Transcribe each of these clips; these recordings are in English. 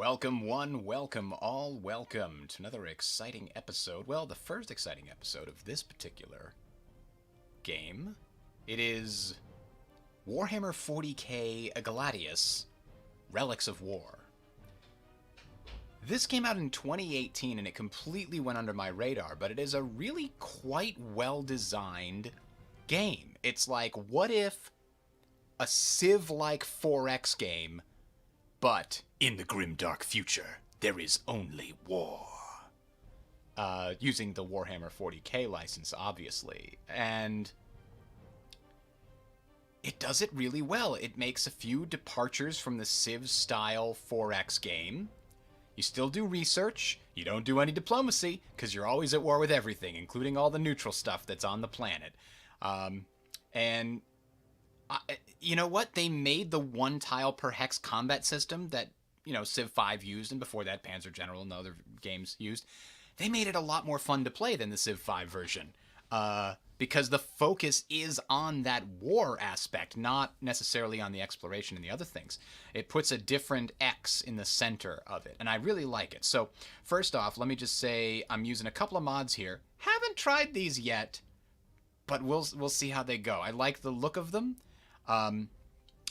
Welcome one, welcome all, welcome to another exciting episode. Well, the first exciting episode of this particular game. It is Warhammer 40K Gladius, Relics of War. This came out in 2018 and it completely went under my radar, but it is a really quite well-designed game. It's like, what if a Civ-like 4X game, but in the grimdark future, there is only war. Using the Warhammer 40K license, obviously. And it does it really well. It makes a few departures from the Civ-style 4X game. You still do research. You don't do any diplomacy, because you're always at war with everything, including all the neutral stuff that's on the planet. You know what? They made the one tile per hex combat system that, Civ 5 used, and before that Panzer General and other games used. They made it a lot more fun to play than the Civ 5 version. Because the focus is on that war aspect, not necessarily on the exploration and the other things. It puts a different X in the center of it, and I really like it. So, first off, let me just say I'm using a couple of mods here. Haven't tried these yet, but we'll see how they go. I like the look of them.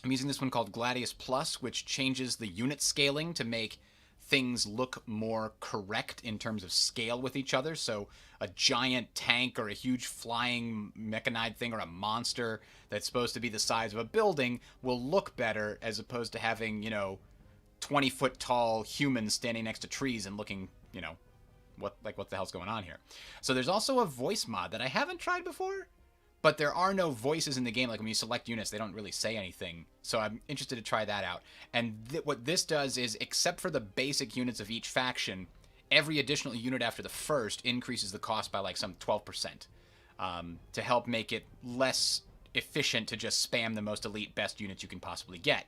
I'm using this one called Gladius Plus, which changes the unit scaling to make things look more correct in terms of scale with each other. So a giant tank or a huge flying mechanized thing or a monster that's supposed to be the size of a building will look better as opposed to having, 20-foot tall humans standing next to trees and looking, what the hell's going on here. So there's also a voice mod that I haven't tried before. But there are no voices in the game. Like when you select units, they don't really say anything. So I'm interested to try that out. And what this does is, except for the basic units of each faction, every additional unit after the first increases the cost by like some 12%. To help make it less efficient to just spam the most elite best units you can possibly get.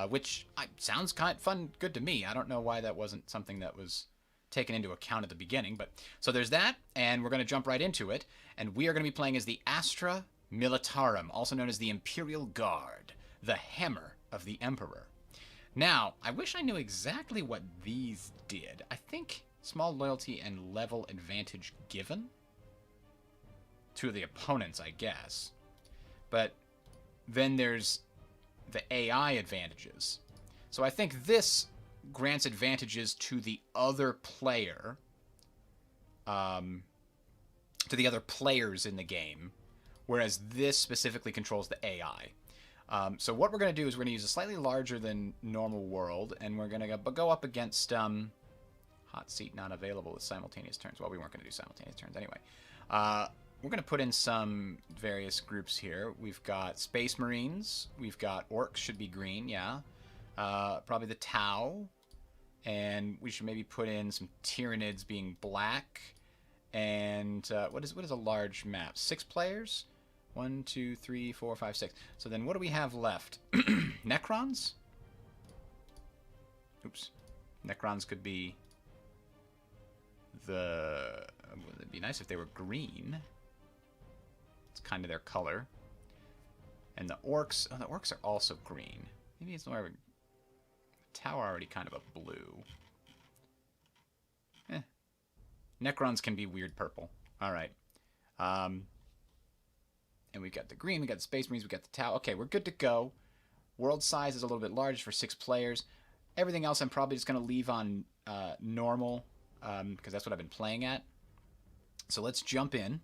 Which sounds kind of fun, good to me. I don't know why that wasn't something that was taken into account at the beginning. But so there's that, and we're going to jump right into it. And we are going to be playing as the Astra Militarum, also known as the Imperial Guard, the hammer of the Emperor. Now, I wish I knew exactly what these did. I think small loyalty and level advantage given to the opponents, I guess. But then there's the AI advantages. So I think this grants advantages to the other player, to the other players in the game, whereas this specifically controls the AI. So what we're going to do is we're going to use a slightly larger than normal world, and we're going to go up against hot seat not available with simultaneous turns. Well, we weren't going to do simultaneous turns anyway. We're going to put in some various groups here. We've got Space Marines. We've got Orcs, should be green, yeah. Probably the Tau. And we should maybe put in some Tyranids being black. And what is a large map? 6 players? 1, 2, 3, 4, 5, 6. So then what do we have left? Necrons? Oops. Necrons could be the... it'd be nice if they were green. It's kind of their color. And the Orcs... oh, the Orcs are also green. Maybe it's more of a... Tau are already kind of a blue. Necrons can be weird purple. Alright. And we got the green, we got the Space Marines, we got the Tau. Okay, we're good to go. World size is a little bit large for 6 players. Everything else I'm probably just going to leave on normal, because that's what I've been playing at. So let's jump in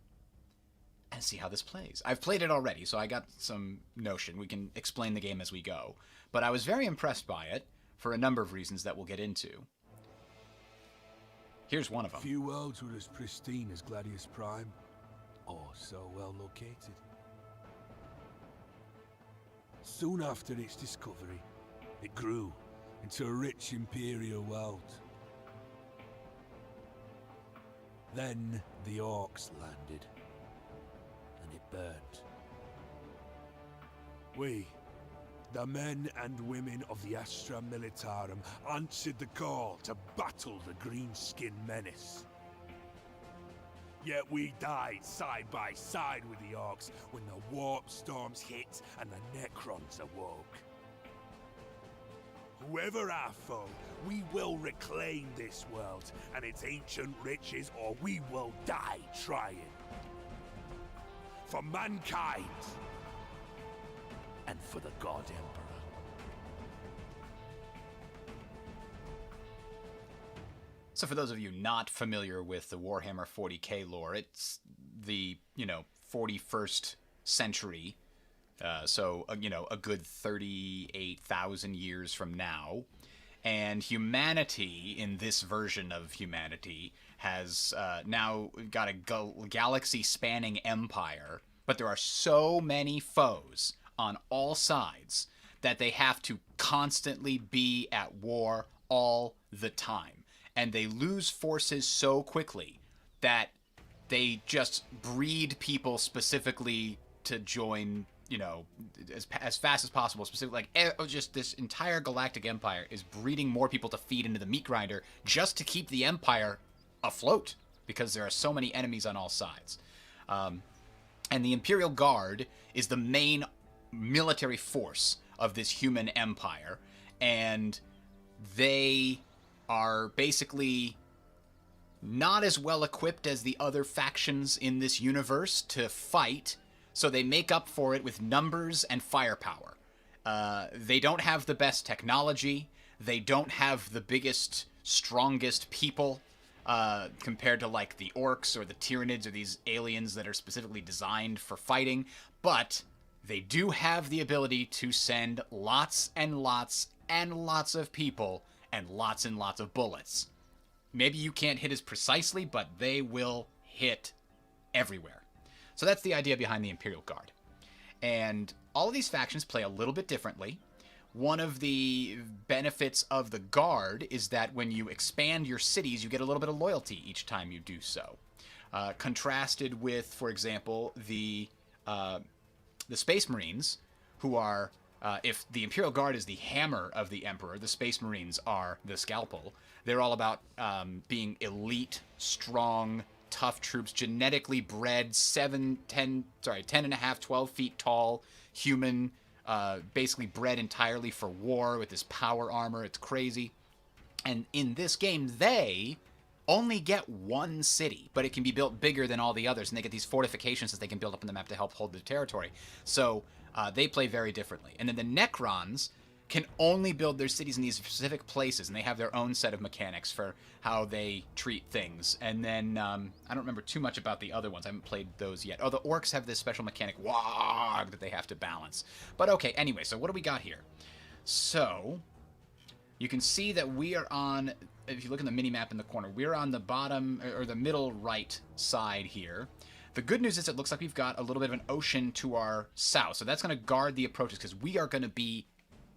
and see how this plays. I've played it already, so I got some notion. We can explain the game as we go. But I was very impressed by it for a number of reasons that we'll get into. Here's one of them. Few worlds were as pristine as Gladius Prime, or so well located. Soon after its discovery, it grew into a rich Imperial world. Then the Orcs landed, and it burned. We, the men and women of the Astra Militarum, answered the call to battle the green-skin menace. Yet we died side by side with the Orcs when the warp storms hit and the Necrons awoke. Whoever our foe, we will reclaim this world and its ancient riches, or we will die trying. For mankind, and for the God Emperor. So for those of you not familiar with the Warhammer 40K lore, it's the, 41st century. So, a good 38,000 years from now. And humanity, in this version of humanity, has now got a galaxy-spanning empire. But there are so many foes on all sides that they have to constantly be at war all the time. And they lose forces so quickly that they just breed people specifically to join, as fast as possible. Specifically, just this entire galactic empire is breeding more people to feed into the meat grinder just to keep the empire afloat because there are so many enemies on all sides. And the Imperial Guard is the main military force of this human empire, and they are basically not as well equipped as the other factions in this universe to fight, so they make up for it with numbers and firepower. They don't have the best technology. They don't have the biggest, strongest people compared to like the orcs or the Tyranids or these aliens that are specifically designed for fighting. But they do have the ability to send lots and lots and lots of people and lots of bullets. Maybe you can't hit as precisely, but they will hit everywhere. So that's the idea behind the Imperial Guard. And all of these factions play a little bit differently. One of the benefits of the Guard is that when you expand your cities, you get a little bit of loyalty each time you do so. Contrasted with, for example, the Space Marines, who are, if the Imperial Guard is the hammer of the Emperor, the Space Marines are the scalpel. They're all about being elite, strong, tough troops, genetically bred, 10 and a half, 12 feet tall, human, basically bred entirely for war with this power armor. It's crazy. And in this game, they only get one city, but it can be built bigger than all the others, and they get these fortifications that they can build up in the map to help hold the territory. So they play very differently. And then the Necrons can only build their cities in these specific places, and they have their own set of mechanics for how they treat things. And then I don't remember too much about the other ones. I haven't played those yet. Oh, the Orcs have this special mechanic, Wog, that they have to balance. But okay, anyway, so what do we got here? So you can see that we are on, if you look in the mini-map in the corner, we're on the bottom, or the middle right side here. The good news is it looks like we've got a little bit of an ocean to our south, so that's going to guard the approaches, because we are going to be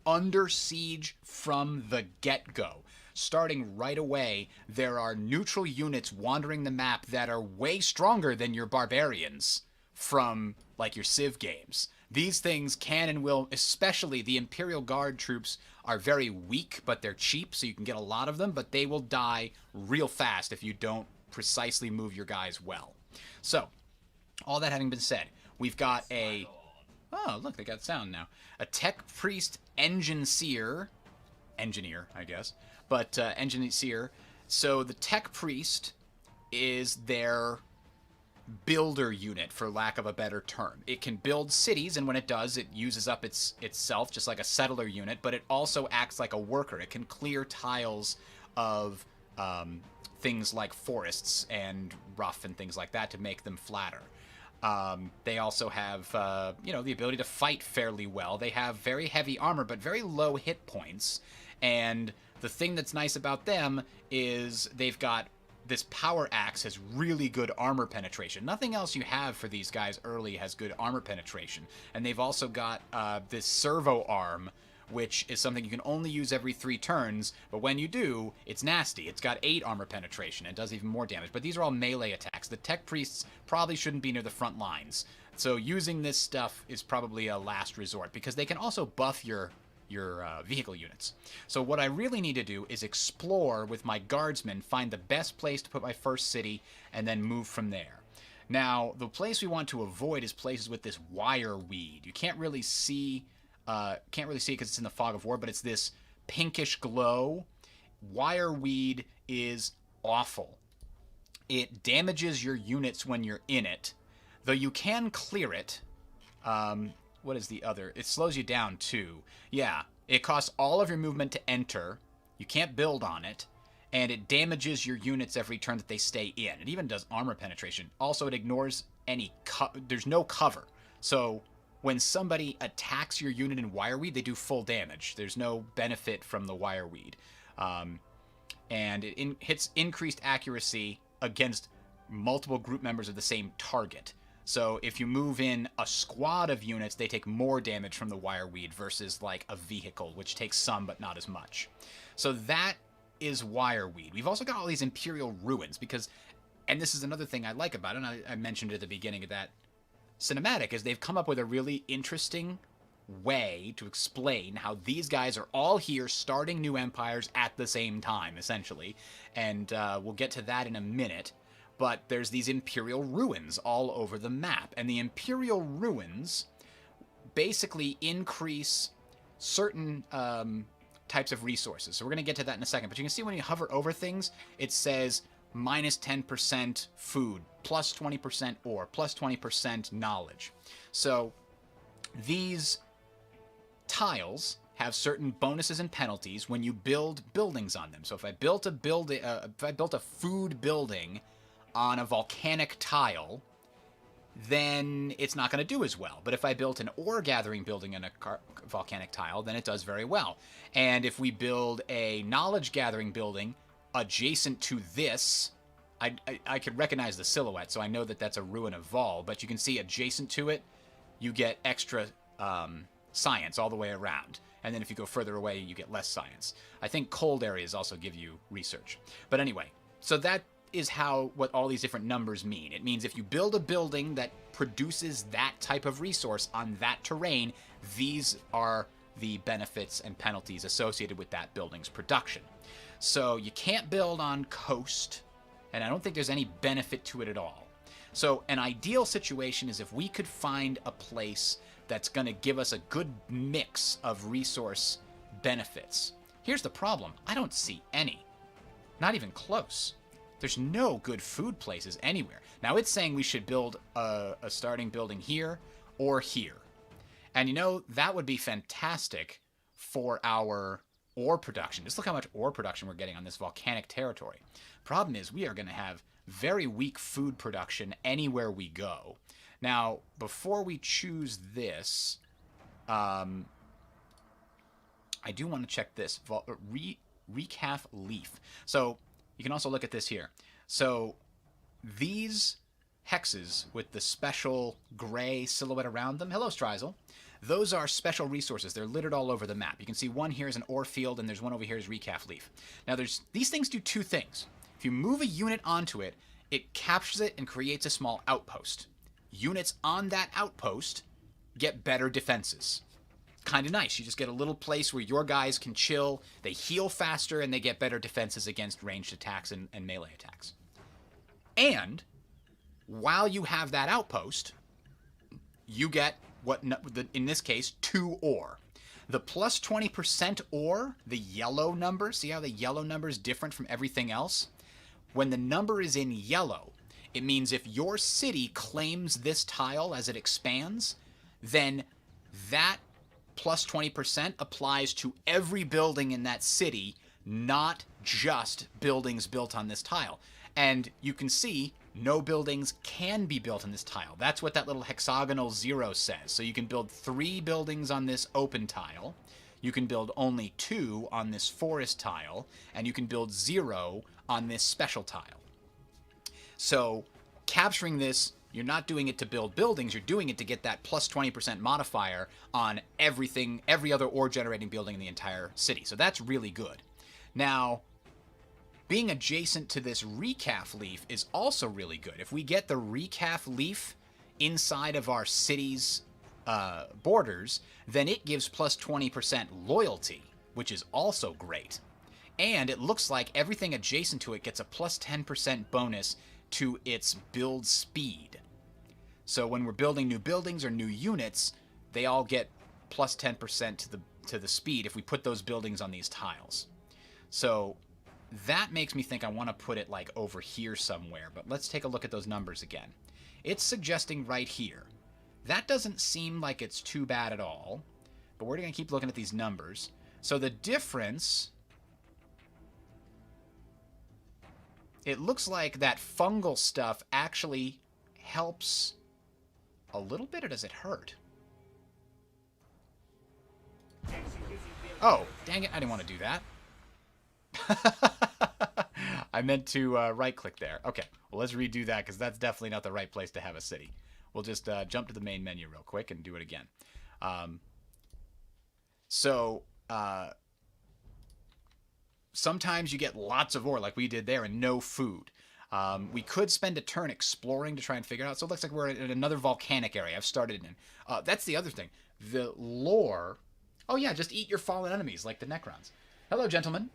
under siege from the get-go. Starting right away, there are neutral units wandering the map that are way stronger than your barbarians from, like, your Civ games. These things can and will, especially the Imperial Guard troops, are very weak, but they're cheap, so you can get a lot of them, but they will die real fast if you don't precisely move your guys well. So, all that having been said, we've got a... Oh, look, they got sound now. A Tech Priest Engineer, I guess, but Engineer. So the Tech Priest is their builder unit, for lack of a better term. It can build cities, and when it does, it uses up itself, just like a settler unit, but it also acts like a worker. It can clear tiles of things like forests and rough and things like that to make them flatter. They also have, the ability to fight fairly well. They have very heavy armor, but very low hit points. And the thing that's nice about them is they've got this power axe has really good armor penetration. Nothing else you have for these guys early has good armor penetration. And they've also got this servo arm, which is something you can only use every 3 turns, but when you do, it's nasty. It's got 8 armor penetration. It does even more damage, but these are all melee attacks. The Tech Priests probably shouldn't be near the front lines, so using this stuff is probably a last resort, because they can also buff your vehicle units. So what I really need to do is explore with my guardsmen, find the best place to put my first city, and then move from there. Now, the place we want to avoid is places with this wire weed. You can't really see it because it's in the fog of war, but it's this pinkish glow, wireweed is awful. It damages your units when you're in it, though you can clear it. What is the other? It slows you down too. Yeah, it costs all of your movement to enter. You can't build on it. And it damages your units every turn that they stay in. It even does armor penetration. Also, it ignores any there's no cover. So when somebody attacks your unit in wireweed, they do full damage. There's no benefit from the wireweed. And it hits increased accuracy against multiple group members of the same target. So if you move in a squad of units, they take more damage from the wireweed versus like a vehicle, which takes some but not as much. So that is wireweed. We've also got all these Imperial ruins because, and this is another thing I like about it, and I mentioned it at the beginning of that cinematic, is they've come up with a really interesting way to explain how these guys are all here starting new empires at the same time, essentially. And we'll get to that in a minute. But there's these Imperial ruins all over the map. And the Imperial ruins basically increase certain types of resources. So we're going to get to that in a second. But you can see when you hover over things, it says minus 10% food, plus 20% ore, plus 20% knowledge. So these tiles have certain bonuses and penalties when you build buildings on them. So if I built a food building on a volcanic tile, then it's not going to do as well. But if I built an ore gathering building in a volcanic tile, then it does very well. And if we build a knowledge gathering building adjacent to this, I could recognize the silhouette, so I know that that's a ruin of Vol, but you can see adjacent to it, you get extra science all the way around. And then if you go further away, you get less science. I think cold areas also give you research. But anyway, so that is what all these different numbers mean. It means if you build a building that produces that type of resource on that terrain, these are the benefits and penalties associated with that building's production. So you can't build on coast, and I don't think there's any benefit to it at all. So an ideal situation is if we could find a place that's going to give us a good mix of resource benefits. Here's the problem. I don't see any. Not even close. There's no good food places anywhere. Now it's saying we should build a starting building here or here. And you know, that would be fantastic for our ore production. Just look how much ore production we're getting on this volcanic territory. Problem is, we are going to have very weak food production anywhere we go. Now, before we choose this, I do want to check this. Recaf leaf. So you can also look at this here. So these hexes with the special gray silhouette around them, hello Strizel, those are special resources. They're littered all over the map. You can see one here is an ore field, and there's one over here is recaf leaf. Now these things do two things. If you move a unit onto it, it captures it and creates a small outpost. Units on that outpost get better defenses. Kind of nice. You just get a little place where your guys can chill, they heal faster, and they get better defenses against ranged attacks and melee attacks. And while you have that outpost, you get in this case 2 ore. The plus 20% ore, the yellow number, see how the yellow number is different from everything else? When the number is in yellow, it means if your city claims this tile as it expands, then that plus 20% applies to every building in that city, not just buildings built on this tile. And you can see no buildings can be built on this tile. That's what that little hexagonal 0 says. So you can build 3 buildings on this open tile, you can build only 2 on this forest tile, and you can build 0 on this special tile. So capturing this, you're not doing it to build buildings, you're doing it to get that plus 20% modifier on everything, every other ore generating building in the entire city. So that's really good. Now, being adjacent to this recaf leaf is also really good. If we get the recaf leaf inside of our city's borders, then it gives plus 20% loyalty, which is also great. And it looks like everything adjacent to it gets a plus 10% bonus to its build speed. So when we're building new buildings or new units, they all get plus 10% to the speed if we put those buildings on these tiles. So that makes me think I want to put it like over here somewhere. But let's take a look at those numbers again. It's suggesting right here. That doesn't seem like it's too bad at all. But we're going to keep looking at these numbers. So the difference... It looks like that fungal stuff actually helps a little bit, or does it hurt? Oh, dang it, I didn't want to do that. I meant to right-click there. Okay, well, let's redo that, because that's definitely not the right place to have a city. We'll just jump to the main menu real quick and do it again. Sometimes you get lots of ore, like we did there, and no food. We could spend a turn exploring to try and figure it out. So it looks like we're in another volcanic area I've started in. That's the other thing. The lore... Oh yeah, just eat your fallen enemies, like the Necrons. Hello, gentlemen.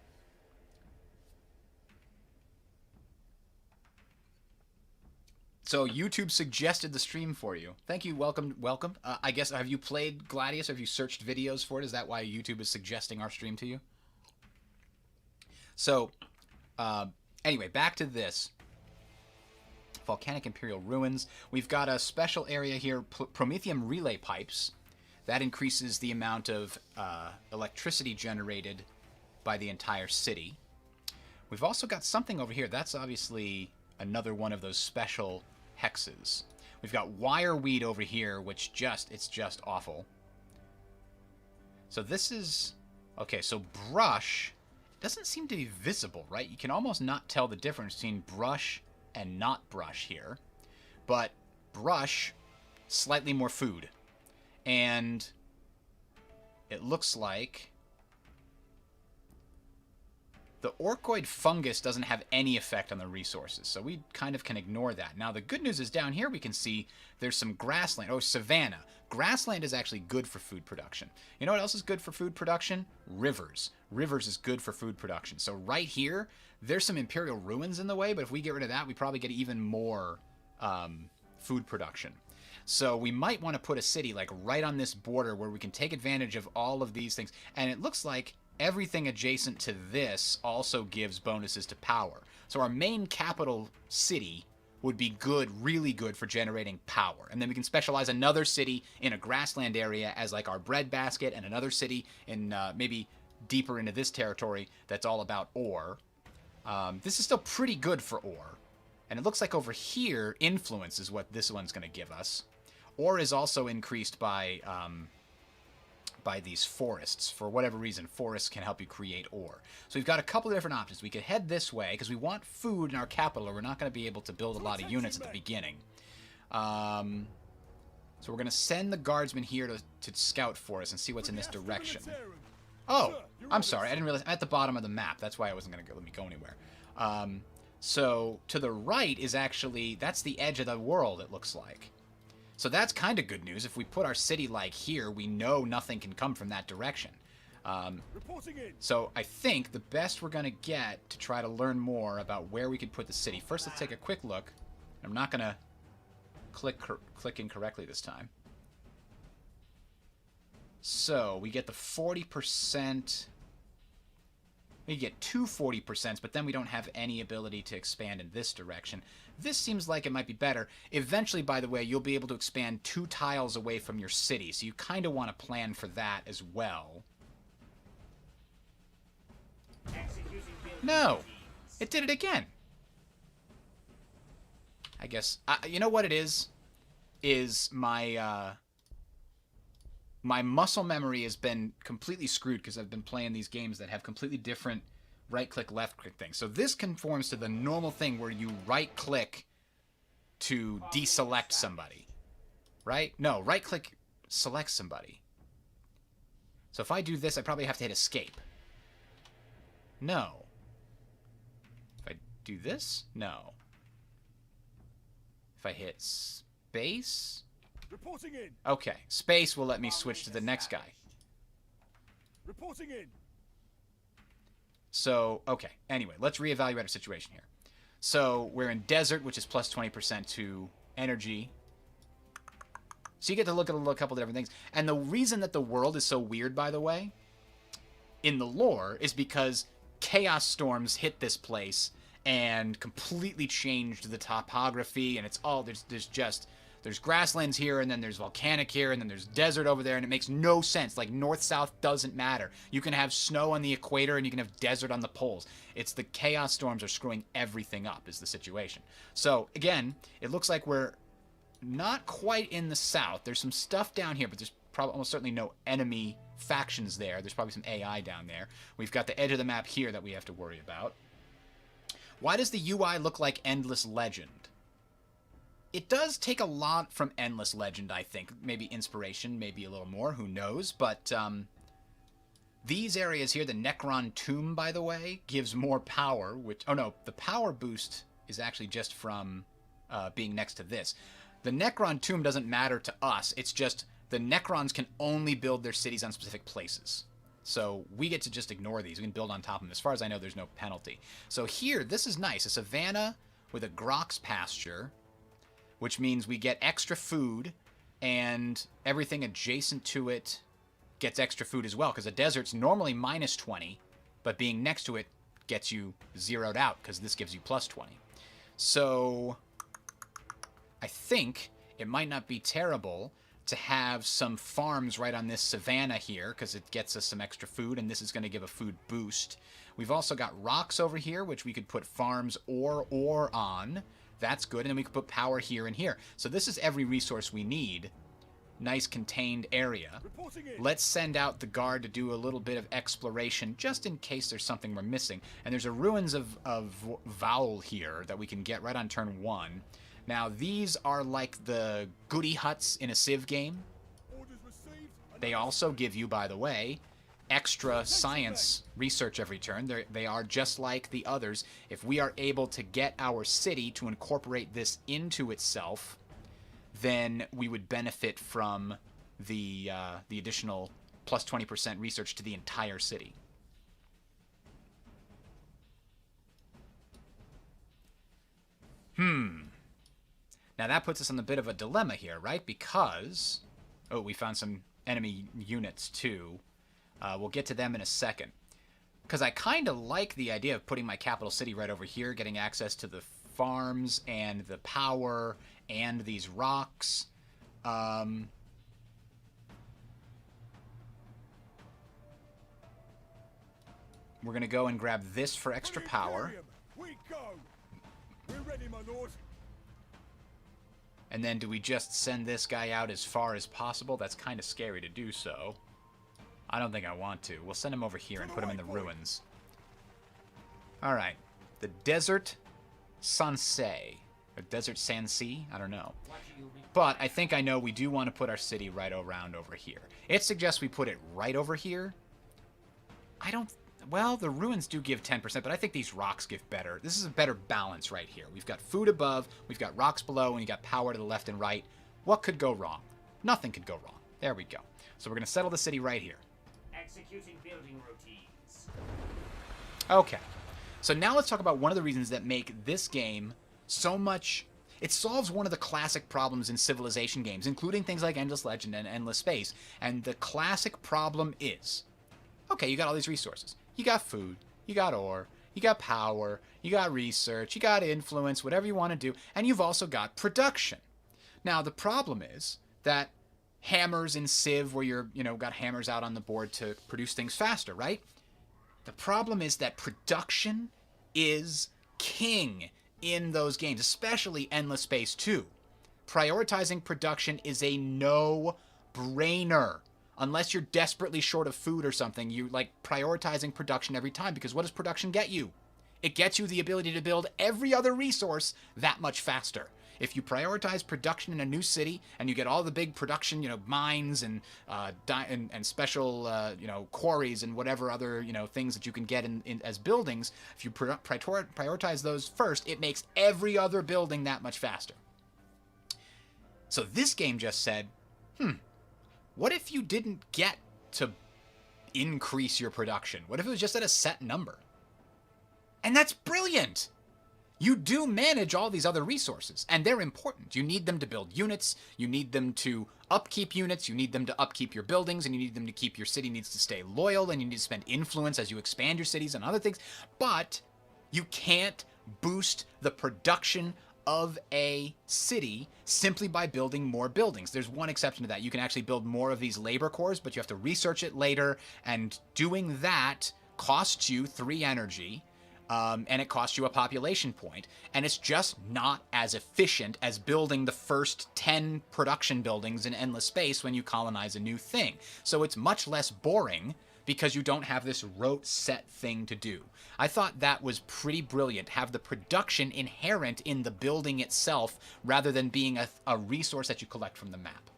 So YouTube suggested the stream for you. Thank you, welcome. I guess, have you played Gladius, or have you searched videos for it? Is that why YouTube is suggesting our stream to you? So, anyway, back to this. Volcanic Imperial Ruins. We've got a special area here, Promethium relay pipes. That increases the amount of electricity generated by the entire city. We've also got something over here. That's obviously another one of those special hexes. We've got wireweed over here, which it's just awful. So this is... Okay, so brush... doesn't seem to be visible, right? You can almost not tell the difference between brush and not brush here. But brush, slightly more food. And it looks like the orcoid fungus doesn't have any effect on the resources, so we kind of can ignore that. Now, the good news is down here we can see there's some grassland. Oh, savanna. Grassland is actually good for food production. You know what else is good for food production? Rivers. Rivers is good for food production. So right here, there's some Imperial ruins in the way, but if we get rid of that, we probably get even more food production. So we might want to put a city like right on this border where we can take advantage of all of these things. And it looks like everything adjacent to this also gives bonuses to power. So our main capital city would be good, really good for generating power. And then we can specialize another city in a grassland area as like our breadbasket, and another city in maybe deeper into this territory that's all about ore. This is still pretty good for ore. And it looks like over here, influence is what this one's going to give us. Ore is also increased by these forests. For whatever reason, forests can help you create ore. So we've got a couple of different options. We could head this way, because we want food in our capital, or we're not going to be able to build a lot of units at the beginning. So we're going to send the guardsmen here to scout for us and see what's in this direction. Oh, I'm sorry. I didn't realize. I'm at the bottom of the map. That's why I wasn't going to let me go anywhere. So to the right is actually, that's the edge of the world, it looks like. So that's kind of good news. If we put our city like here, we know nothing can come from that direction. So I think the best we're going to get to try to learn more about where we could put the city. First, let's take a quick look. I'm not going to click incorrectly this time. So we get the 40%. We get two 40%, but then we don't have any ability to expand in this direction. This seems like it might be better. Eventually, by the way, you'll be able to expand 2 tiles away from your city, so you kind of want to plan for that as well. No! It did it again! I guess... you know what it is? Is my... my muscle memory has been completely screwed because I've been playing these games that have completely different right-click, left-click things. So this conforms to the normal thing where you right-click to deselect somebody. Right? No, right-click selects somebody. So if I do this, I probably have to hit escape. No. If I do this? No. If I hit space... Reporting in. Okay, space will let me switch to the next guy. Reporting in. So, okay, anyway, let's reevaluate our situation here. So, we're in desert, which is plus 20% to energy. So you get to look at a couple of different things. And the reason that the world is so weird, by the way, in the lore is because chaos storms hit this place and completely changed the topography, and it's all there's grasslands here, and then there's volcanic here, and then there's desert over there, and it makes no sense. Like, north-south doesn't matter. You can have snow on the equator, and you can have desert on the poles. It's the chaos storms are screwing everything up is the situation. So, again, it looks like we're not quite in the south. There's some stuff down here, but there's probably almost certainly no enemy factions there. There's probably some AI down there. We've got the edge of the map here that we have to worry about. Why does the UI look like Endless Legend? It does take a lot from Endless Legend, I think. Maybe inspiration, maybe a little more, who knows. But these areas here, the Necron Tomb, by the way, gives more power. Which, oh no, the power boost is actually just from being next to this. The Necron Tomb doesn't matter to us. It's just the Necrons can only build their cities on specific places. So we get to just ignore these. We can build on top of them. As far as I know, there's no penalty. So here, this is nice. A savanna with a Grox pasture, which means we get extra food, and everything adjacent to it gets extra food as well, because a desert's normally minus 20, but being next to it gets you zeroed out, because this gives you plus 20. So I think it might not be terrible to have some farms right on this savanna here, because it gets us some extra food, and this is going to give a food boost. We've also got rocks over here, which we could put farms or ore on. That's good, and then we can put power here and here. So this is every resource we need. Nice contained area. Let's send out the guard to do a little bit of exploration, just in case there's something we're missing. And there's a ruins of Vowel here that we can get right on turn 1. Now, these are like the goody huts in a Civ game. They also give you, by the way, extra science research every turn. They are just like the others. If we are able to get our city to incorporate this into itself, then we would benefit from the additional plus 20% research to the entire city. Now that puts us in a bit of a dilemma here, right? Because, oh, we found some enemy units too. We'll get to them in a second. Because I kind of like the idea of putting my capital city right over here, getting access to the farms and the power and these rocks. We're going to go and grab this for extra power. We go. We're ready, my lord. And then do we just send this guy out as far as possible? That's kind of scary to do so. I don't think I want to. We'll send him over here and put him in the ruins. Alright. The Desert Sansei. Or Desert Sansi? I don't know. But I think I know we do want to put our city right around over here. It suggests we put it right over here. I don't... Well, the ruins do give 10%, but I think these rocks give better. This is a better balance right here. We've got food above, we've got rocks below, and you got power to the left and right. What could go wrong? Nothing could go wrong. There we go. So we're going to settle the city right here. Executing building routines. Okay. So now let's talk about one of the reasons that make this game so much... It solves one of the classic problems in Civilization games, including things like Endless Legend and Endless Space. And the classic problem is, okay, you got all these resources. You got food, you got ore, you got power, you got research, you got influence, whatever you want to do, and you've also got production. Now, the problem is that hammers in Civ, where you're, got hammers out on the board to produce things faster, right? The problem is that production is king in those games, especially Endless Space 2. Prioritizing production is a no-brainer. Unless you're desperately short of food or something, you like prioritizing production every time, because what does production get you? It gets you the ability to build every other resource that much faster. If you prioritize production in a new city and you get all the big production, mines and special, quarries and whatever other, things that you can get in as buildings, if you prioritize those first, it makes every other building that much faster. So this game just said, what if you didn't get to increase your production? What if it was just at a set number? And that's brilliant! you do manage all these other resources, and they're important. You need them to build units, you need them to upkeep units, you need them to upkeep your buildings, and you need them to keep your city needs to stay loyal, and you need to spend influence as you expand your cities and other things. But you can't boost the production of a city simply by building more buildings. There's one exception to that. You can actually build more of these labor cores, but you have to research it later, and doing that costs you 3 energy. And it costs you a population point, and it's just not as efficient as building the first 10 production buildings in endless space when you colonize a new thing. So it's much less boring because you don't have this rote set thing to do. I thought that was pretty brilliant. Have the production inherent in the building itself rather than being a resource that you collect from the map.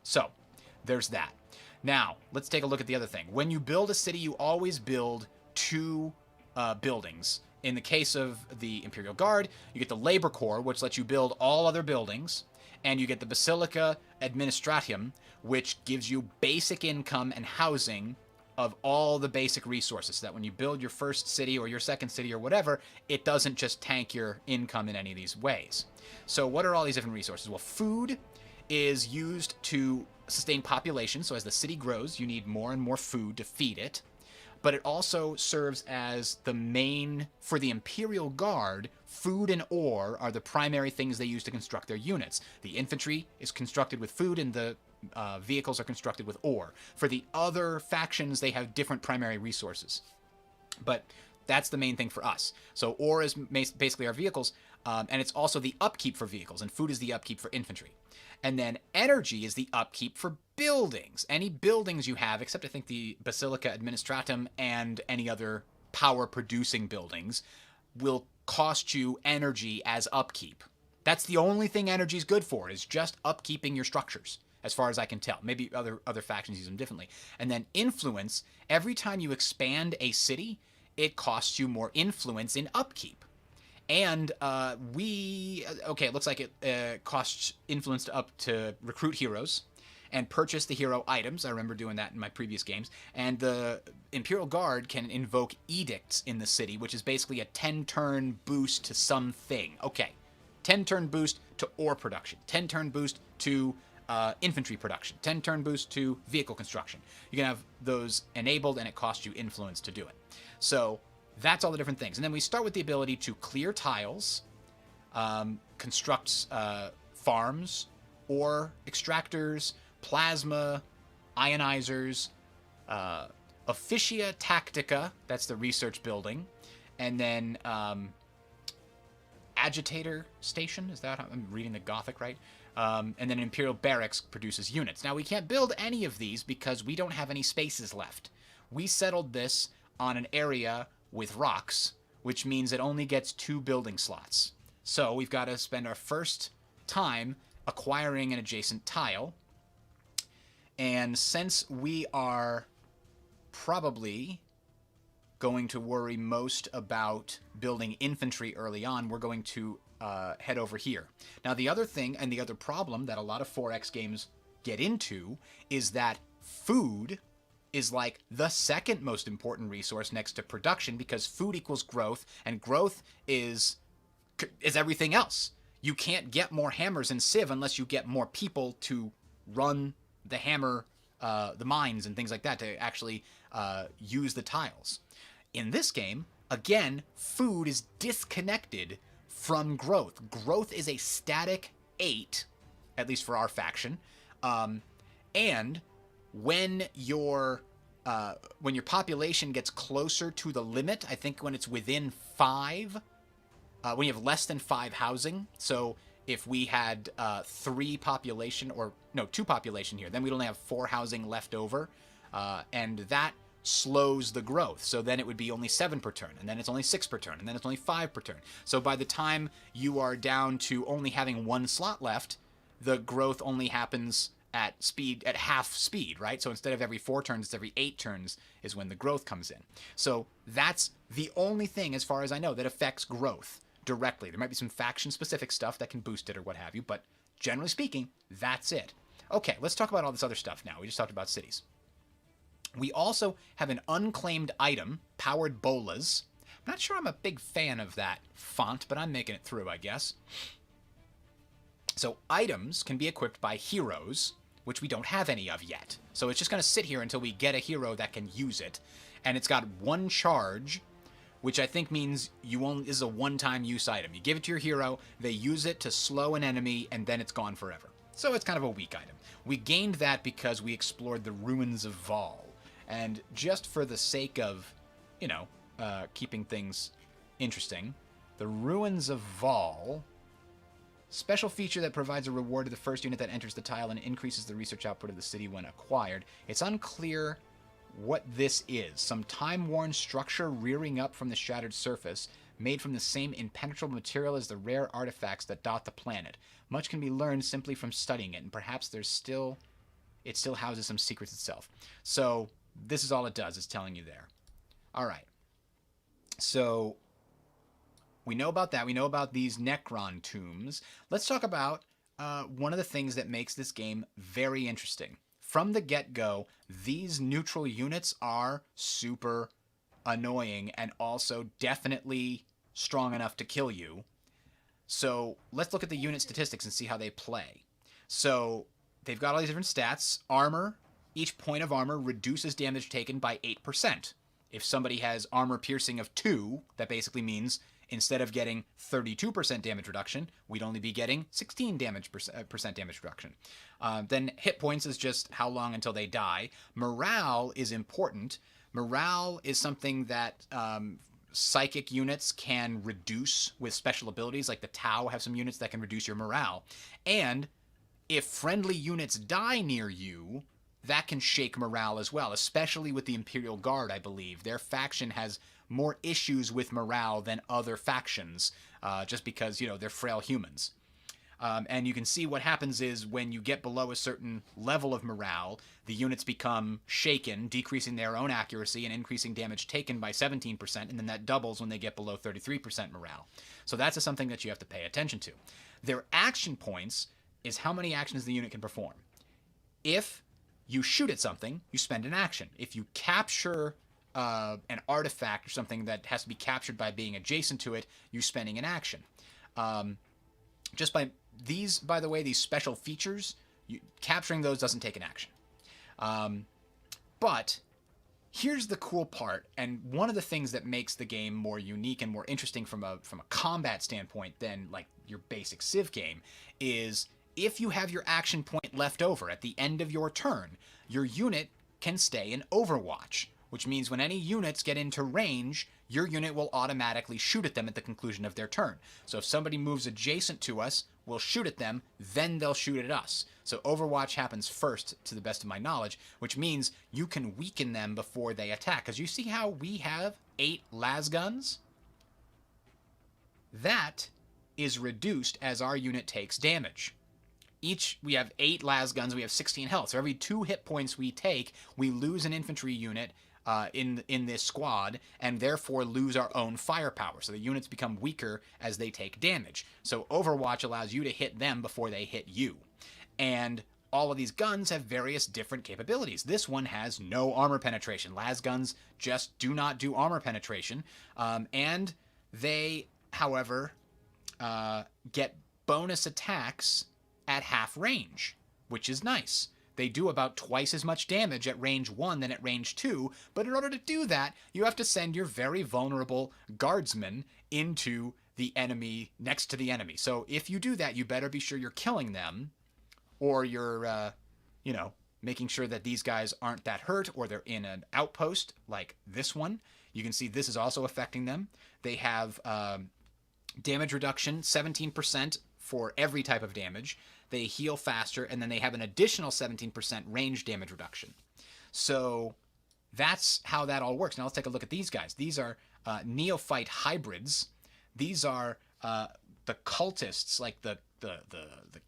So there's that. Now, let's take a look at the other thing. When you build a city, you always build 2 buildings. In the case of the Imperial Guard, you get the Labor Corps, which lets you build all other buildings, and you get the Basilica Administratum, which gives you basic income and housing of all the basic resources, so that when you build your first city or your second city or whatever, it doesn't just tank your income in any of these ways. So what are all these different resources? Well, food is used to sustain population, so as the city grows, you need more and more food to feed it. But it also serves as the main, for the Imperial Guard, food and ore are the primary things they use to construct their units. The infantry is constructed with food, and the vehicles are constructed with ore. For the other factions, they have different primary resources. But that's the main thing for us. So ore is basically our vehicles, and it's also the upkeep for vehicles, and food is the upkeep for infantry. And then energy is the upkeep for buildings. Any buildings you have, except I think the Basilica Administratum and any other power-producing buildings, will cost you energy as upkeep. That's the only thing energy is good for, is just upkeeping your structures, as far as I can tell. Maybe other factions use them differently. And then influence, every time you expand a city, it costs you more influence in upkeep. And it looks like it costs influence to recruit heroes and purchase the hero items. I remember doing that in my previous games. And the Imperial Guard can invoke edicts in the city, which is basically a 10-turn boost to something. Okay, 10-turn boost to ore production, 10-turn boost to infantry production, 10-turn boost to vehicle construction. You can have those enabled, and it costs you influence to do it. So that's all the different things. And then we start with the ability to clear tiles, construct farms, ore extractors, plasma, ionizers, Officia Tactica, that's the research building, and then Agitator Station, is that how I'm reading the Gothic right? And then Imperial Barracks produces units. Now, we can't build any of these because we don't have any spaces left. We settled this on an area with rocks, which means it only gets 2 building slots. So we've got to spend our first time acquiring an adjacent tile. And since we are probably going to worry most about building infantry early on, we're going to head over here. Now, the other thing and the other problem that a lot of 4X games get into is that food is like the second most important resource next to production, because food equals growth, and growth is everything else. You can't get more hammers in Civ unless you get more people to run the hammer, the mines and things like that, to actually use the tiles. In this game, again, food is disconnected from growth. Growth is a static 8, at least for our faction, and when your population gets closer to the limit, I think when it's within 5, when you have less than 5 housing, so if we had 2 population here, then we'd only have 4 housing left over, and that slows the growth. So then it would be only 7 per turn, and then it's only 6 per turn, and then it's only 5 per turn. So by the time you are down to only having 1 slot left, the growth only happens at half speed, right? So instead of every 4 turns, it's every 8 turns is when the growth comes in. So that's the only thing, as far as I know, that affects growth directly. There might be some faction-specific stuff that can boost it or what have you, but generally speaking, that's it. Okay, let's talk about all this other stuff now. We just talked about cities. We also have an unclaimed item, Powered Bolas. Not sure I'm a big fan of that font, but I'm making it through, I guess. So items can be equipped by heroes, which we don't have any of yet. So it's just going to sit here until we get a hero that can use it. And it's got one charge, which I think means is a one-time use item. You give it to your hero, they use it to slow an enemy, and then it's gone forever. So it's kind of a weak item. We gained that because we explored the ruins of Vol. And just for the sake of, keeping things interesting, the ruins of Vol... Special feature that provides a reward to the first unit that enters the tile and increases the research output of the city when acquired. It's unclear what this is. Some time-worn structure rearing up from the shattered surface, made from the same impenetrable material as the rare artifacts that dot the planet. Much can be learned simply from studying it, and perhaps it still houses some secrets itself. So this is all it does, is telling you there. All right. So we know about that. We know about these Necron tombs. Let's talk about one of the things that makes this game very interesting. From the get-go, these neutral units are super annoying and also definitely strong enough to kill you. So let's look at the unit statistics and see how they play. So they've got all these different stats. Armor, each point of armor reduces damage taken by 8%. If somebody has armor piercing of 2, that basically means instead of getting 32% damage reduction, we'd only be getting 16% damage reduction. Then hit points is just how long until they die. Morale is important. Morale is something that psychic units can reduce with special abilities, like the Tau have some units that can reduce your morale. And if friendly units die near you, that can shake morale as well, especially with the Imperial Guard, I believe. Their faction has more issues with morale than other factions, just because, they're frail humans. And you can see what happens is when you get below a certain level of morale, the units become shaken, decreasing their own accuracy and increasing damage taken by 17%, and then that doubles when they get below 33% morale. So that's something that you have to pay attention to. Their action points is how many actions the unit can perform. If you shoot at something, you spend an action. If you capture an artifact or something that has to be captured by being adjacent to it, you're spending an action. Just by the way, these special features, capturing those doesn't take an action. But here's the cool part, and one of the things that makes the game more unique and more interesting from a combat standpoint than like your basic Civ game is if you have your action point left over at the end of your turn, your unit can stay in overwatch, which means when any units get into range, your unit will automatically shoot at them at the conclusion of their turn. So if somebody moves adjacent to us, we'll shoot at them, then they'll shoot at us. So overwatch happens first, to the best of my knowledge, which means you can weaken them before they attack. Because you see how we have 8 las guns? That is reduced as our unit takes damage. We have 8 las guns, we have 16 health. So every 2 hit points we take, we lose an infantry unit in this squad, and therefore lose our own firepower. So the units become weaker as they take damage. So Overwatch allows you to hit them before they hit you. And all of these guns have various different capabilities. This one has no armor penetration. Las guns just do not do armor penetration. And they, however, get bonus attacks at half range, which is nice. They do about twice as much damage at range 1 than at range 2, but in order to do that, you have to send your very vulnerable guardsmen into the enemy, next to the enemy. So if you do that, you better be sure you're killing them, or you're, making sure that these guys aren't that hurt, or they're in an outpost like this one. You can see this is also affecting them. They have damage reduction, 17% for every type of damage. They heal faster, and then they have an additional 17% range damage reduction. So that's how that all works. Now let's take a look at these guys. These are neophyte hybrids. These are the cultists, like the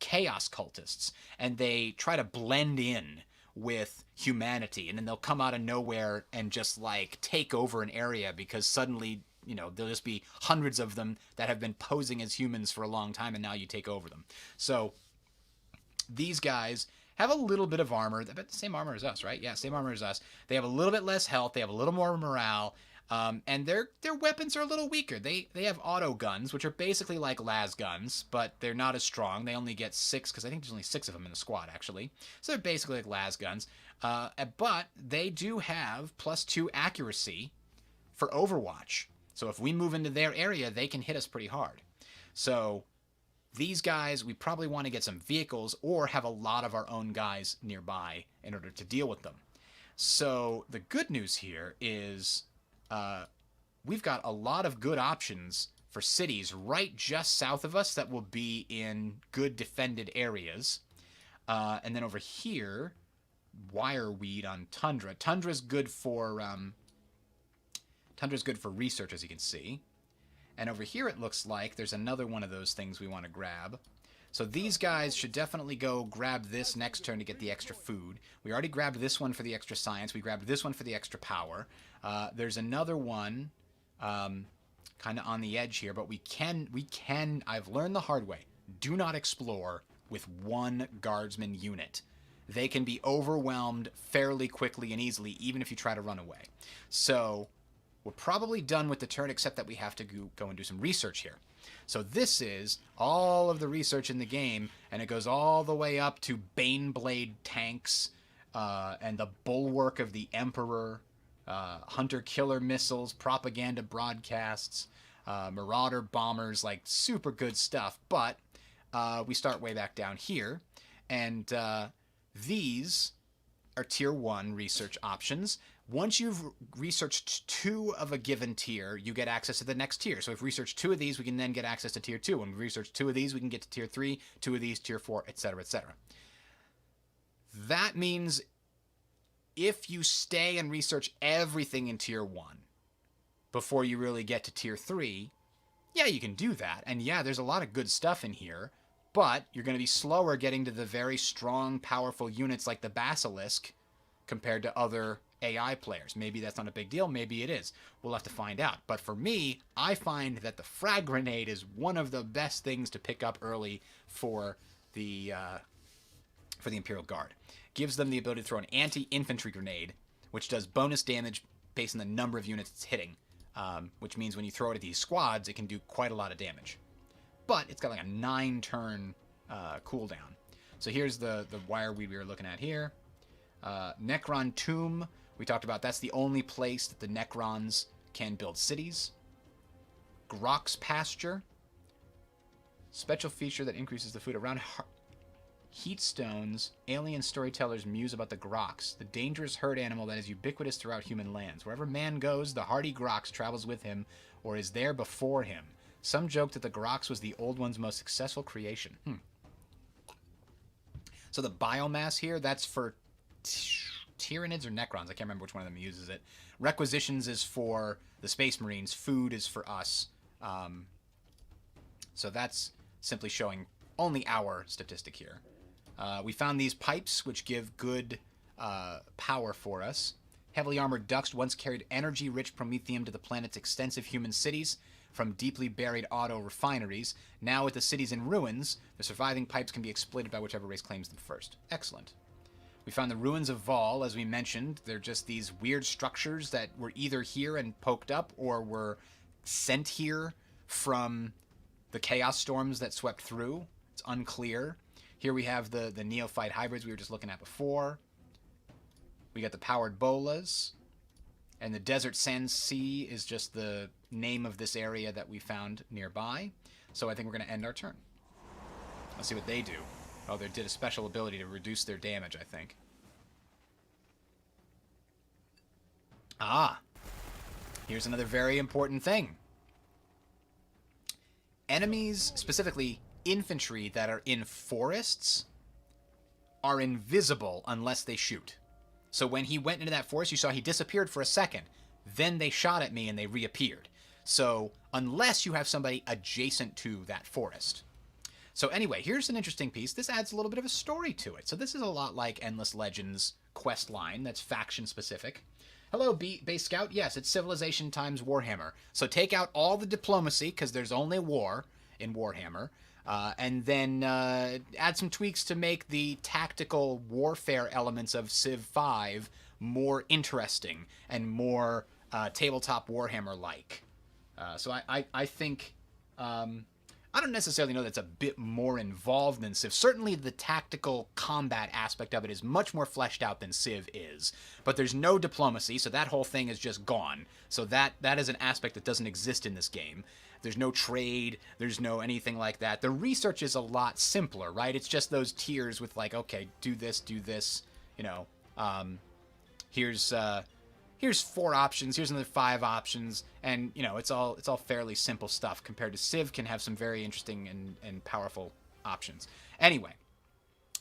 chaos cultists, and they try to blend in with humanity, and then they'll come out of nowhere and just like take over an area because suddenly there'll just be hundreds of them that have been posing as humans for a long time, and now you take over them. So these guys have a little bit of armor. They've got the same armor as us, right? Yeah, same armor as us. They have a little bit less health. They have a little more morale. And their weapons are a little weaker. They have auto guns, which are basically like las guns, but they're not as strong. They only get 6, because I think there's only 6 of them in the squad, actually. So they're basically like las guns. But they do have +2 accuracy for Overwatch. So if we move into their area, they can hit us pretty hard. So these guys, we probably want to get some vehicles or have a lot of our own guys nearby in order to deal with them. So the good news here is we've got a lot of good options for cities right just south of us that will be in good defended areas. And then over here, wireweed on Tundra. Tundra's good for research, as you can see. And over here it looks like there's another one of those things we want to grab. So these guys should definitely go grab this next turn to get the extra food. We already grabbed this one for the extra science. We grabbed this one for the extra power. There's another one kind of on the edge here, but we can, I've learned the hard way, do not explore with one guardsman unit. They can be overwhelmed fairly quickly and easily, even if you try to run away. So we're probably done with the turn, except that we have to go and do some research here. So this is all of the research in the game, and it goes all the way up to Baneblade tanks and the Bulwark of the Emperor, Hunter-Killer missiles, propaganda broadcasts, Marauder bombers, like super good stuff. But we start way back down here, and these are tier 1 research options. Once you've researched 2 of a given tier, you get access to the next tier. So if we research 2 of these, we can then get access to tier 2. When we research 2 of these, we can get to tier 3, 2 of these, tier 4, etc., etc. That means if you stay and research everything in tier 1 before you really get to tier 3, yeah, you can do that. And yeah, there's a lot of good stuff in here, but you're going to be slower getting to the very strong, powerful units like the Basilisk compared to other AI players. Maybe that's not a big deal. Maybe it is. We'll have to find out. But for me, I find that the frag grenade is one of the best things to pick up early for the Imperial Guard. Gives them the ability to throw an anti-infantry grenade, which does bonus damage based on the number of units it's hitting, which means when you throw it at these squads, it can do quite a lot of damage. But it's got like a 9-turn cooldown. So here's the wireweed we were looking at here. Necron Tomb, we talked about, that's the only place that the Necrons can build cities. Grok's Pasture, special feature that increases the food around Heatstones. Alien storytellers muse about the Groks, the dangerous herd animal that is ubiquitous throughout human lands. Wherever man goes, the hardy Groks travels with him or is there before him. Some joke that the Groks was the Old One's most successful creation. So the biomass here, that's for Tyranids or Necrons. I can't remember which one of them uses it. Requisitions is for the Space Marines. Food is for us. So that's simply showing only our statistic here. We found these pipes, which give good power for us. Heavily armored ducts once carried energy-rich promethium to the planet's extensive human cities from deeply buried auto refineries. Now with the cities in ruins, the surviving pipes can be exploited by whichever race claims them first. Excellent. We found the ruins of Vol, as we mentioned. They're just these weird structures that were either here and poked up or were sent here from the chaos storms that swept through. It's unclear. Here we have the neophyte hybrids we were just looking at before. We got the powered bolas. And the Desert Sand Sea is just the name of this area that we found nearby. So I think we're going to end our turn. Let's see what they do. Oh, they did a special ability to reduce their damage, I think. Ah. Here's another very important thing. Enemies, specifically infantry that are in forests, are invisible unless they shoot. So when he went into that forest, you saw he disappeared for a second. Then they shot at me and they reappeared. So unless you have somebody adjacent to that forest. So anyway, here's an interesting piece. This adds a little bit of a story to it. So this is a lot like Endless Legends quest line that's faction specific. Hello, Base Scout. Yes, it's Civilization times Warhammer. So take out all the diplomacy, because there's only war in Warhammer. And then add some tweaks to make the tactical warfare elements of Civ 5 more interesting and more tabletop Warhammer-like. So I think... I don't necessarily know that's a bit more involved than Civ. Certainly the tactical combat aspect of it is much more fleshed out than Civ is. But there's no diplomacy, so that whole thing is just gone. So that is an aspect that doesn't exist in this game. There's no trade, there's no anything like that. The research is a lot simpler, right? It's just those tiers with like, okay, do this, you know. Here's 4 options, here's another 5 options, and you know, it's all fairly simple stuff compared to Civ can have some very interesting and powerful options. Anyway,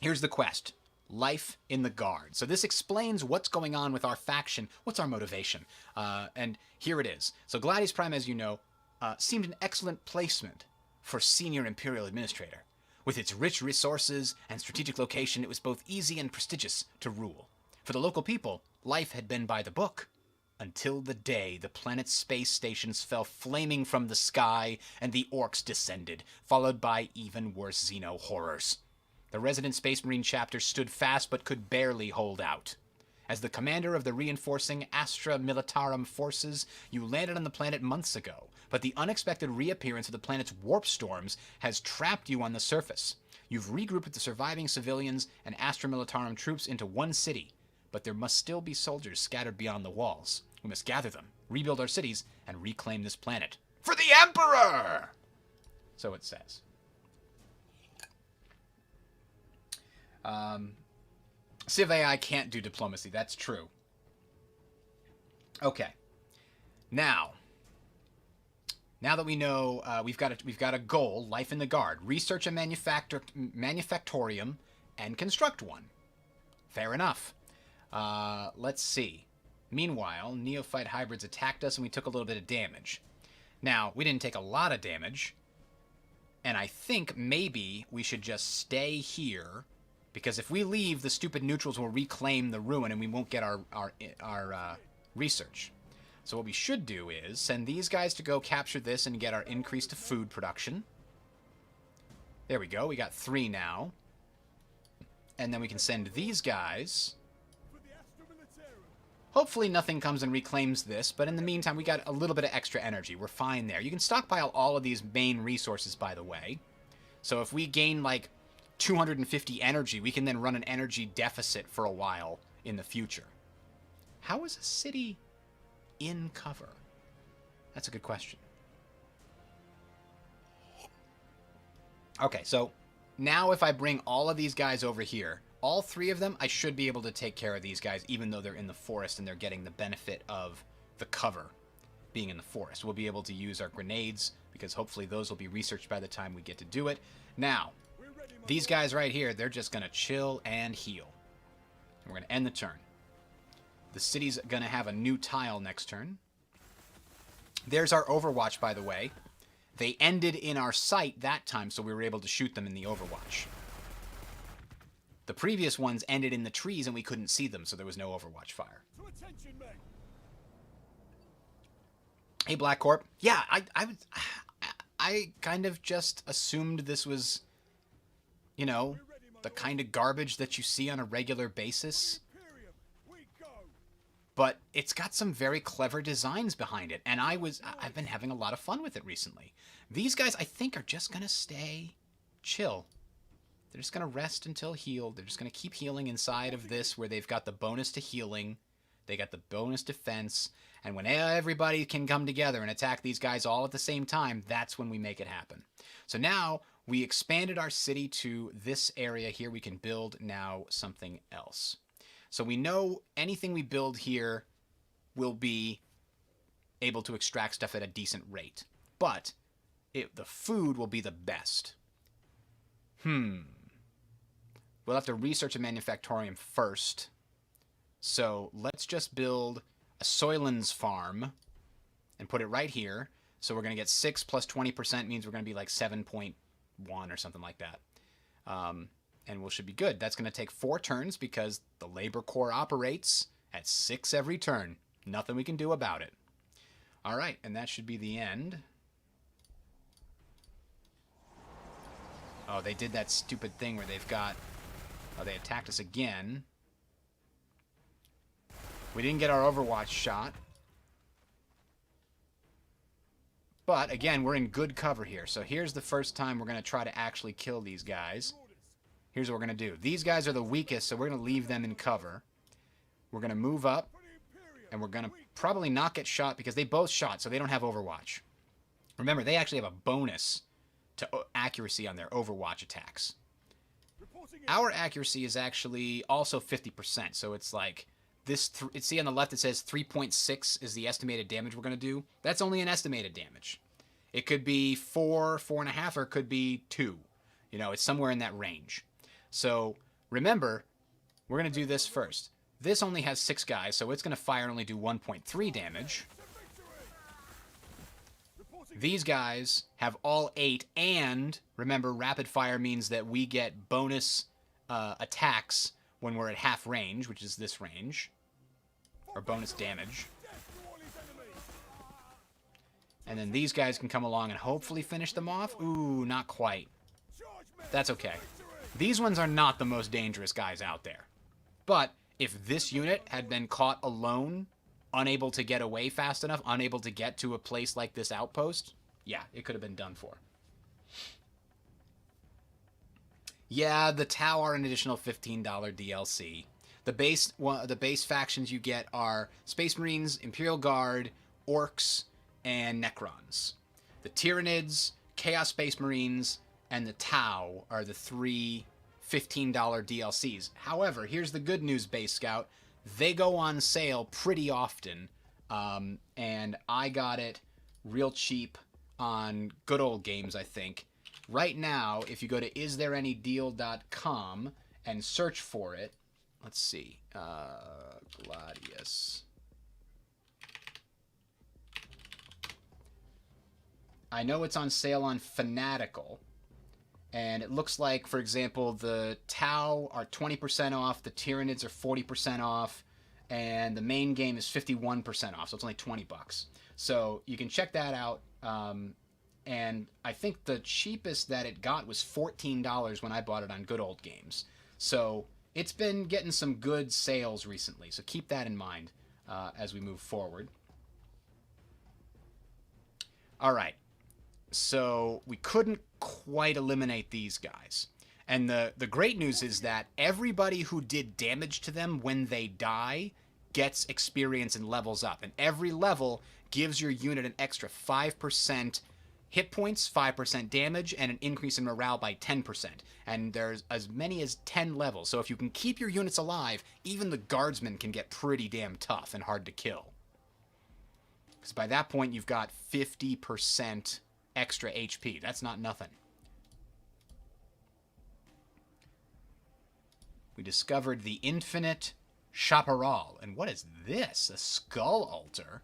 here's the quest. Life in the Guard. So this explains what's going on with our faction, what's our motivation. And here it is. So Gladius Prime, as you know, seemed an excellent placement for Senior Imperial Administrator. With its rich resources and strategic location, it was both easy and prestigious to rule. For the local people, life had been by the book. Until the day the planet's space stations fell flaming from the sky and the orcs descended, followed by even worse Xeno horrors. The resident Space Marine chapter stood fast but could barely hold out. As the commander of the reinforcing Astra Militarum forces, you landed on the planet months ago, but the unexpected reappearance of the planet's warp storms has trapped you on the surface. You've regrouped with the surviving civilians and Astra Militarum troops into one city, but there must still be soldiers scattered beyond the walls. We must gather them, rebuild our cities, and reclaim this planet. For the Emperor! So it says. Civ AI can't do diplomacy. That's true. Okay. Now that we know we've got a goal, life in the Guard. Research a manufactorium and construct one. Fair enough. Let's see. Meanwhile, neophyte hybrids attacked us and we took a little bit of damage. Now, we didn't take a lot of damage, and I think maybe we should just stay here, because if we leave, the stupid neutrals will reclaim the ruin and we won't get our research. So what we should do is send these guys to go capture this and get our increased food production. There we go, we got 3 now. And then we can send these guys. Hopefully nothing comes and reclaims this, but in the meantime, we got a little bit of extra energy. We're fine there. You can stockpile all of these main resources, by the way. So if we gain, like, 250 energy, we can then run an energy deficit for a while in the future. How is a city in cover? That's a good question. Okay, so now if I bring all of these guys over here, all 3 of them, I should be able to take care of these guys, even though they're in the forest and they're getting the benefit of the cover being in the forest. We'll be able to use our grenades, because hopefully those will be researched by the time we get to do it. Now, these guys right here, they're just going to chill and heal. And we're going to end the turn. The city's going to have a new tile next turn. There's our Overwatch, by the way. They ended in our sight that time, so we were able to shoot them in the Overwatch. The previous ones ended in the trees and we couldn't see them, so there was no Overwatch fire. Hey, Black Corp. Yeah, I kind of just assumed this was, you know, the kind of garbage that you see on a regular basis. But it's got some very clever designs behind it, and I've been having a lot of fun with it recently. These guys, I think, are just going to stay chill. They're just going to rest until healed. They're just going to keep healing inside of this where they've got the bonus to healing. They got the bonus defense. And when everybody can come together and attack these guys all at the same time, that's when we make it happen. So now we expanded our city to this area here. We can build now something else. So we know anything we build here will be able to extract stuff at a decent rate. But the food will be the best. We'll have to research a manufactorium first. So let's just build a Soylent's farm and put it right here. So we're going to get 6 plus 20% means we're going to be like 7.1 or something like that. And we should be good. That's going to take 4 turns because the labor core operates at 6 every turn. Nothing we can do about it. All right, and that should be the end. Oh, they did that stupid thing where they've got... Oh, they attacked us again. We didn't get our Overwatch shot. But, again, we're in good cover here. So here's the first time we're going to try to actually kill these guys. Here's what we're going to do. These guys are the weakest, so we're going to leave them in cover. We're going to move up, and we're going to probably not get shot because they both shot, so they don't have overwatch. Remember, they actually have a bonus to accuracy on their overwatch attacks. Our accuracy is actually also 50%, so it's like this. See on the left it says 3.6 is the estimated damage we're going to do. That's only an estimated damage. It could be 4, 4.5, or it could be 2. You know, it's somewhere in that range. So remember, we're going to do this first. This only has 6 guys, so it's going to fire and only do 1.3 damage. These guys have all 8, and remember, rapid fire means that we get bonus attacks when we're at half range, which is this range, or bonus damage. And then these guys can come along and hopefully finish them off. Ooh, not quite. That's okay. These ones are not the most dangerous guys out there. But if this unit had been caught alone, unable to get away fast enough, unable to get to a place like this outpost, yeah, it could have been done for. Yeah, the Tau are an additional $15 DLC. The base factions you get are Space Marines, Imperial Guard, Orcs, and Necrons. The Tyranids, Chaos Space Marines, and the Tau are the 3 $15 DLCs. However, here's the good news, Base Scout. They go on sale pretty often, and I got it real cheap on Good Old Games, I think. Right now, if you go to isthereanydeal.com and search for it, let's see, Gladius. I know it's on sale on Fanatical, and it looks like, for example, the Tau are 20% off, the Tyranids are 40% off, and the main game is 51% off, so it's only $20. So you can check that out. And I think the cheapest that it got was $14 when I bought it on Good Old Games. So it's been getting some good sales recently, so keep that in mind as we move forward. All right, so we couldn't quite eliminate these guys. And the great news is that everybody who did damage to them when they die gets experience and levels up. And every level gives your unit an extra 5% hit points, 5% damage, and an increase in morale by 10%. And there's as many as 10 levels. So if you can keep your units alive, even the guardsmen can get pretty damn tough and hard to kill. Because by that point, you've got 50% extra HP. That's not nothing. We discovered the infinite chaparral. And what is this? A skull altar?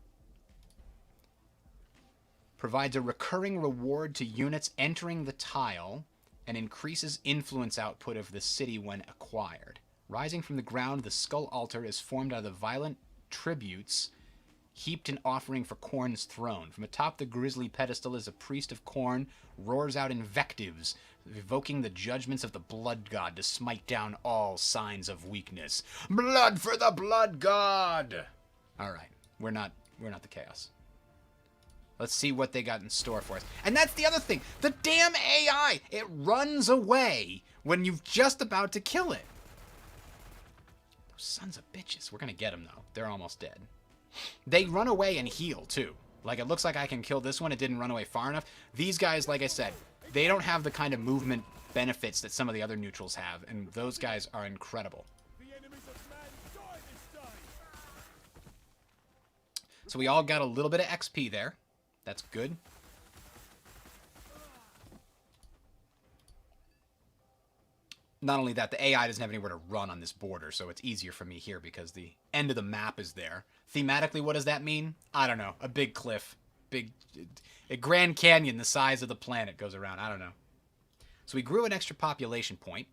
Provides a recurring reward to units entering the tile and increases influence output of the city when acquired. Rising from the ground, the skull altar is formed out of the violent tributes heaped in offering for Khorne's throne. From atop the grisly pedestal is a priest of Khorne, roars out invectives, evoking the judgments of the blood god to smite down all signs of weakness. Blood for the blood god! Alright, we're not the chaos. Let's see what they got in store for us. And that's the other thing. The damn AI! It runs away when you're just about to kill it. Those sons of bitches. We're gonna get them, though. They're almost dead. They run away and heal, too. Like, it looks like I can kill this one. It didn't run away far enough. These guys, like I said, they don't have the kind of movement benefits that some of the other neutrals have. And those guys are incredible. So we all got a little bit of XP there. That's good. Not only that, the AI doesn't have anywhere to run on this border, so it's easier for me here because the end of the map is there. Thematically, what does that mean? I don't know. A big cliff. A Grand Canyon the size of the planet goes around. I don't know. So we grew an extra population point.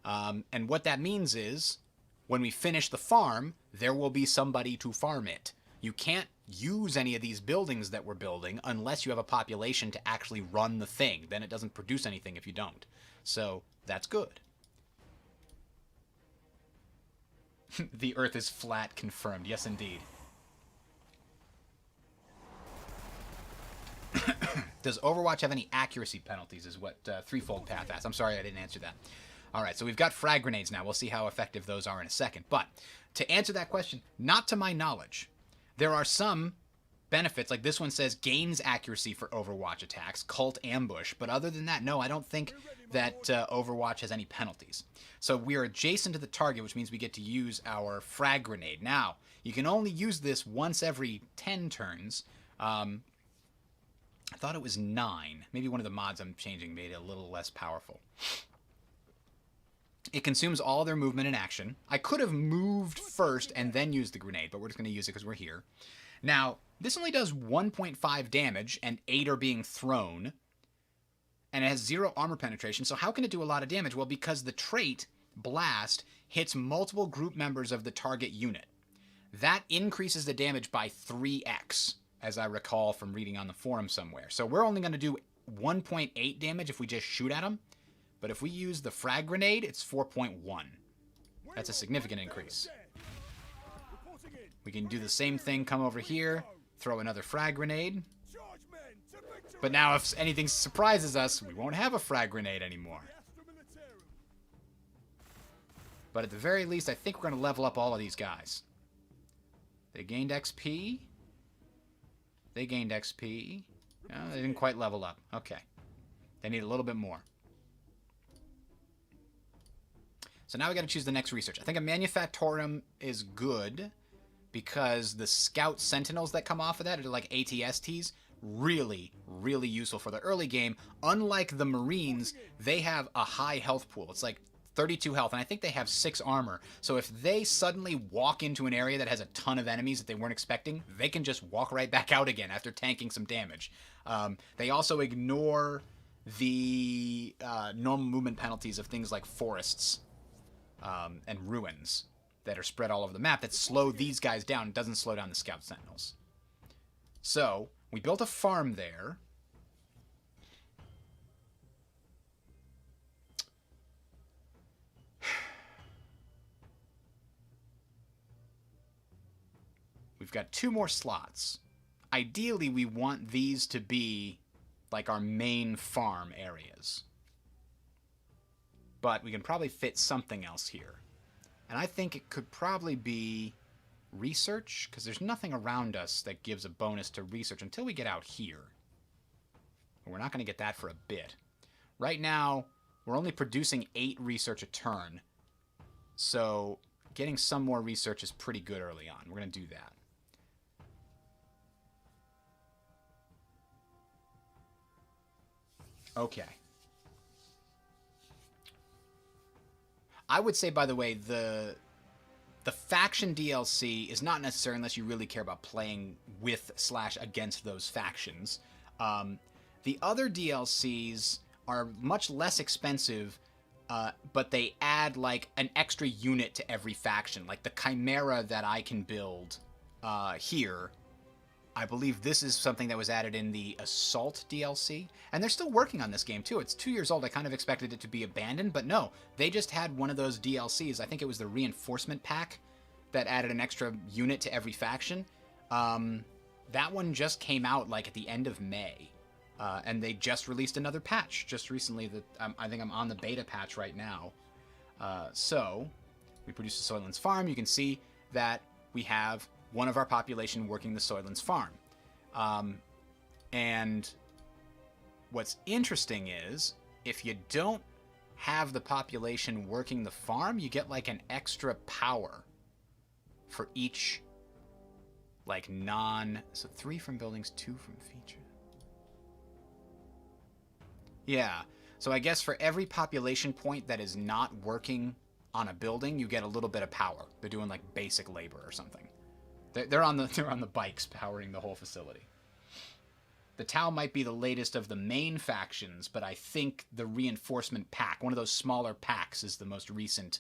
And what that means is, when we finish the farm, there will be somebody to farm it. You can't use any of these buildings that we're building unless you have a population to actually run the thing. Then it doesn't produce anything if you don't. So that's good. The Earth is flat, confirmed. Yes, indeed. Does Overwatch have any accuracy penalties is what Threefold Path asked. I'm sorry I didn't answer that. All right, so we've got frag grenades now. We'll see how effective those are in a second. But to answer that question, not to my knowledge. There are some benefits, like this one says gains accuracy for Overwatch attacks, cult ambush. But other than that, no, I don't think that Overwatch has any penalties. So we are adjacent to the target, which means we get to use our frag grenade. Now, you can only use this once every 10 turns. I thought it was 9. Maybe one of the mods I'm changing made it a little less powerful. It consumes all their movement and action. I could have moved first and then used the grenade, but we're just going to use it because we're here. Now, this only does 1.5 damage, and 8 are being thrown. And it has 0 armor penetration, so how can it do a lot of damage? Well, because the trait, Blast, hits multiple group members of the target unit. That increases the damage by 3x, as I recall from reading on the forum somewhere. So we're only going to do 1.8 damage if we just shoot at them. But if we use the frag grenade, it's 4.1. That's a significant increase. We can do the same thing, come over here, throw another frag grenade. But now if anything surprises us, we won't have a frag grenade anymore. But at the very least, I think we're going to level up all of these guys. They gained XP. They gained XP. Oh, they didn't quite level up. Okay. They need a little bit more. So now we got to choose the next research. I think a Manufactorum is good because the Scout Sentinels that come off of that are like ATSTs. Really, really useful for the early game. Unlike the Marines, they have a high health pool. It's like 32 health, and I think they have 6 armor. So if they suddenly walk into an area that has a ton of enemies that they weren't expecting, they can just walk right back out again after tanking some damage. They also ignore the normal movement penalties of things like forests and ruins that are spread all over the map that slow these guys down. It doesn't slow down the Scout Sentinels. So we built a farm there. We've got 2 more slots. Ideally, we want these to be like our main farm areas. But we can probably fit something else here. And I think it could probably be research, because there's nothing around us that gives a bonus to research until we get out here. We're not going to get that for a bit. Right now, we're only producing 8 research a turn. So getting some more research is pretty good early on. We're going to do that. Okay. I would say, by the way, the faction DLC is not necessary unless you really care about playing with / against those factions. The other DLCs are much less expensive, but they add like an extra unit to every faction. Like the Chimera that I can build here, I believe this is something that was added in the Assault DLC. And they're still working on this game, too. It's 2 years old. I kind of expected it to be abandoned, but no. They just had one of those DLCs. I think it was the Reinforcement Pack that added an extra unit to every faction. That one just came out, like, at the end of May. And they just released another patch just recently. I think I'm on the beta patch right now. So, we produce the Soylent's Farm. You can see that we have one of our population working the Soylent's Farm. And what's interesting is, if you don't have the population working the farm, you get like an extra power for each, like so 3 from buildings, 2 from feature. Yeah, so I guess for every population point that is not working on a building, you get a little bit of power. They're doing like basic labor or something. They're on the bikes powering the whole facility. The Tau might be the latest of the main factions, but I think the Reinforcement Pack, one of those smaller packs, is the most recent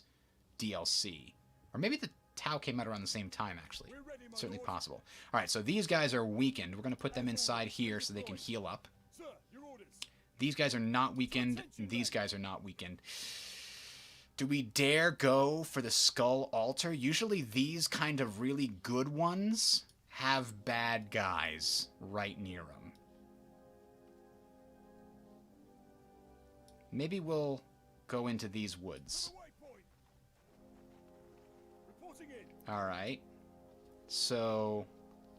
DLC. Or maybe the Tau came out around the same time, actually. It's certainly possible. All right, so these guys are weakened. We're going to put them inside here so they can heal up. These guys are not weakened, and these guys are not weakened. Do we dare go for the Skull Altar? Usually these kind of really good ones have bad guys right near them. Maybe we'll go into these woods. Alright. So,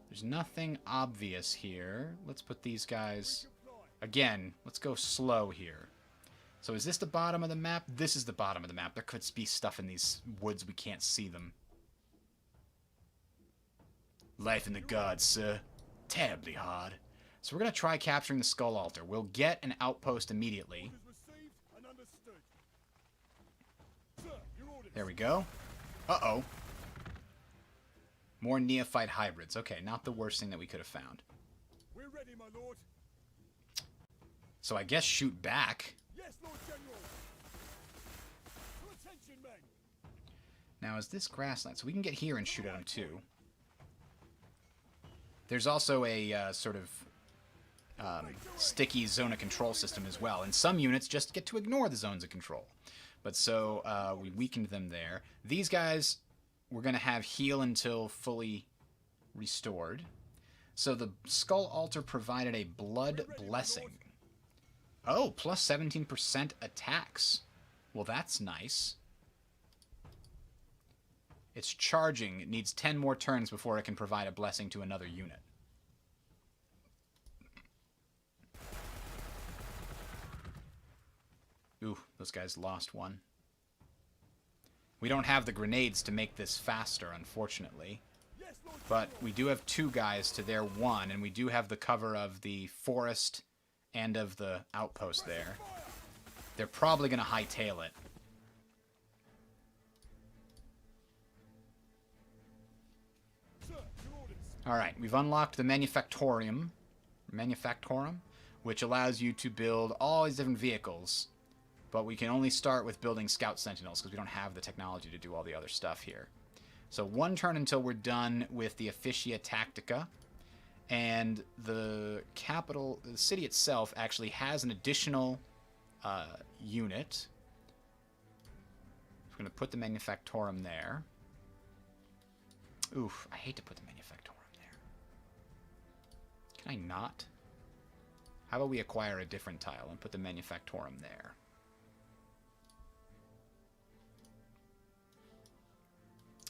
there's nothing obvious here. Let's put these guys... Again, let's go slow here. So is this the bottom of the map? This is the bottom of the map. There could be stuff in these woods. We can't see them. Life in the gods, sir. Terribly hard. So we're going to try capturing the Skull Altar. We'll get an outpost immediately. There we go. Uh-oh. More neophyte hybrids. Okay, not the worst thing that we could have found. We're ready, my lord. So I guess shoot back. Yes, Lord General. To attention, men. Now, is this grassland? So we can get here and shoot at them, too. There's also a sort of sticky zone of control system as well. And some units just get to ignore the zones of control. But so we weakened them there. These guys, we're going to have heal until fully restored. So the Skull Altar provided a blood blessing. Oh, plus 17% attacks. Well, that's nice. It's charging. It needs 10 more turns before it can provide a blessing to another unit. Ooh, those guys lost one. We don't have the grenades to make this faster, unfortunately. But we do have 2 guys to their 1, and we do have the cover of the forest and of the outpost there. They're probably going to hightail it. Alright, we've unlocked the Manufactorum, which allows you to build all these different vehicles. But we can only start with building Scout Sentinels, because we don't have the technology to do all the other stuff here. So 1 turn until we're done with the Officia Tactica. And the capital, the city itself, actually has an additional unit. We're going to put the Manufactorum there. Oof, I hate to put the Manufactorum there. Can I not? How about we acquire a different tile and put the Manufactorum there?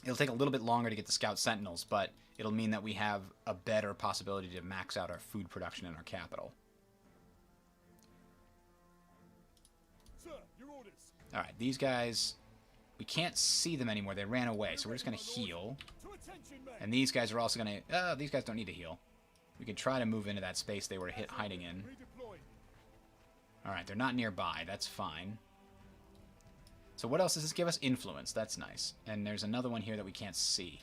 It'll take a little bit longer to get the Scout Sentinels, but it'll mean that we have a better possibility to max out our food production in our capital. Sir, your orders. Alright, these guys, we can't see them anymore. They ran away, so we're just going to heal. To attention, men. And these guys are also going to... these guys don't need to heal. We can try to move into that space they were hiding in. Redeploy. Alright, they're not nearby. That's fine. So what else does this give us? Influence. That's nice. And there's another one here that we can't see.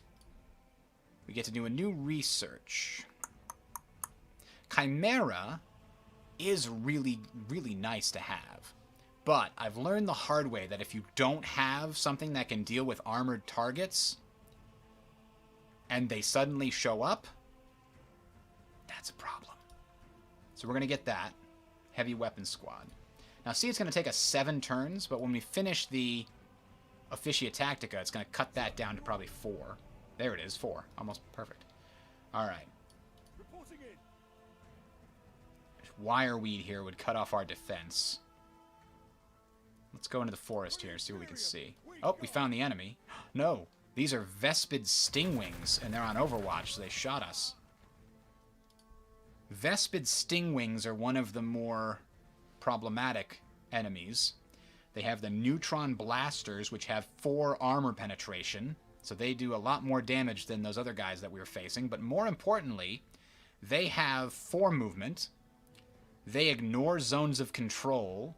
We get to do a new research. Chimera is really, really nice to have. But I've learned the hard way that if you don't have something that can deal with armored targets, and they suddenly show up, that's a problem. So we're going to get that. Heavy Weapons Squad. Now, see, it's going to take us 7 turns, but when we finish the Officia Tactica, it's going to cut that down to probably 4. There it is, 4. Almost perfect. All right. Reporting in. Wireweed here would cut off our defense. Let's go into the forest here and see what we can see. Oh, we found the enemy. No, these are Vespid Stingwings, and they're on Overwatch, so they shot us. Vespid Stingwings are one of the more problematic enemies. They have the Neutron Blasters, which have 4 armor penetration, so they do a lot more damage than those other guys that we were facing. But more importantly, they have 4 movement. They ignore zones of control.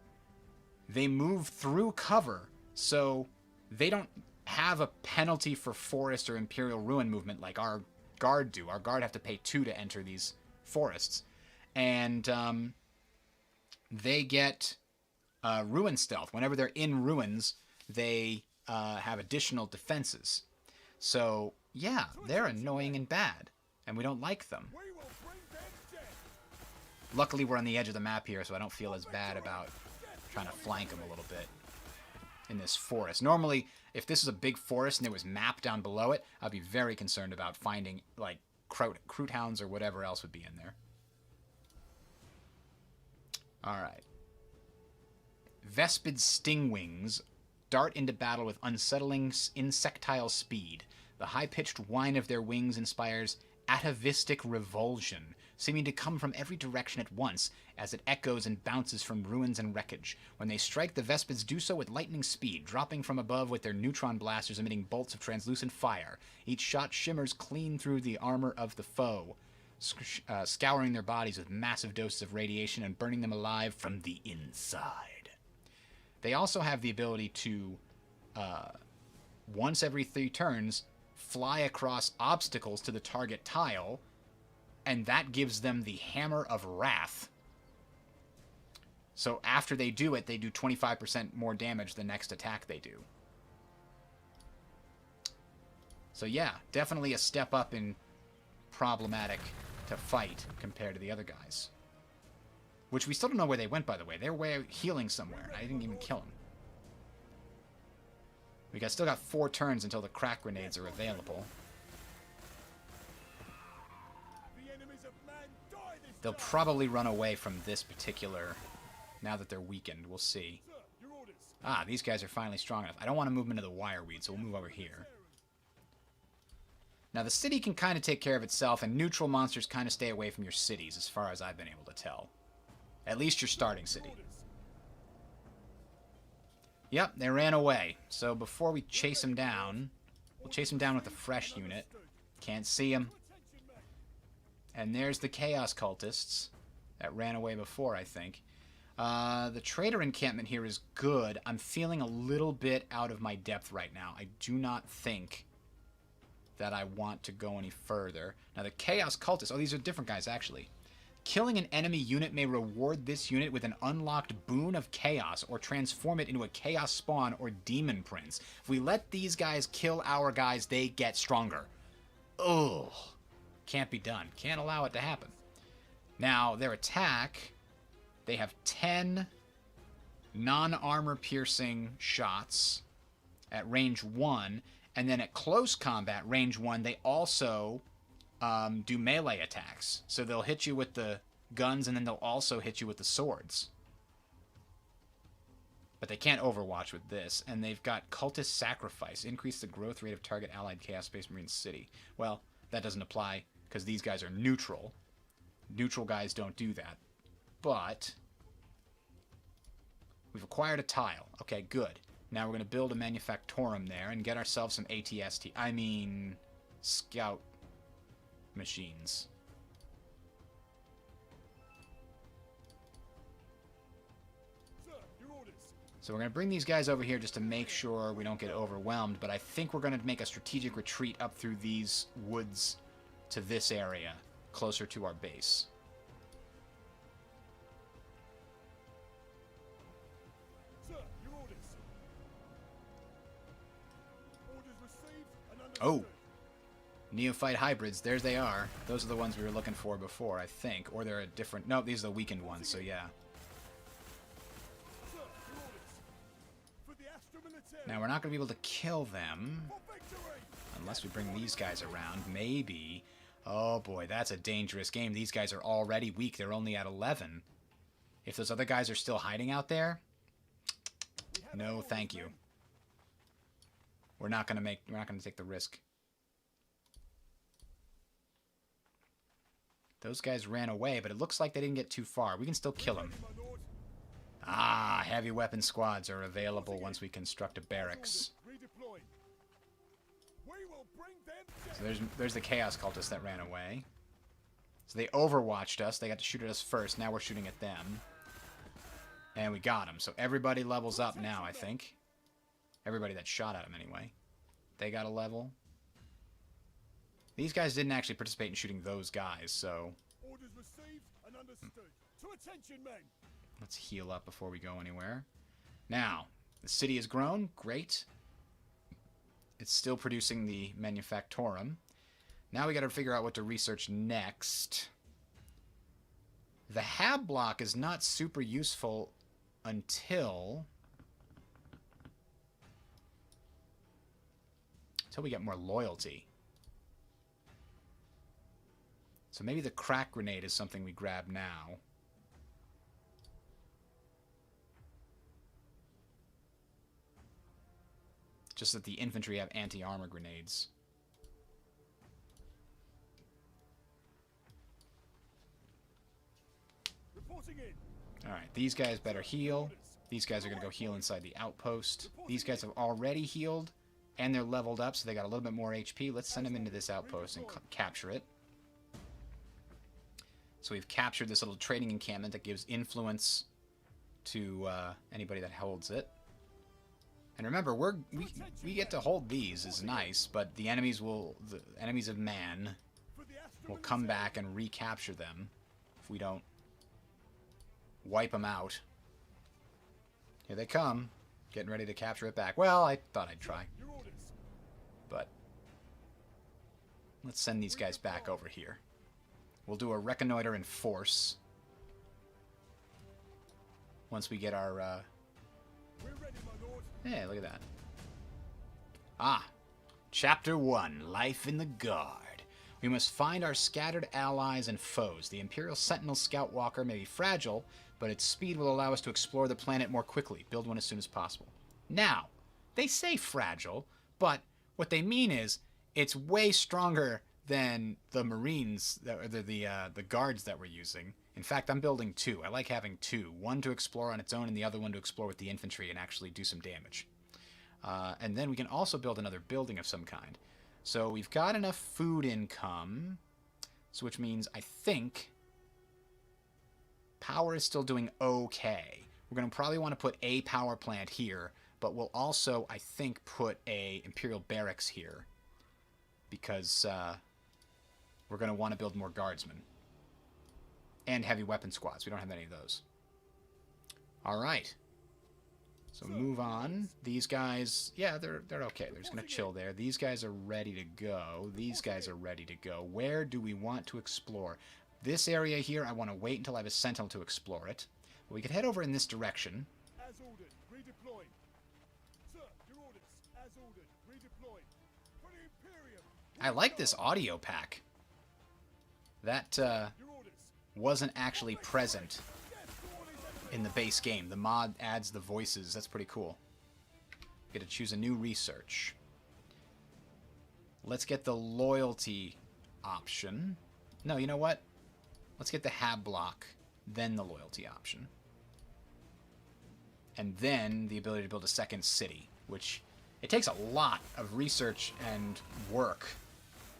They move through cover, so they don't have a penalty for forest or Imperial Ruin movement like our guard do. Our guard have to pay 2 to enter these forests. And they get ruin stealth. Whenever they're in ruins, they have additional defenses. So, yeah, they're annoying and bad, and we don't like them. We will bring them death. Luckily, we're on the edge of the map here, so I don't feel as bad about trying to flank them a little bit in this forest. Normally, if this was a big forest and there was map down below it, I'd be very concerned about finding, like, Croot Hounds or whatever else would be in there. Alright. Vespid stingwings dart into battle with unsettling insectile speed. The high-pitched whine of their wings inspires atavistic revulsion, seeming to come from every direction at once as it echoes and bounces from ruins and wreckage. When they strike, the Vespids do so with lightning speed, dropping from above with their neutron blasters emitting bolts of translucent fire. Each shot shimmers clean through the armor of the foe, scouring their bodies with massive doses of radiation and burning them alive from the inside. They also have the ability to, once every 3 turns, fly across obstacles to the target tile, and that gives them the Hammer of Wrath. So after they do it, they do 25% more damage the next attack they do. So yeah, definitely a step up in problematic to fight compared to the other guys. Which we still don't know where they went, by the way. They were healing somewhere. I didn't even kill them. We still got 4 turns until the crack grenades are available. They'll probably run away from this particular... Now that they're weakened, we'll see. Ah, these guys are finally strong enough. I don't want to move them into the wire weed, so we'll move over here. Now, the city can kind of take care of itself, and neutral monsters kind of stay away from your cities, as far as I've been able to tell. At least your starting city. Yep, they ran away. So before we chase them down, we'll chase them down with a fresh unit. Can't see them. And there's the Chaos Cultists that ran away before, I think. The trader encampment here is good. I'm feeling a little bit out of my depth right now. I do not think that I want to go any further. Now, the Chaos Cultists... Oh, these are different guys, actually. Killing an enemy unit may reward this unit with an unlocked boon of chaos or transform it into a chaos spawn or demon prince. If we let these guys kill our guys, they get stronger. Ugh. Can't be done. Can't allow it to happen. Now, their attack... They have 10 non-armor piercing shots at range 1, and then at close combat, range 1, they also do melee attacks. So they'll hit you with the guns, and then they'll also hit you with the swords. But they can't overwatch with this. And they've got Cultist Sacrifice. Increase the growth rate of target allied Chaos Space Marine city. Well, that doesn't apply because these guys are neutral. Neutral guys don't do that. But we've acquired a tile. Okay, good. Now we're going to build a Manufactorum there and get ourselves some ATST. I mean, scout machines. So we're going to bring these guys over here just to make sure we don't get overwhelmed, but I think we're going to make a strategic retreat up through these woods to this area, closer to our base. Oh! Neophyte hybrids, there they are. Those are the ones we were looking for before, I think. Or they're a different... No, these are the weakened ones, so yeah. Now, we're not going to be able to kill them. Unless we bring these guys around. Maybe. Oh boy, that's a dangerous game. These guys are already weak. They're only at 11. If those other guys are still hiding out there... No, thank you. We're not going to take the risk. Those guys ran away, but it looks like they didn't get too far. We can still kill them. Ah, heavy weapon squads are available once we construct a barracks. So there's the Chaos Cultists that ran away. So they overwatched us. They got to shoot at us first. Now we're shooting at them. And we got them. So everybody levels up now, I think. Everybody that shot at them, anyway. They got a level. These guys didn't actually participate in shooting those guys, so... Orders received and understood. To attention, men! Let's heal up before we go anywhere. Now, the city has grown. Great. It's still producing the Manufactorum. Now we got to figure out what to research next. The Hab block is not super useful until we get more loyalty. So maybe the crack grenade is something we grab now. Just that the infantry have anti-armor grenades. Alright, these guys better heal. These guys are going to go heal inside the outpost. These guys have already healed, and they're leveled up, so they got a little bit more HP. Let's send them into this outpost and capture it. So we've captured this little trading encampment that gives influence to anybody that holds it. And remember, we get to hold these, is nice, but the enemies of man will come back and recapture them if we don't wipe them out. Here they come, getting ready to capture it back. Well, I thought I'd try, but let's send these guys back over here. We'll do a reconnoiter in force once we get our hey, look at that. Ah, Chapter 1, Life in the Guard. We must find our scattered allies and foes. The Imperial Sentinel Scout Walker may be fragile, but its speed will allow us to explore the planet more quickly. Build one as soon as possible. Now, they say fragile, but what they mean is it's way stronger than the Marines, the guards that we're using. In fact, I'm building two. I like having two. One to explore on its own and the other one to explore with the infantry and actually do some damage. And then we can also build another building of some kind. So we've got enough food income, so which means I think power is still doing okay. We're going to probably want to put a power plant here, but we'll also, I think, put a Imperial barracks here because we're going to want to build more guardsmen and heavy weapon squads. We don't have any of those. All right. So move on. These guys, yeah, they're okay. They're just going to chill there. These guys are ready to go. These guys are ready to go. Where do we want to explore? This area here, I want to wait until I have a sentinel to explore it. We could head over in this direction. As ordered, redeploying. Sir, your orders. As ordered, redeploying. For the Imperium. I like this audio pack. That wasn't actually present in the base game. The mod adds the voices. That's pretty cool. Get to choose a new research. Let's get the loyalty option. No, you know what? Let's get the hab block, then the loyalty option. And then the ability to build a second city, which it takes a lot of research and work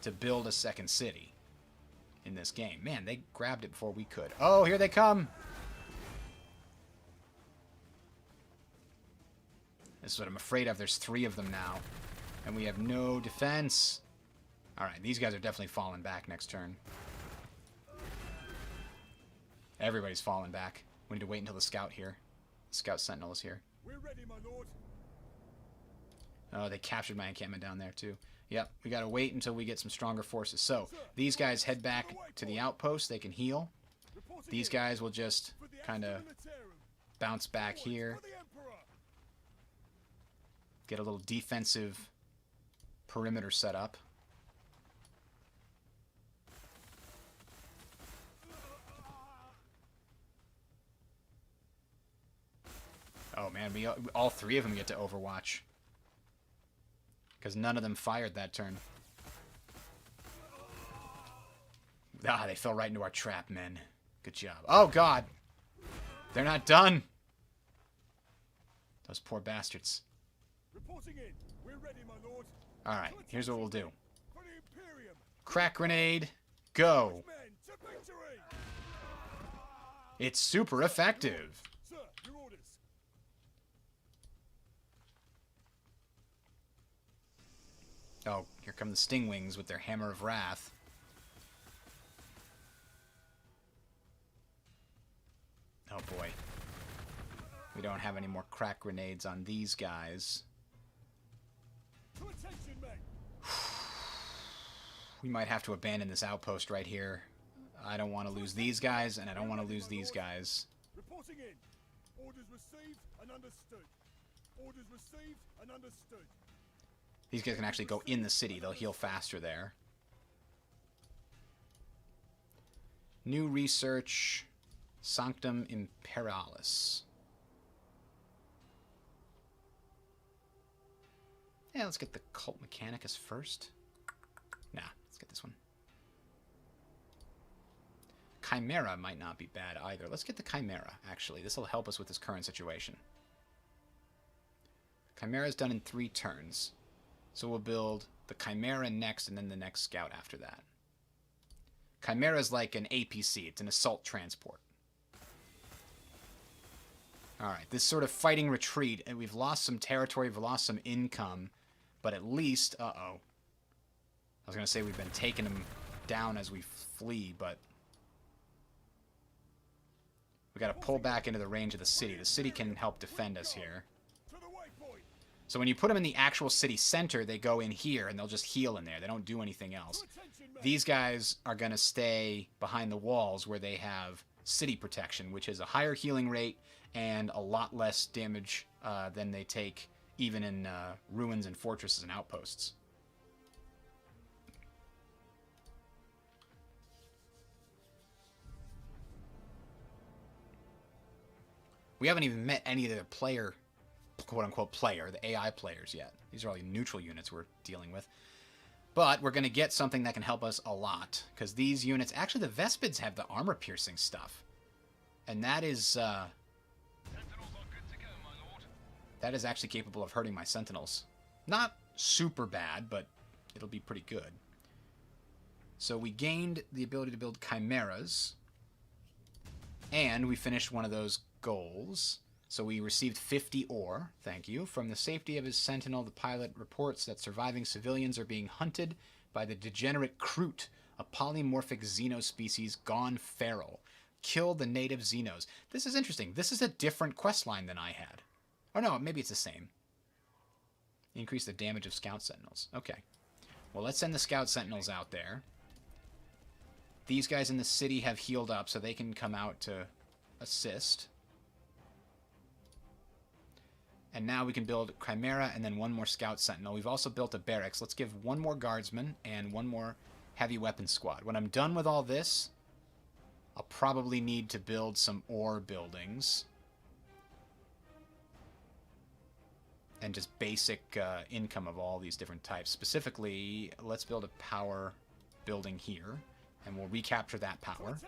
to build a second city in this game. Man, they grabbed it before we could. Oh, here they come! This is what I'm afraid of. There's 3 of them now. And we have no defense. Alright, these guys are definitely falling back next turn. Everybody's falling back. We need to wait until the scout here. The scout sentinel is here. We're ready, my lord. Oh, they captured my encampment down there too. Yep, we gotta wait until we get some stronger forces. So, these guys head back to the outpost. They can heal. These guys will just kind of bounce back here. Get a little defensive perimeter set up. Oh man, all 3 of them get to overwatch. Because none of them fired that turn. Ah, they fell right into our trap, men. Good job. Oh god! They're not done! Those poor bastards. Reporting in. We're ready, my lord. Alright, here's what we'll do. For the Imperium. Crack grenade, go! Men to victory. It's super effective! Sir, your orders. Oh, here come the Stingwings with their Hammer of Wrath. Oh boy. We don't have any more crack grenades on these guys. To attention, men. We might have to abandon this outpost right here. I don't want to lose these guys, and I don't want to lose these guys. Reporting in. Orders received and understood. Orders received and understood. These guys can actually go in the city. They'll heal faster there. New research. Sanctum Imperialis. Yeah, let's get the Cult Mechanicus first. Nah, let's get this one. Chimera might not be bad either. Let's get the Chimera, actually. This will help us with this current situation. Chimera is done in 3 turns. So we'll build the Chimera next and then the next scout after that. Chimera is like an APC. It's an assault transport. Alright, this sort of fighting retreat, and we've lost some territory, we've lost some income, but at least... Uh-oh. I was going to say we've been taking them down as we flee, but... we got to pull back into the range of the city. The city can help defend us here. So when you put them in the actual city center, they go in here, and they'll just heal in there. They don't do anything else. These guys are going to stay behind the walls where they have city protection, which is a higher healing rate and a lot less damage than they take even in ruins and fortresses and outposts. We haven't even met any of the player, quote-unquote player, the AI players yet. These are all the neutral units we're dealing with. But we're going to get something that can help us a lot, because these units... actually, the Vespids have the armor-piercing stuff. And that is... that is actually capable of hurting my Sentinels. Not super bad, but it'll be pretty good. So we gained the ability to build Chimeras. And we finished one of those goals. So we received 50 ore, thank you. From the safety of his sentinel, the pilot reports that surviving civilians are being hunted by the degenerate Kroot, a polymorphic xeno species gone feral. Kill the native xenos. This is interesting. This is a different quest line than I had. Oh no, maybe it's the same. Increase the damage of scout sentinels. Okay. Well, let's send the scout sentinels out there. These guys in the city have healed up, so they can come out to assist. And now we can build Chimera and then one more Scout Sentinel. We've also built a barracks. Let's give one more Guardsman and one more Heavy Weapon Squad. When I'm done with all this, I'll probably need to build some ore buildings. And just basic income of all these different types. Specifically, let's build a power building here. And we'll recapture that power.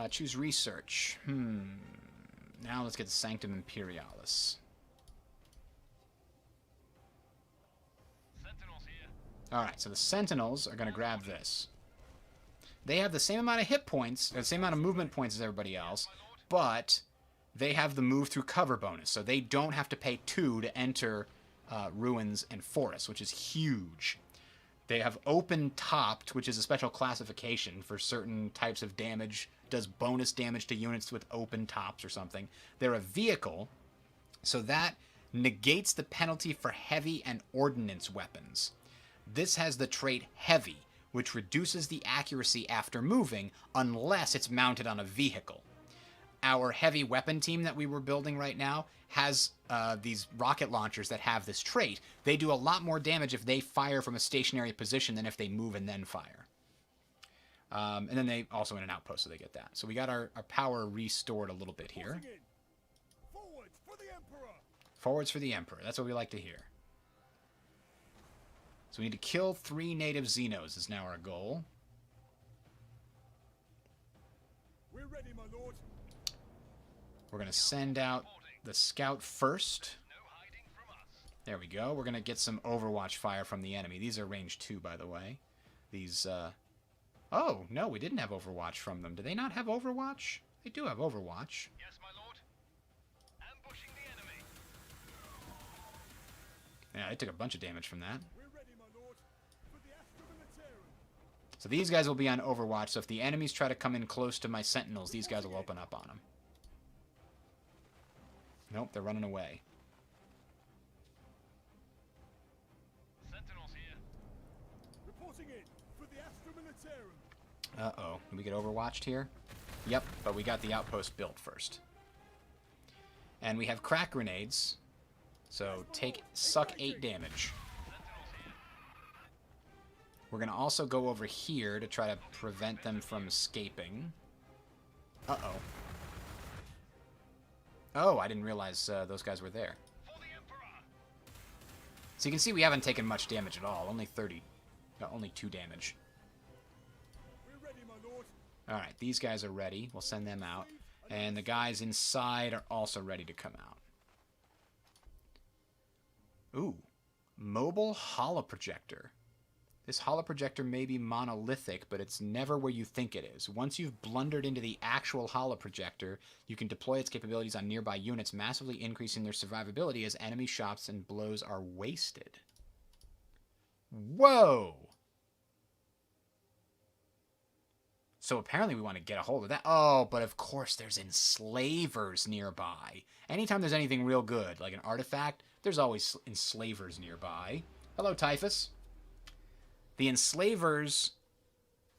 Choose research. Now let's get Sanctum Imperialis. Alright, so the Sentinels are going to grab this. They have the same amount of hit points, or the same amount of movement points as everybody else, but they have the move through cover bonus, so they don't have to pay 2 to enter ruins and forests, which is huge. They have open topped, which is a special classification for certain types of damage, does bonus damage to units with open tops or something. They're a vehicle, so that negates the penalty for heavy and ordnance weapons. This has the trait heavy, which reduces the accuracy after moving unless it's mounted on a vehicle. Our heavy weapon team that we were building right now has these rocket launchers that have this trait. They do a lot more damage if they fire from a stationary position than if they move and then fire. And then they also in an outpost, so they get that. So we got our power restored a little bit here. Forwards for the Emperor! Forwards for the Emperor. That's what we like to hear. So we need to kill 3 native Xenos is now our goal. We're ready, my lord. We're going to send out the scout first. There we go. We're going to get some overwatch fire from the enemy. These are range 2, by the way. These, oh, no, we didn't have overwatch from them. Do they not have overwatch? They do have overwatch. Yes, my lord. Ambushing the enemy. Yeah, they took a bunch of damage from that. We're ready, my lord. For the Astra Militarum. So these guys will be on overwatch, so if the enemies try to come in close to my sentinels, these guys will open up on them. Nope, they're running away. Sentinels here. Reporting in for the Astra Militarum. Uh-oh. Did we get overwatched here? Yep, but we got the outpost built first. And we have crack grenades, so suck 8 damage. We're going to also go over here to try to prevent them from escaping. Uh-oh. Oh, I didn't realize those guys were there. So you can see we haven't taken much damage at all. Only 30. Only 2 damage. We're ready, my lord. Alright, these guys are ready. We'll send them out. And the guys inside are also ready to come out. Ooh. Mobile holoprojector. This holoprojector may be monolithic, but it's never where you think it is. Once you've blundered into the actual holoprojector, you can deploy its capabilities on nearby units, massively increasing their survivability as enemy shots and blows are wasted. Whoa! So apparently we want to get a hold of that. Oh, but of course there's enslavers nearby. Anytime there's anything real good, like an artifact, there's always enslavers nearby. Hello, Typhus. The enslavers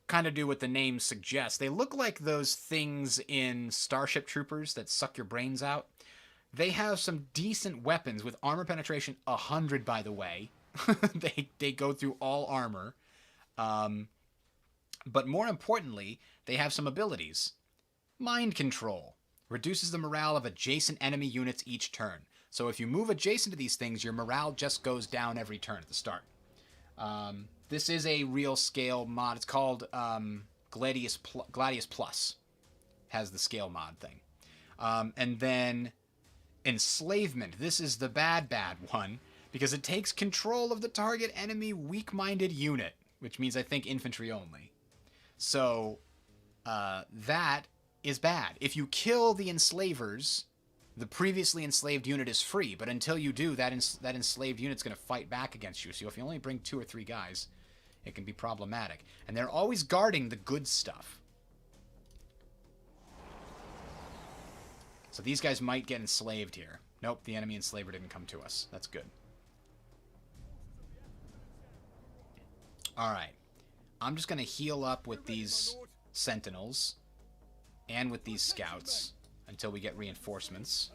kind of do what the name suggests. They look like those things in Starship Troopers that suck your brains out. They have some decent weapons with armor penetration 100, by the way. they go through all armor. But more importantly, they have some abilities. Mind control. Reduces the morale of adjacent enemy units each turn. So if you move adjacent to these things, your morale just goes down every turn at the start. This is a real scale mod. It's called Gladius Plus. Has the scale mod thing. And then enslavement. This is the bad one because it takes control of the target enemy weak-minded unit, which means I think infantry only. So that is bad. If you kill the enslavers, the previously enslaved unit is free, but until you do, that enslaved unit's going to fight back against you. So if you only bring 2 or 3 guys, it can be problematic. And they're always guarding the good stuff. So these guys might get enslaved here. Nope, the enemy enslaver didn't come to us. That's good. Alright. I'm just going to heal up with these sentinels and with these scouts until we get reinforcements.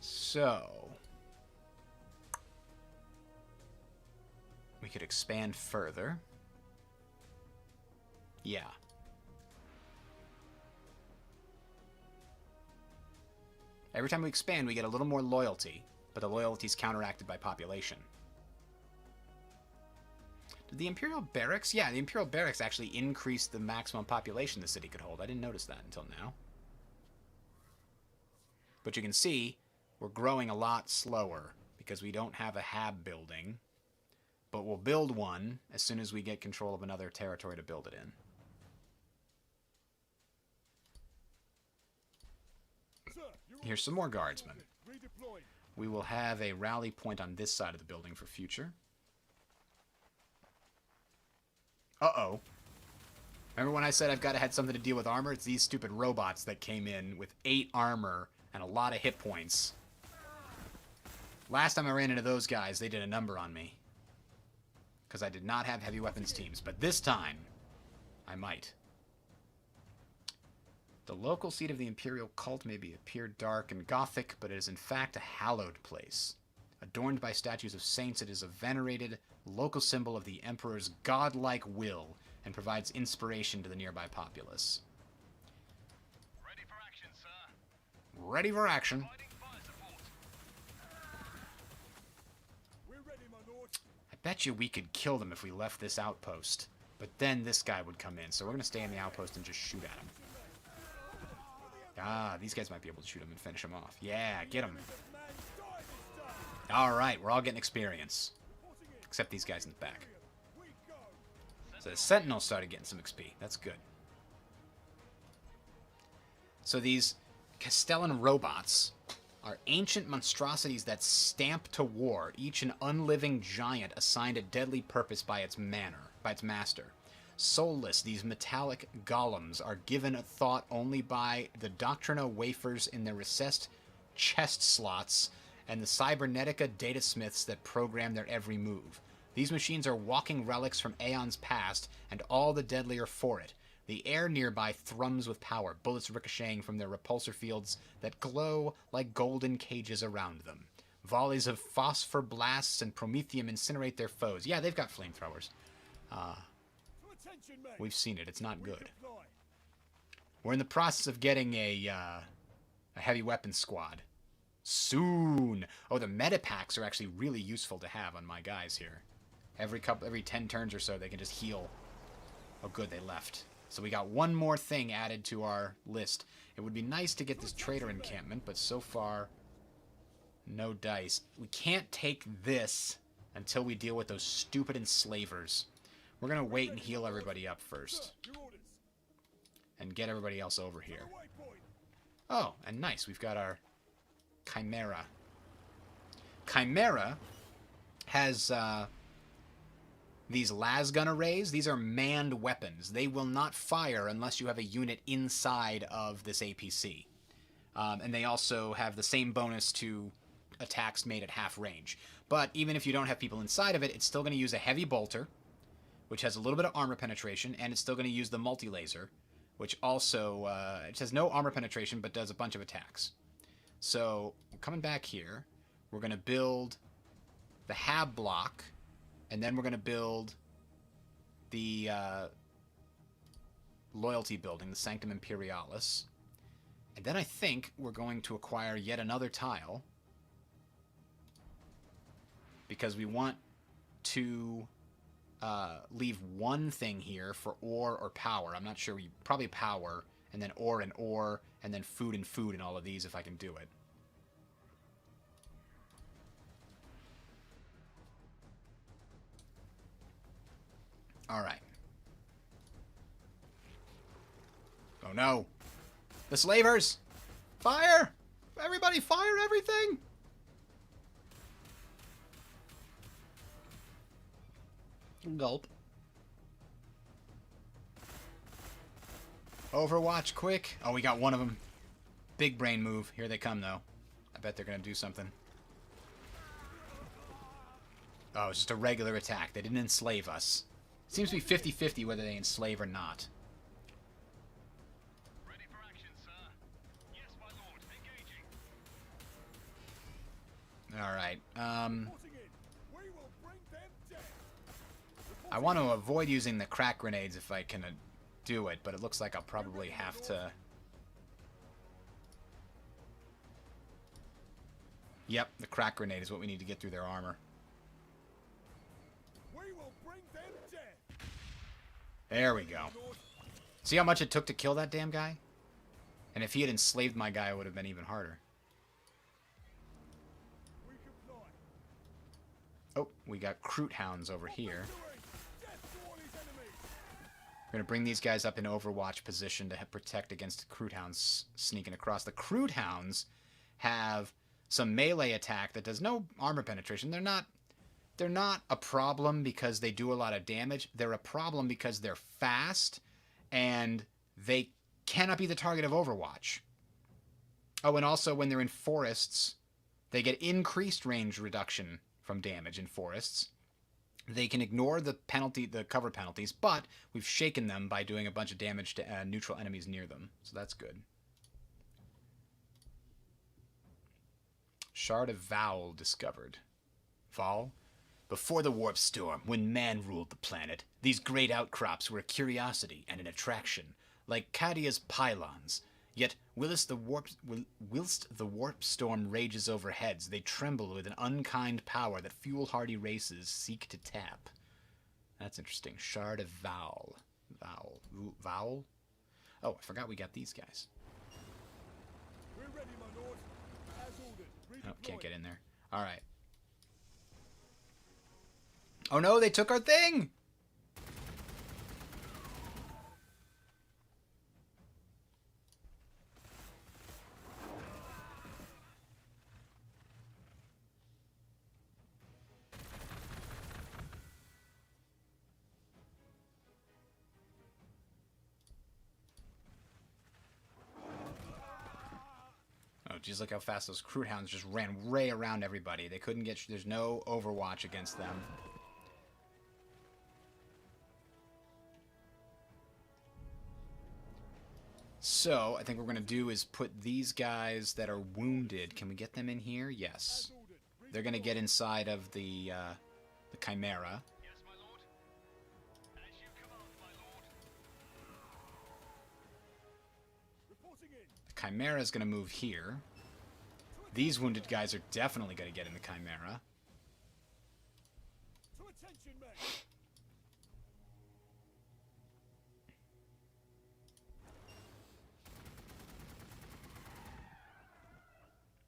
So we could expand further. Yeah. Every time we expand, we get a little more loyalty, but the loyalty is counteracted by population. Did the Imperial Barracks? Yeah, the Imperial Barracks actually increased the maximum population the city could hold. I didn't notice that until now. But you can see we're growing a lot slower because we don't have a hab building. But we'll build one as soon as we get control of another territory to build it in. Here's some more guardsmen. We will have a rally point on this side of the building for future. Uh-oh. Remember when I said I've got to have something to deal with armor? It's these stupid robots that came in with 8 armor and a lot of hit points. Last time I ran into those guys, they did a number on me. Because I did not have heavy weapons teams. But this time, I might. The local seat of the Imperial cult may appear dark and gothic, but it is in fact a hallowed place. Adorned by statues of saints, it is a venerated local symbol of the Emperor's godlike will and provides inspiration to the nearby populace. Ready for action, sir. Ready for action. Providing fire support. We're ready, my lord. I bet you we could kill them if we left this outpost. But then this guy would come in, so we're going to stay in the outpost and just shoot at him. Ah, these guys might be able to shoot him and finish him off. Yeah, get him. Alright, we're all getting experience. Except these guys in the back. So the Sentinels started getting some XP. That's good. So these Castellan robots are ancient monstrosities that stamp to war, each an unliving giant assigned a deadly purpose by its master. Soulless, these metallic golems are given a thought only by the Doctrina wafers in their recessed chest slots and the Cybernetica datasmiths that program their every move. These machines are walking relics from aeons past, and all the deadlier for it. The air nearby thrums with power, bullets ricocheting from their repulsor fields that glow like golden cages around them. Volleys of phosphor blasts and promethium incinerate their foes. Yeah, they've got flamethrowers. We've seen it. It's not good. We're in the process of getting a heavy weapons squad. Soon. Oh, the meta packs are actually really useful to have on my guys here. Every 10 turns or so, they can just heal. Oh, good, they left. So we got one more thing added to our list. It would be nice to get this trader encampment, but so far, no dice. We can't take this until we deal with those stupid enslavers. We're going to wait and heal everybody up first. And get everybody else over here. Oh, and nice. We've got our Chimera. Chimera has these lasgun arrays. These are manned weapons. They will not fire unless you have a unit inside of this APC. And they also have the same bonus to attacks made at half range. But even if you don't have people inside of it, it's still going to use a heavy bolter, which has a little bit of armor penetration, and it's still going to use the multi-laser, which also it has no armor penetration but does a bunch of attacks. So coming back here, we're going to build the Hab block, and then we're going to build the loyalty building, the Sanctum Imperialis. And then I think we're going to acquire yet another tile, because we want to leave one thing here for ore or power. I'm not sure. Probably power, and then ore, and then food in all of these if I can do it. All right. Oh no. The slavers! Fire! Everybody fire everything! Gulp. Overwatch, quick. Oh, we got one of them. Big brain move. Here they come, though. I bet they're going to do something. Oh, it's just a regular attack. They didn't enslave us. Seems to be 50-50 whether they enslave or not. Ready for action, sir. Yes, my lord. Engaging. Alright, I want to avoid using the crack grenades if I can do it, but it looks like I'll probably have to. Yep, the crack grenade is what we need to get through their armor. There we go. See how much it took to kill that damn guy? And if he had enslaved my guy, it would have been even harder. Oh, we got Kroot Hounds over here. We're going to bring these guys up in Overwatch position to protect against Kroot Hounds sneaking across. The Kroot Hounds have some melee attack that does no armor penetration. They're not a problem because they do a lot of damage. They're a problem because they're fast and they cannot be the target of Overwatch. Oh, and also when they're in forests, they get increased range reduction from damage in forests. They can ignore the cover penalties, but we've shaken them by doing a bunch of damage to neutral enemies near them. So that's good. Shard of Val discovered. Val? Before the warp storm, when man ruled the planet, these great outcrops were a curiosity and an attraction, like Cadia's pylons. Yet, whilst the warp storm rages overheads, they tremble with an unkind power that fuel-hardy races seek to tap. That's interesting. Shard of Val. Val? Oh, I forgot we got these guys. We're ready, my lord. As ordered. Oh, can't get in there. All right. Oh no, they took our thing! Oh, geez, look how fast those Kroot Hounds just ran way around everybody. They couldn't get... There's no Overwatch against them. So, I think what we're going to do is put these guys that are wounded. Can we get them in here? Yes. they're going to get inside of the Chimera. Yes, my lord. As you command, my lord. Reporting in. The Chimera is going to move here. These wounded guys are definitely going to get in the Chimera. To attention, men.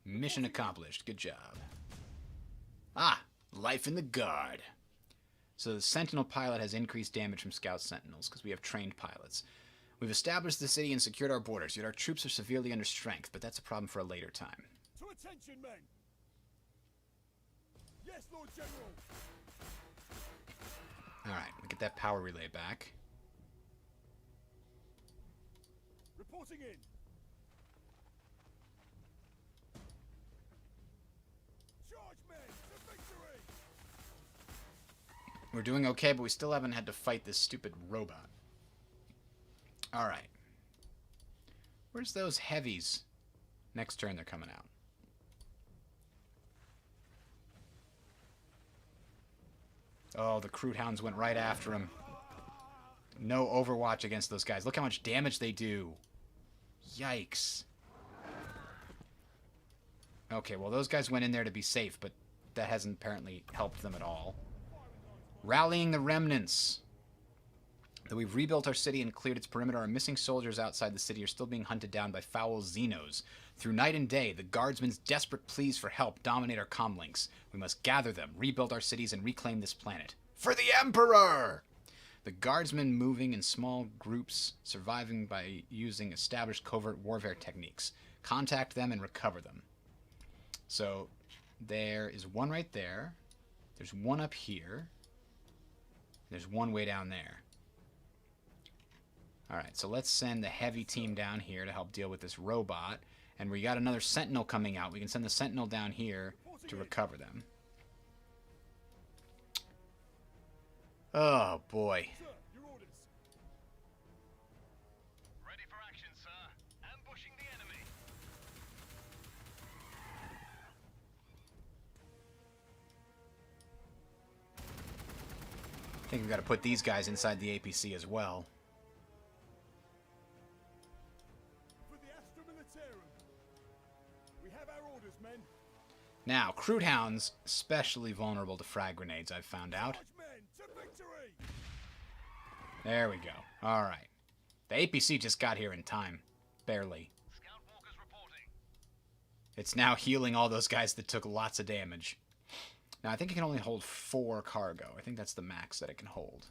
Mission accomplished. Good job. Ah, life in the guard. So the Sentinel pilot has increased damage from Scout Sentinels because we have trained pilots. We've established the city and secured our borders, yet our troops are severely under strength, but that's a problem for a later time. To attention, men. Yes, Lord General. Alright, we'll get that power relay back. Reporting in. Charge, men, to victory. We're doing okay, but we still haven't had to fight this stupid robot. Alright. Where's those heavies? Next turn they're coming out. Oh, the Crude Hounds went right after him. No overwatch against those guys. Look how much damage they do. Yikes. Okay, well those guys went in there to be safe, but that hasn't apparently helped them at all. Rallying the remnants. Though we've rebuilt our city and cleared its perimeter, our missing soldiers outside the city are still being hunted down by foul Xenos. Through night and day, the guardsmen's desperate pleas for help dominate our comlinks. We must gather them, rebuild our cities, and reclaim this planet. For the Emperor! The guardsmen moving in small groups, surviving by using established covert warfare techniques. Contact them and recover them. So, there is one right there. There's one up here. There's one way down there. Alright, so let's send the heavy team down here to help deal with this robot. And we got another Sentinel coming out. We can send the Sentinel down here to recover them. Oh, boy. Sir, your orders. Ready for action, sir. Ambushing the enemy. I think we've got to put these guys inside the APC as well. For the Astra Militarum. We have our orders, men. Now, Crude Hounds, especially vulnerable to frag grenades, I've found out. Charge, men, to victory. There we go. Alright. The APC just got here in time. Barely. Scout walkers reporting. It's now healing all those guys that took lots of damage. Now, I think it can only hold 4 cargo. I think that's the max that it can hold.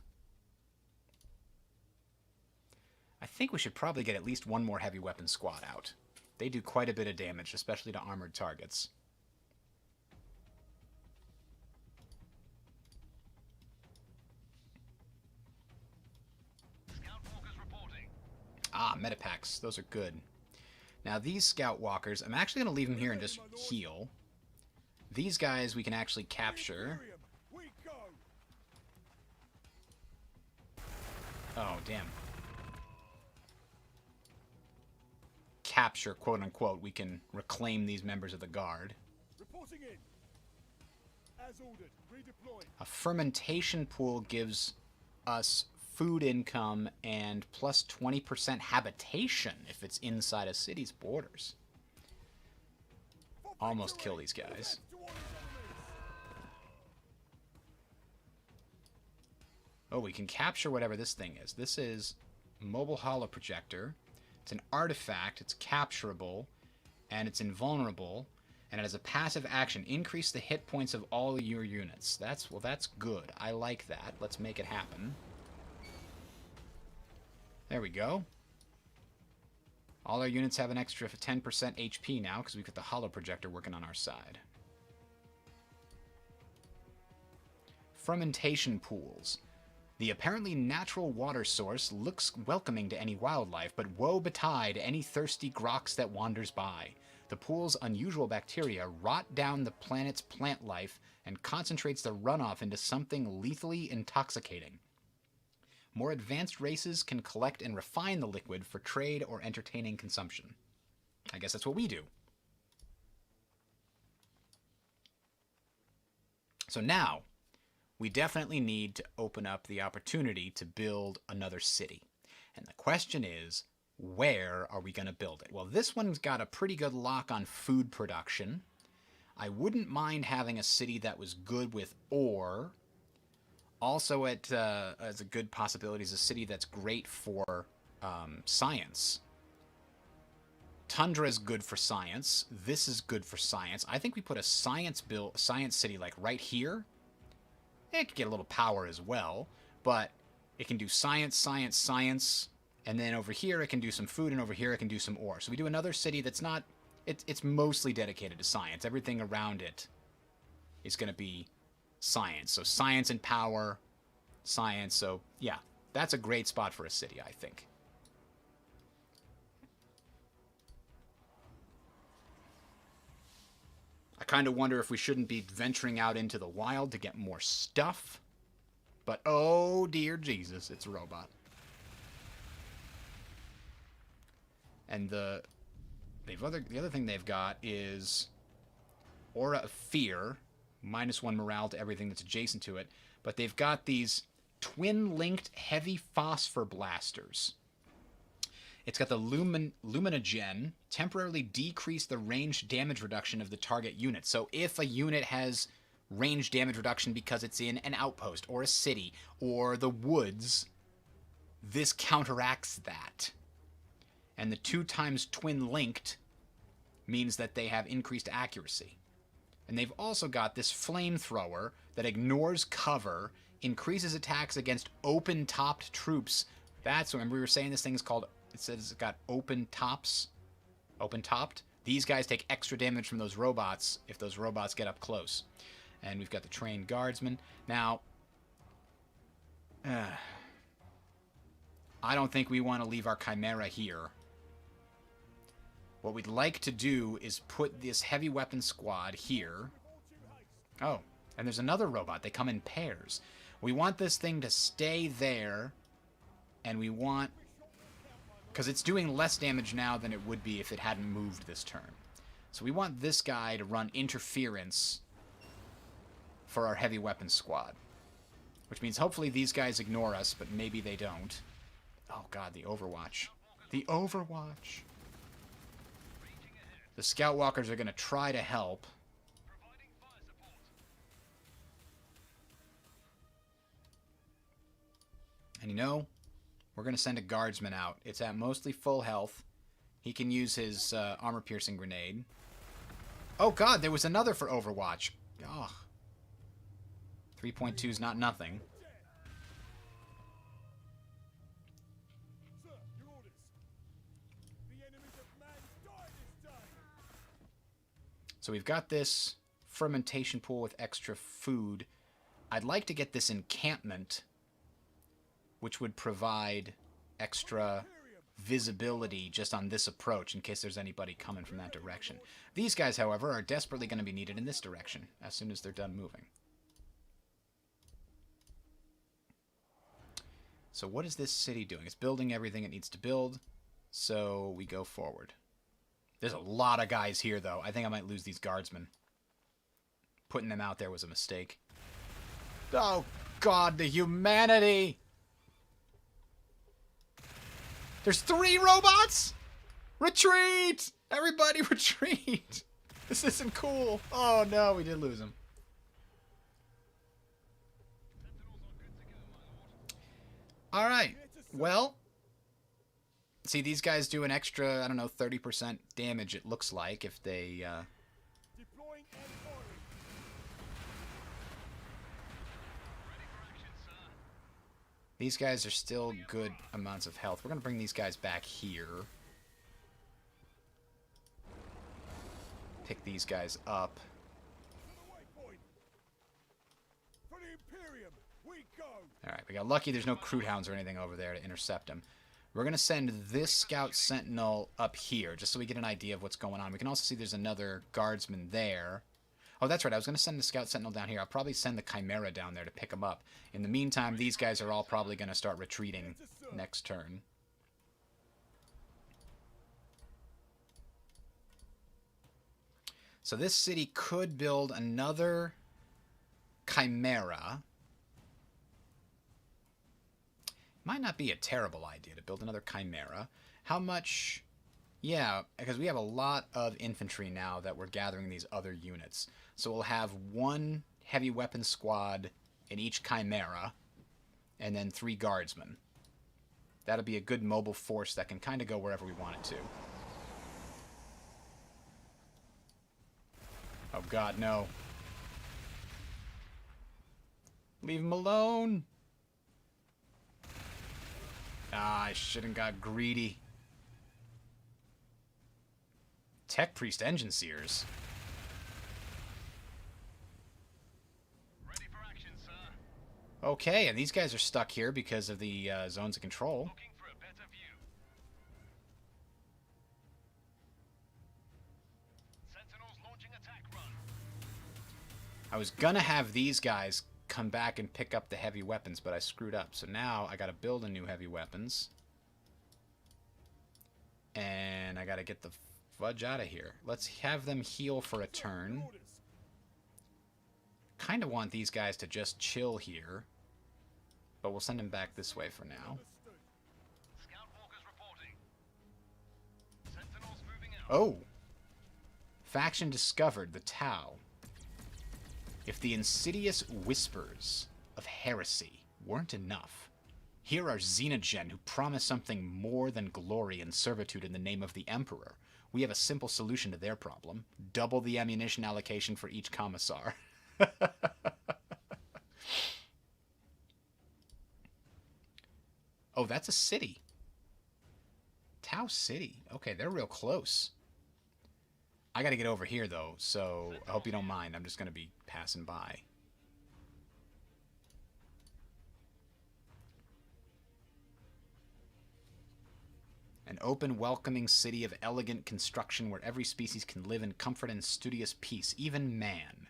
I think we should probably get at least one more heavy weapon squad out. They do quite a bit of damage, especially to armored targets. Scout walkers reporting. Ah, metapacks. Those are good. Now, these Scout Walkers, I'm actually going to leave them here and just heal. These guys we can actually capture. Imperium, we go. Oh, damn. Capture, quote-unquote. We can reclaim these members of the Guard. Reporting in. As ordered, redeploying. A fermentation pool gives us food income and plus 20% habitation if it's inside a city's borders. For Almost victory. kill these guys. Head towards enemies. Oh, we can capture whatever this thing is. This is mobile holo projector. It's an artifact. It's capturable, and it's invulnerable. And it has a passive action. Increase the hit points of all your units. That's good. I like that. Let's make it happen. There we go. All our units have an extra 10% HP now because we've got the holo projector working on our side. Fermentation pools. The apparently natural water source looks welcoming to any wildlife, but woe betide any thirsty grox that wanders by. The pool's unusual bacteria rot down the planet's plant life and concentrates the runoff into something lethally intoxicating. More advanced races can collect and refine the liquid for trade or entertaining consumption. I guess that's what we do. So now, we definitely need to open up the opportunity to build another city. And the question is, where are we going to build it? Well, this one's got a pretty good lock on food production. I wouldn't mind having a city that was good with ore. Also, as a good possibility, is a city that's great for science. Tundra is good for science. This is good for science. I think we put a science city like right here. It could get a little power as well, but it can do science, science, science, and then over here it can do some food, and over here it can do some ore. So we do another city that's not... It's mostly dedicated to science. Everything around it is going to be science. So science and power, science. So yeah, that's a great spot for a city, I think. I kind of wonder if we shouldn't be venturing out into the wild to get more stuff. But oh dear Jesus, it's a robot. And the other thing they've got is Aura of Fear, -1 morale to everything that's adjacent to it. But they've got these twin-linked heavy phosphor blasters. It's got the Luminogen, temporarily decrease the range damage reduction of the target unit. So if a unit has range damage reduction because it's in an outpost or a city or the woods, this counteracts that. And the 2 times twin linked means that they have increased accuracy. And they've also got this flamethrower that ignores cover, increases attacks against open-topped troops. That's, remember we were saying this thing is called, it says it's got open tops, open-topped. These guys take extra damage from those robots if those robots get up close. And we've got the trained guardsmen. Now, I don't think we want to leave our Chimera here. What we'd like to do is put this heavy weapon squad here. Oh, and there's another robot. They come in pairs. We want this thing to stay there, and we want... because it's doing less damage now than it would be if it hadn't moved this turn. So we want this guy to run interference for our heavy weapon squad. Which means hopefully these guys ignore us, but maybe they don't. Oh god, the overwatch. The overwatch. The scout walkers are going to try to help. And you know, we're going to send a guardsman out. It's at mostly full health. He can use his armor-piercing grenade. Oh god, there was another for Overwatch. Ugh. 3.2 is not nothing. So we've got this fermentation pool with extra food. I'd like to get this encampment, which would provide extra visibility just on this approach in case there's anybody coming from that direction. These guys, however, are desperately going to be needed in this direction as soon as they're done moving. So what is this city doing? It's building everything it needs to build, so we go forward. There's a lot of guys here, though. I think I might lose these guardsmen. Putting them out there was a mistake. Oh, God, the humanity! There's 3 robots? Retreat! Everybody retreat! This isn't cool. Oh, no, we did lose them. Alright, well... see, these guys do an extra, I don't know, 30% damage, it looks like, if they, these guys are still good amounts of health. We're going to bring these guys back here. Pick these guys up. Alright, we got lucky there's no crude hounds or anything over there to intercept them. We're going to send this scout sentinel up here, just so we get an idea of what's going on. We can also see there's another guardsman there. Oh, that's right. I was going to send the scout sentinel down here. I'll probably send the Chimera down there to pick them up. In the meantime, these guys are all probably going to start retreating next turn. So this city could build another Chimera. Might not be a terrible idea to build another Chimera. How much... Yeah, because we have a lot of infantry now that we're gathering these other units. So we'll have one heavy weapon squad in each Chimera, and then 3 guardsmen. That'll be a good mobile force that can kind of go wherever we want it to. Oh god, no. Leave him alone! Ah, I shouldn't got greedy. Tech Priest Engine Seers. Ready for action, sir. Okay, and these guys are stuck here because of the zones of control. Looking for a better view. Sentinels launching attack run. I was gonna have these guys come back and pick up the heavy weapons, but I screwed up. So now I gotta build a new heavy weapons. And I gotta get the fudge out of here. Let's have them heal for a turn. Kind of want these guys to just chill here. But we'll send them back this way for now. Scout walkers reporting. Sentinels moving out. Oh! Faction discovered, the Tau. If the insidious whispers of heresy weren't enough, here are Xenogen who promise something more than glory and servitude in the name of the Emperor. We have a simple solution to their problem. Double the ammunition allocation for each commissar. Oh, that's a city. Tau City. Okay, they're real close. I gotta get over here, though, so I hope you don't mind. I'm just gonna be passing by. An open, welcoming city of elegant construction where every species can live in comfort and studious peace, even man.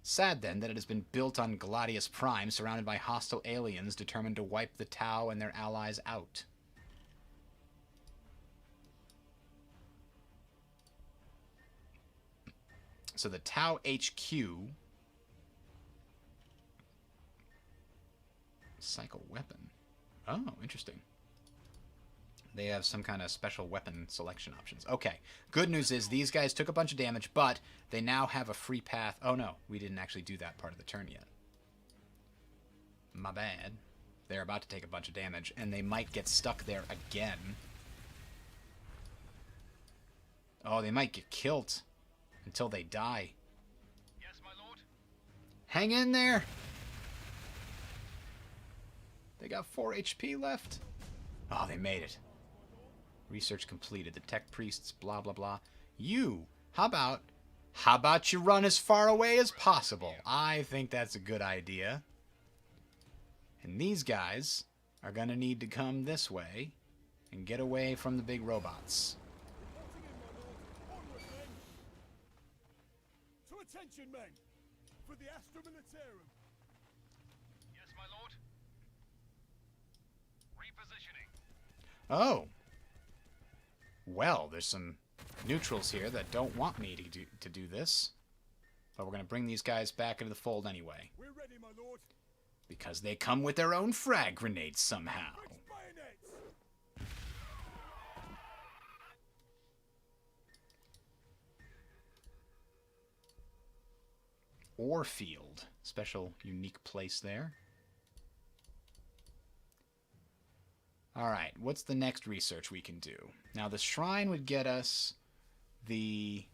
Sad, then, that it has been built on Gladius Prime, surrounded by hostile aliens determined to wipe the Tau and their allies out. So the Tau HQ... Cycle weapon. Oh, interesting. They have some kind of special weapon selection options. Okay. Good news is these guys took a bunch of damage, but they now have a free path. Oh, no. We didn't actually do that part of the turn yet. My bad. They're about to take a bunch of damage, and they might get stuck there again. Oh, they might get killed until they die. Yes, my lord. Hang in there! They got 4 HP left. Oh, they made it. Research completed. The tech priests, blah, blah, blah. You, how about you run as far away as possible? I think that's a good idea. And these guys are going to need to come this way and get away from the big robots. To attention, men! For the Astra Militarum! Yes, my lord. Repositioning. Oh. Well, there's some neutrals here that don't want me to do this. But we're going to bring these guys back into the fold anyway. We're ready, my lord. Because they come with their own frag grenades somehow. Fix bayonets! Ore field. Special, unique place there. Alright, what's the next research we can do? Now, the shrine would get us the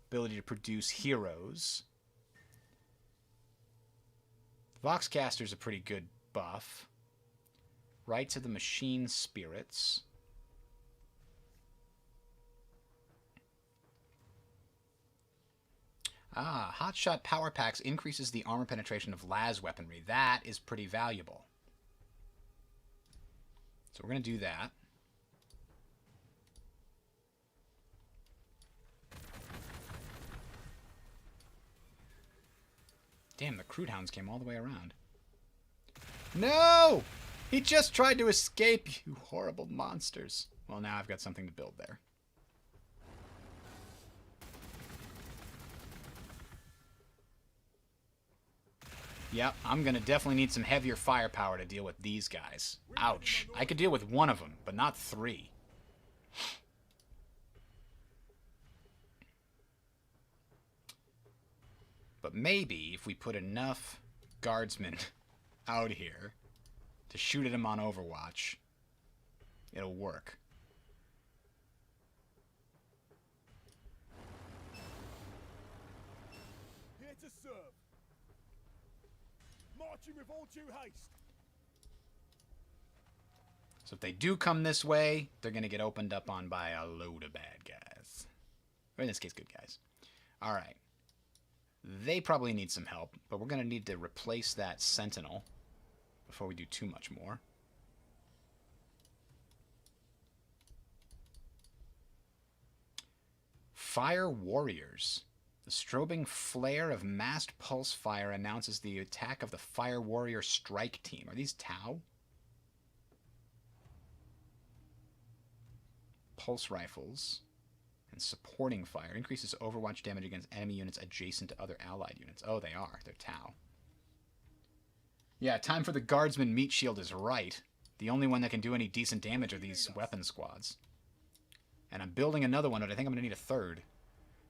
ability to produce heroes. Voxcaster's a pretty good buff. Rites of the Machine Spirits. Ah, Hotshot Power Packs increases the armor penetration of las weaponry. That is pretty valuable. So we're going to do that. Damn, the crude hounds came all the way around. No! He just tried to escape, you horrible monsters. Well, now I've got something to build there. Yep, I'm going to definitely need some heavier firepower to deal with these guys. Ouch. I could deal with one of them, but not three. But maybe if we put enough guardsmen out here to shoot at them on Overwatch, it'll work. Here to serve. Marching with all due haste. So if they do come this way, they're going to get opened up on by a load of bad guys. Or in this case, good guys. Alright. They probably need some help, but we're going to need to replace that sentinel before we do too much more. Fire Warriors. The strobing flare of massed pulse fire announces the attack of the Fire Warrior strike team. Are these Tau? Pulse rifles and supporting fire increases Overwatch damage against enemy units adjacent to other allied units. Oh, they are. They're Tau. Yeah, time for the guardsman meat shield is right. The only one that can do any decent damage are these weapon squads. And I'm building another one, but I think I'm going to need a third.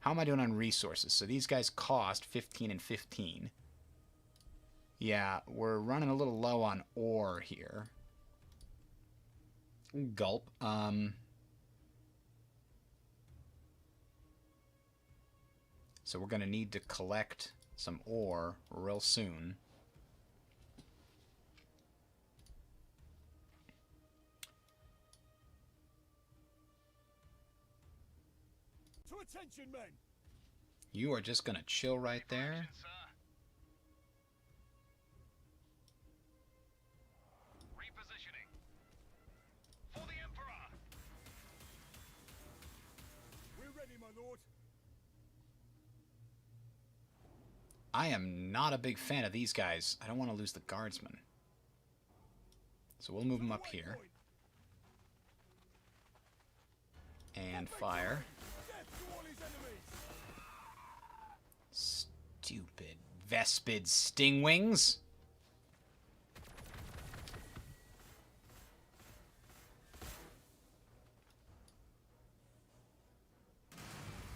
How am I doing on resources? So these guys cost 15 and 15. Yeah, we're running a little low on ore here. Gulp. So we're going to need to collect some ore real soon. To attention, men. You are just going to chill right there. Sir. Repositioning. For the Emperor. We're ready, my lord. I am not a big fan of these guys. I don't want to lose the guardsmen. So we'll move them up here. And fire. Stupid Vespid Stingwings.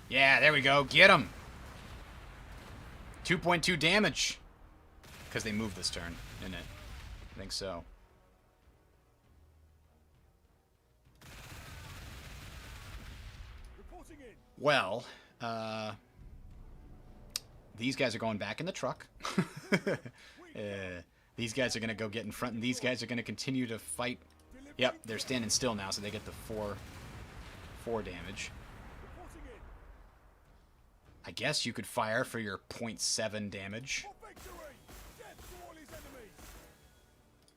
Yeah, there we go. Get him. 2.2 damage. Because they moved this turn, didn't it? I think so. Well, these guys are going back in the truck. These guys are going to go get in front, and these guys are going to continue to fight. Yep, they're standing still now, so they get the 4 damage. I guess you could fire for your 0.7 damage.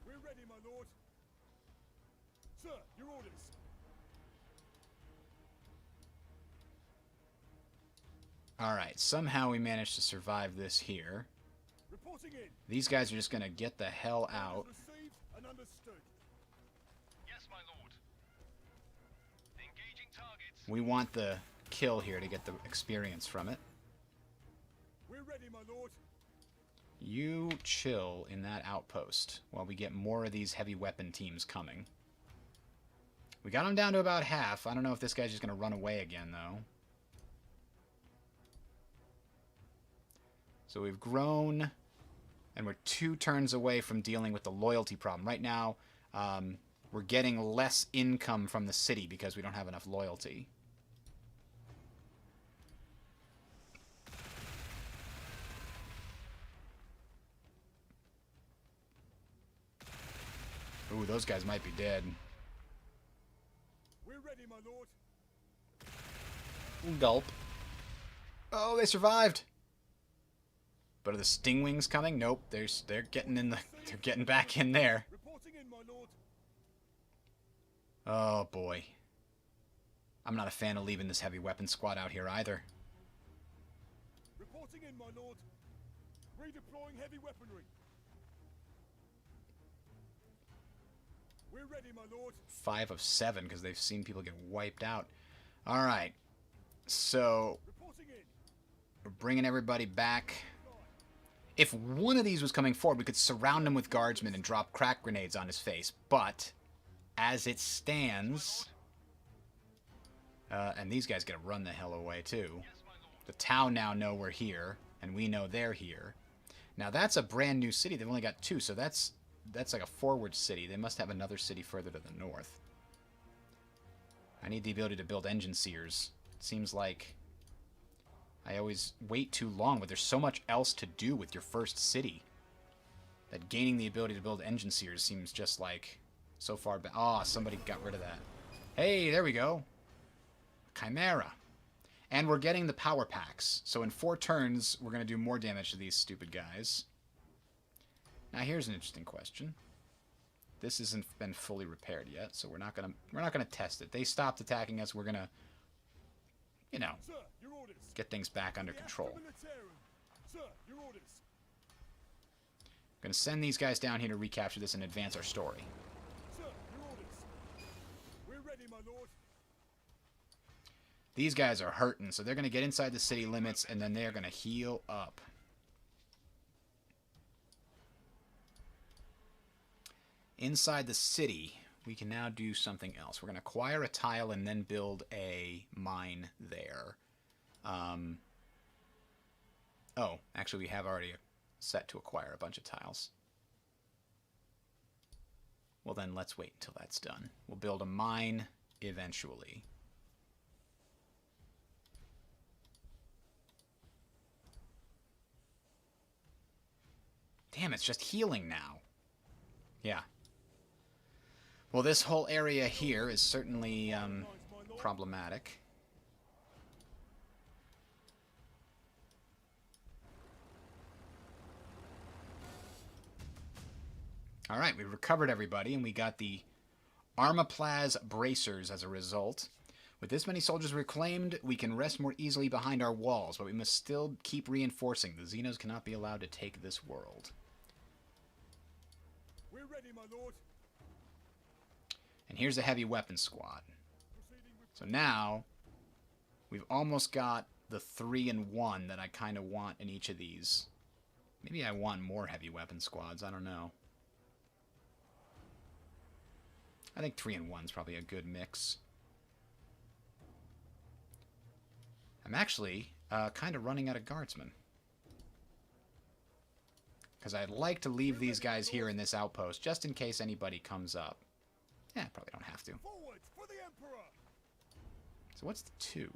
We're ready, my lord. Sir, your orders. Alright, somehow we managed to survive this here. Reporting in. These guys are just going to get the hell out. Received and understood. Yes, my lord. Engaging targets. We want the kill here to get the experience from it. We're ready, my lord. You chill in that outpost while we get more of these heavy weapon teams coming. We got them down to about half. I don't know if this guy's just going to run away again, though. So we've grown, and we're 2 turns away from dealing with the loyalty problem. Right now, we're getting less income from the city because we don't have enough loyalty. Ooh, those guys might be dead. We're ready, my lord. Gulp. Oh, they survived. But are the Stingwings coming? Nope. They're getting in the. They're getting back in there. Reporting in, my lord. Oh boy. I'm not a fan of leaving this heavy weapon squad out here either. Reporting in, my lord. Redeploying heavy weaponry. We're ready, my lord. 5 of 7 because they've seen people get wiped out. All right. So Reporting in. we're bringing everybody back. If one of these was coming forward, we could surround him with guardsmen and drop crack grenades on his face. But, as it stands... and these guys gotta run the hell away, too. The Tau now know we're here, and we know they're here. Now, that's a brand new city. They've only got 2, so that's like a forward city. They must have another city further to the north. I need the ability to build engine seers. It seems like I always wait too long, but there's so much else to do with your first city that gaining the ability to build engine seers seems just like so far back. Oh, somebody got rid of that. Hey, there we go. Chimera. And we're getting the power packs. So in 4 turns, we're going to do more damage to these stupid guys. Now here's an interesting question. This hasn't been fully repaired yet, so we're not gonna test it. They stopped attacking us. We're gonna, you know, Sir, your orders. get things back under control. Militarum. Sir, your orders. Gonna send these guys down here to recapture this and advance our story. Sir, your orders. We're ready, my lord. These guys are hurting, so they're gonna get inside the city limits and then they're gonna heal up. Inside the city, we can now do something else. We're going to acquire a tile and then build a mine there. Oh, actually we have already set to acquire a bunch of tiles. Well then, let's wait until that's done. We'll build a mine eventually. Damn, it's just healing now. Yeah. Well, this whole area here is certainly problematic. Alright, we recovered everybody, and we got the Armaplaz bracers as a result. With this many soldiers reclaimed, we can rest more easily behind our walls, but we must still keep reinforcing. The Xenos cannot be allowed to take this world. We're ready, my lord. And here's a heavy weapon squad. So now, we've almost got the 3 and 1 that I kind of want in each of these. Maybe I want more heavy weapon squads, I don't know. I think 3 and 1 is probably a good mix. I'm actually kind of running out of guardsmen. Because I'd like to leave these guys here in this outpost, just in case anybody comes up. Yeah, probably don't have to. Forward for the Emperor. So what's the 2?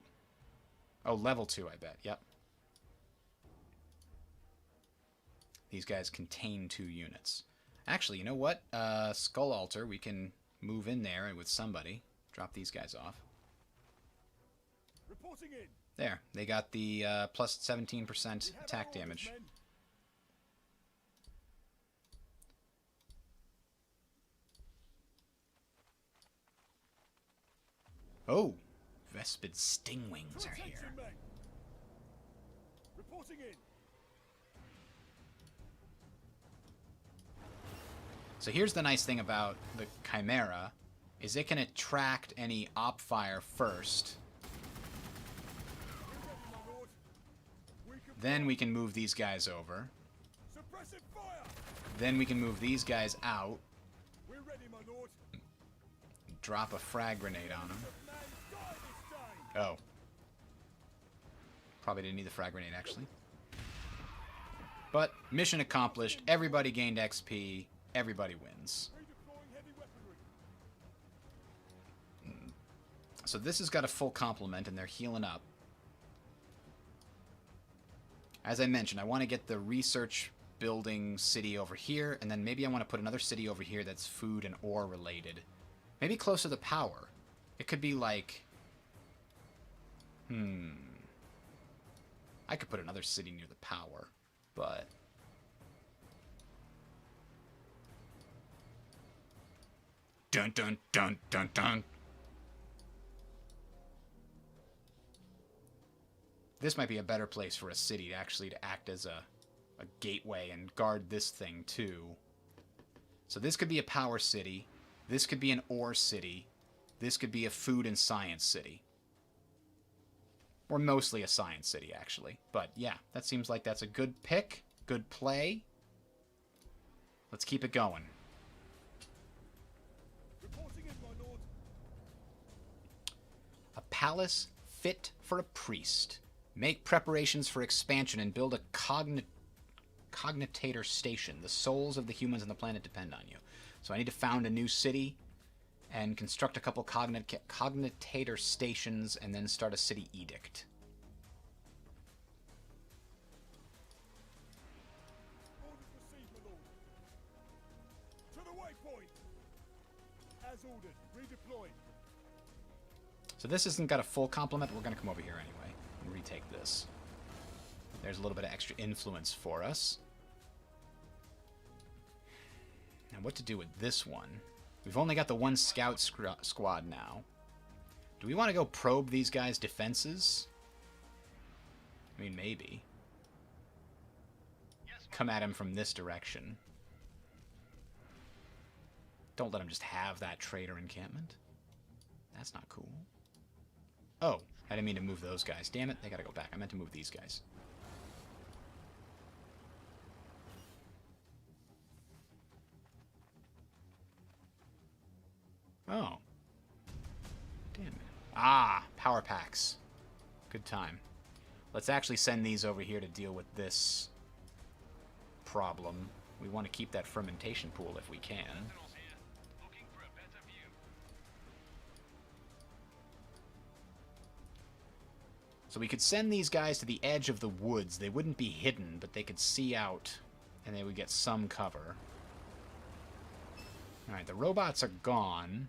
Oh, level 2, I bet. Yep. These guys contain 2 units. Actually, you know what? Skull Altar, we can move in there with somebody. Drop these guys off. Reporting in. There, they got the plus 17% attack damage. Oh, Vespid Stingwings are here. Reporting in. So here's the nice thing about the Chimera, is it can attract any op fire first. Then we can move these guys over. Suppressive fire. Then we can move these guys out. We're ready, my lord. Drop a frag grenade on them. Oh. Probably didn't need the frag grenade, actually. But, mission accomplished. Everybody gained XP. Everybody wins. So this has got a full complement, and they're healing up. As I mentioned, I want to get the research building city over here, and then maybe I want to put another city over here that's food and ore related. Maybe close to the power. It could be like... I could put another city near the power, but... Dun dun dun dun dun. This might be a better place for a city actually to act as a gateway and guard this thing too. So this could be a power city. This could be an ore city. This could be a food and science city. Or mostly a science city, actually. But yeah, that seems like that's a good pick. Good play. Let's keep it going. Reporting in, my lord. A palace fit for a priest. Make preparations for expansion and build a cognitator station. The souls of the humans on the planet depend on you. So I need to found a new city and construct a couple cognitator stations and then start a city edict. Orders received, my lord. To the waypoint. As ordered. Redeploy. So this hasn't got a full complement. We're going to come over here anyway and retake this. There's a little bit of extra influence for us. Now what to do with this one? We've only got the one scout squad now. Do we want to go probe these guys' defenses? I mean, maybe. Come at him from this direction. Don't let him just have that traitor encampment. That's not cool. Oh, I didn't mean to move those guys. Damn it, they gotta go back. I meant to move these guys. Oh. Damn it. Ah, power packs. Good time. Let's actually send these over here to deal with this problem. We want to keep that fermentation pool if we can. Sentinels here. Looking for a better view. So we could send these guys to the edge of the woods. They wouldn't be hidden, but they could see out, and they would get some cover. Alright, the robots are gone.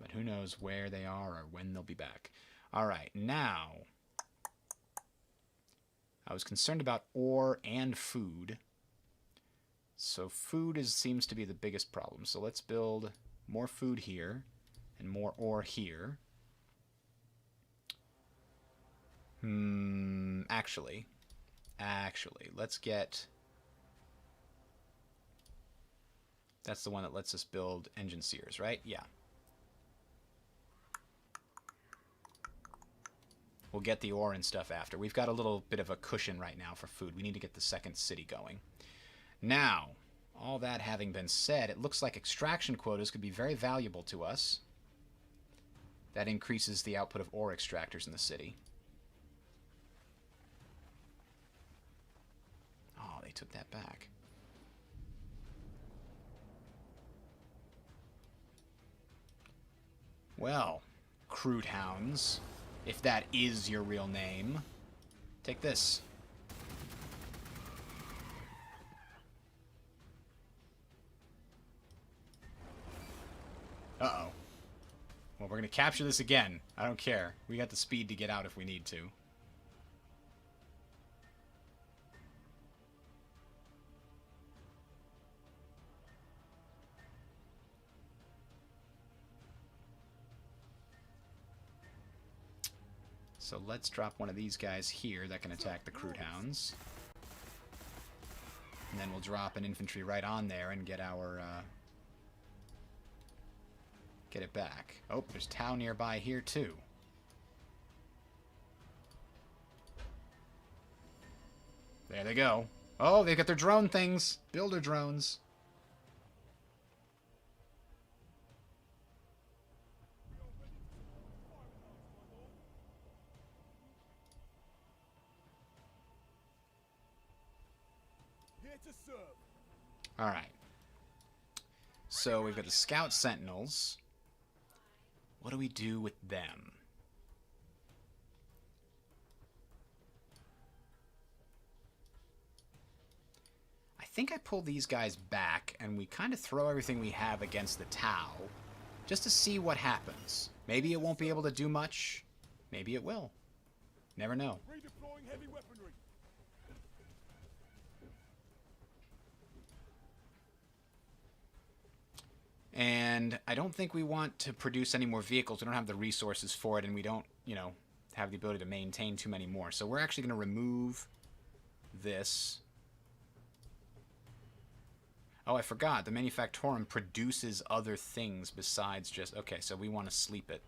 But who knows where they are or when they'll be back. Alright, now... I was concerned about ore and food. So food seems to be the biggest problem. So let's build more food here and more ore here. Actually, let's get... That's the one that lets us build engine sears, right? Yeah. We'll get the ore and stuff after. We've got a little bit of a cushion right now for food. We need to get the second city going. Now, all that having been said, it looks like extraction quotas could be very valuable to us. That increases the output of ore extractors in the city. Oh, they took that back. Well, crude hounds, if that is your real name, take this. Uh-oh. Well, we're going to capture this again. I don't care. We got the speed to get out if we need to. So let's drop one of these guys here that can attack the crude hounds. And then we'll drop an infantry right on there and get our... get it back. Oh, there's town nearby here too. There they go. Oh, they've got their drone things. Builder drones. Here to serve. Alright. So we've got the scout sentinels. What do we do with them? I think I pull these guys back and we kind of throw everything we have against the Tau just to see what happens. Maybe it won't be able to do much. Maybe it will. Never know. Redeploying heavy weaponry. And I don't think we want to produce any more vehicles. We don't have the resources for it, and we don't, you know, have the ability to maintain too many more. So we're actually going to remove this. Oh, I forgot. The Manufactorum produces other things besides just... Okay, so we want to sleep it.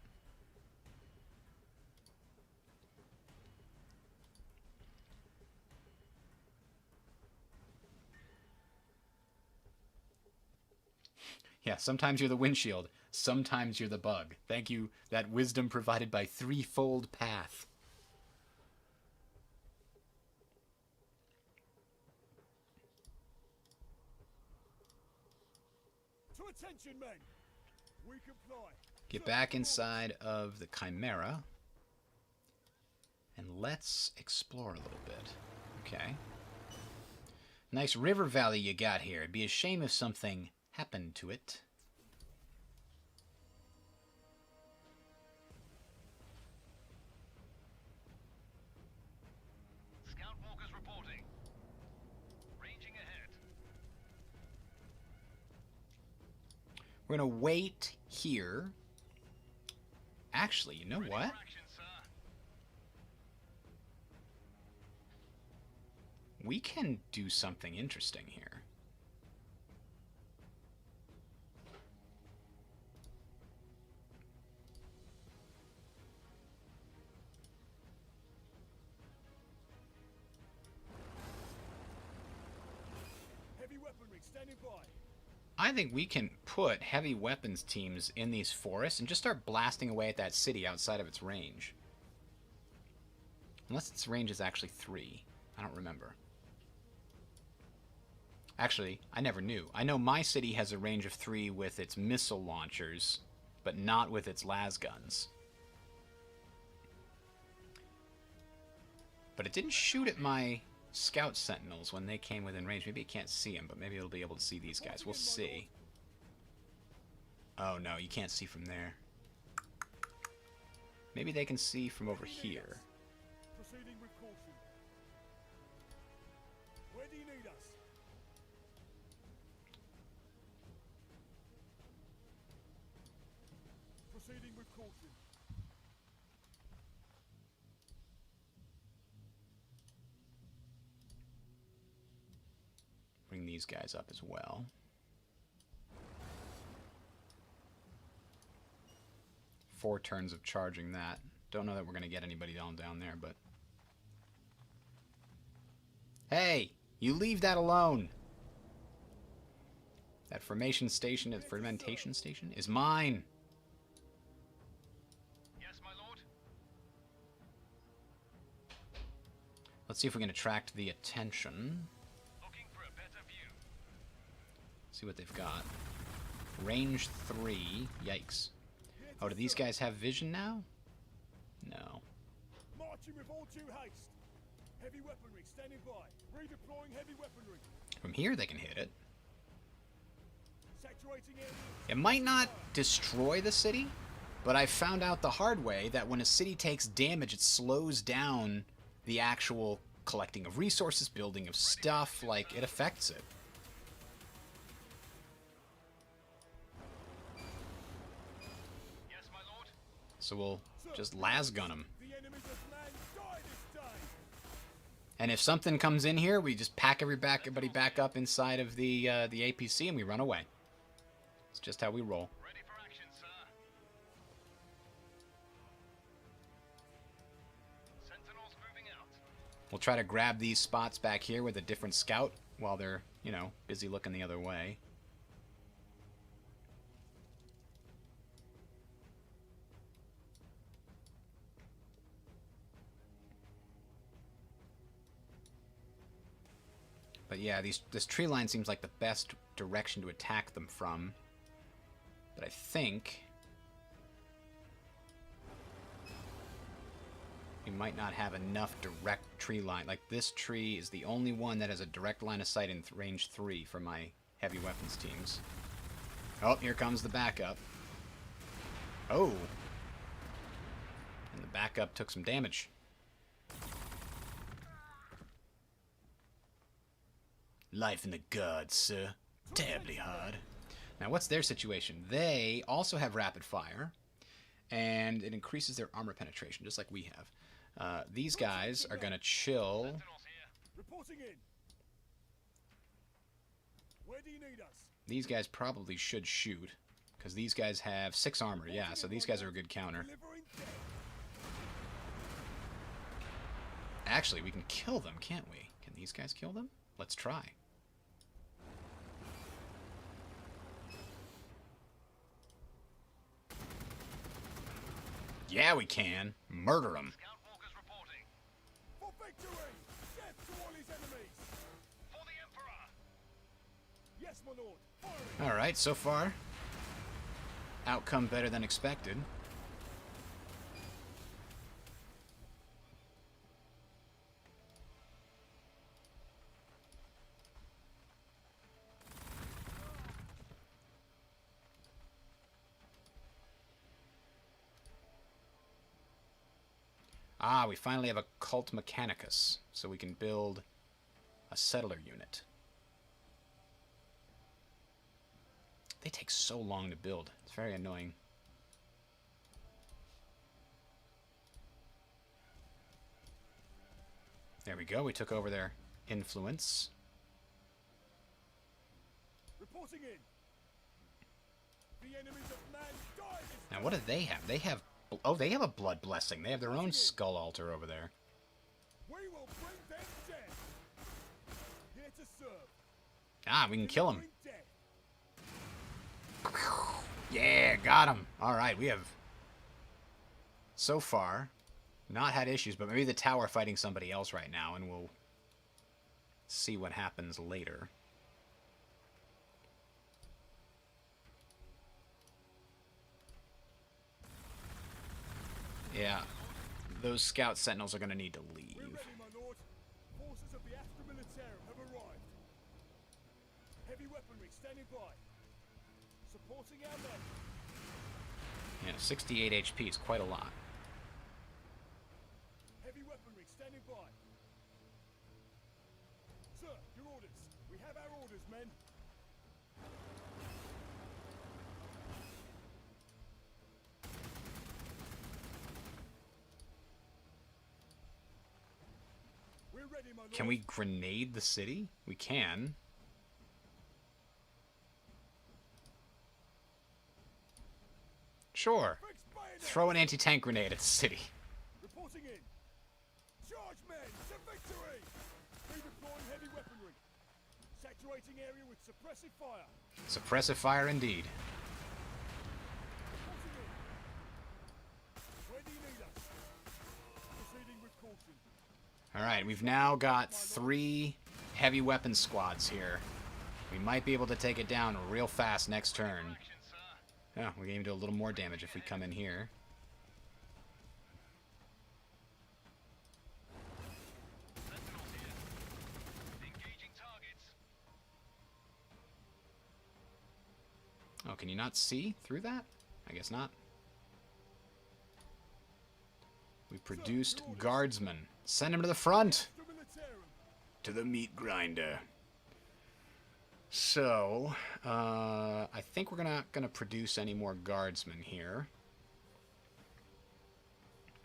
Yeah, sometimes you're the windshield. Sometimes you're the bug. Thank you, that wisdom provided by Threefold Path. To attention, men. We comply. Get back inside of the Chimera. And let's explore a little bit. Okay. Nice river valley you got here. It'd be a shame if something happened to it. Scout walkers reporting. Ranging ahead. We're going to wait here. Actually, you know Ready what? for action, sir. We can do something interesting here. Heavy weaponry standing by. I think we can put heavy weapons teams in these forests and just start blasting away at that city outside of its range. Unless its range is actually 3. I don't remember. Actually, I never knew. I know my city has a range of 3 with its missile launchers, but not with its las guns. But it didn't shoot at my scout sentinels when they came within range. Maybe it can't see them, but maybe it'll be able to see these guys. We'll see. Oh no, you can't see from there. Maybe they can see from over here. Proceeding with caution. Where do you need us? Proceeding with caution. Bring these guys up as well. Four turns of charging that. Don't know that we're going to get anybody down there, but... Hey! You leave that alone! That fermentation station is mine! Yes, my lord. Let's see if we can attract the attention. Looking for a better view. See what they've got. Range 3. Yikes. Oh, do these guys have vision now? No. Marching with all due haste. Heavy weaponry standing by. Redeploying heavy weaponry. From here they can hit it. Saturating area. It might not destroy the city, but I found out the hard way that when a city takes damage, it slows down the actual collecting of resources, building of stuff, like, it affects it. Yes, my lord. So we'll just lasgun them. The enemies of man die this day. And if something comes in here, we just pack everybody back up inside of the APC and we run away. It's just how we roll. Ready for action, sir. Sentinels moving out. We'll try to grab these spots back here with a different scout while they're, you know, busy looking the other way. But yeah, this tree line seems like the best direction to attack them from. But I think we might not have enough direct tree line. Like, this tree is the only one that has a direct line of sight in range 3 for my heavy weapons teams. Oh, here comes the backup. Oh. And the backup took some damage. Life in the gods, sir. Terribly hard. Now, what's their situation? They also have rapid fire, and it increases their armor penetration, just like we have. These guys are going to chill. Sentinels here. Reporting in. Where do you need us? These guys probably should shoot, because these guys have 6 armor. Yeah, so these guys are a good counter. Delivering death. Actually, we can kill them, can't we? Can these guys kill them? Let's try. Yeah, we can. Murder them. Scout walkers reporting. For victory! Death to all his enemies! For the Emperor! Yes, my lord. Firing! Alright, so far. Outcome better than expected. Ah, we finally have a Cult Mechanicus, so we can build a settler unit. They take so long to build. It's very annoying. There we go. We took over their influence. Reporting in! The enemies of mankind is Now, what do they have? They have... Oh, they have a blood blessing. They have their own skull altar over there. We will bring them death! Here to serve. Ah, we can kill them. Bring death. Yeah, got him. All right, we have... So far, not had issues, but maybe the tower fighting somebody else right now, and we'll see what happens later. Yeah, those scout sentinels are going to need to leave. We're ready, my lord. Forces of the Astra Militarum have arrived. Heavy weaponry standing by. Supporting our men. Yeah, 68 HP is quite a lot. Heavy weaponry standing by. Sir, your orders. We have our orders, men. We're ready, my lord. Can we grenade the city? We can. Sure. Fixed bayonet. Throw an anti-tank grenade at the city. Reporting in. Charge men to victory. Redeploying heavy weaponry. Saturating area with suppressive fire. Suppressive fire indeed. Reporting in. Where do you need us? Proceeding with caution. Alright, we've now got 3 heavy weapon squads here. We might be able to take it down real fast next turn. Action, sir. Yeah, we can even do a little more damage if we come in here. Sentinels here. Engaging targets. Oh, can you not see through that? I guess not. We produced guardsmen. Send them to the front! Astra Militarum. To the meat grinder. So, I think we're not gonna produce any more guardsmen here.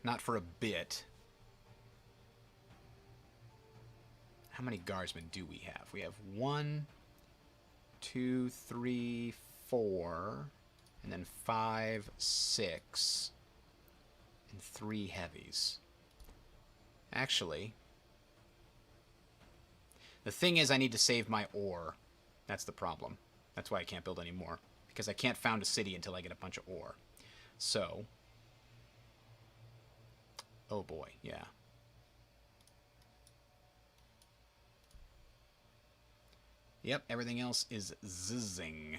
Not for a bit. How many guardsmen do we have? We have 1, 2, 3, 4, and then 5, 6, and 3 heavies. Actually, the thing is I need to save my ore. That's the problem. That's why I can't build any more. Because I can't found a city until I get a bunch of ore. So. Oh boy, yeah. Yep, everything else is zizzing.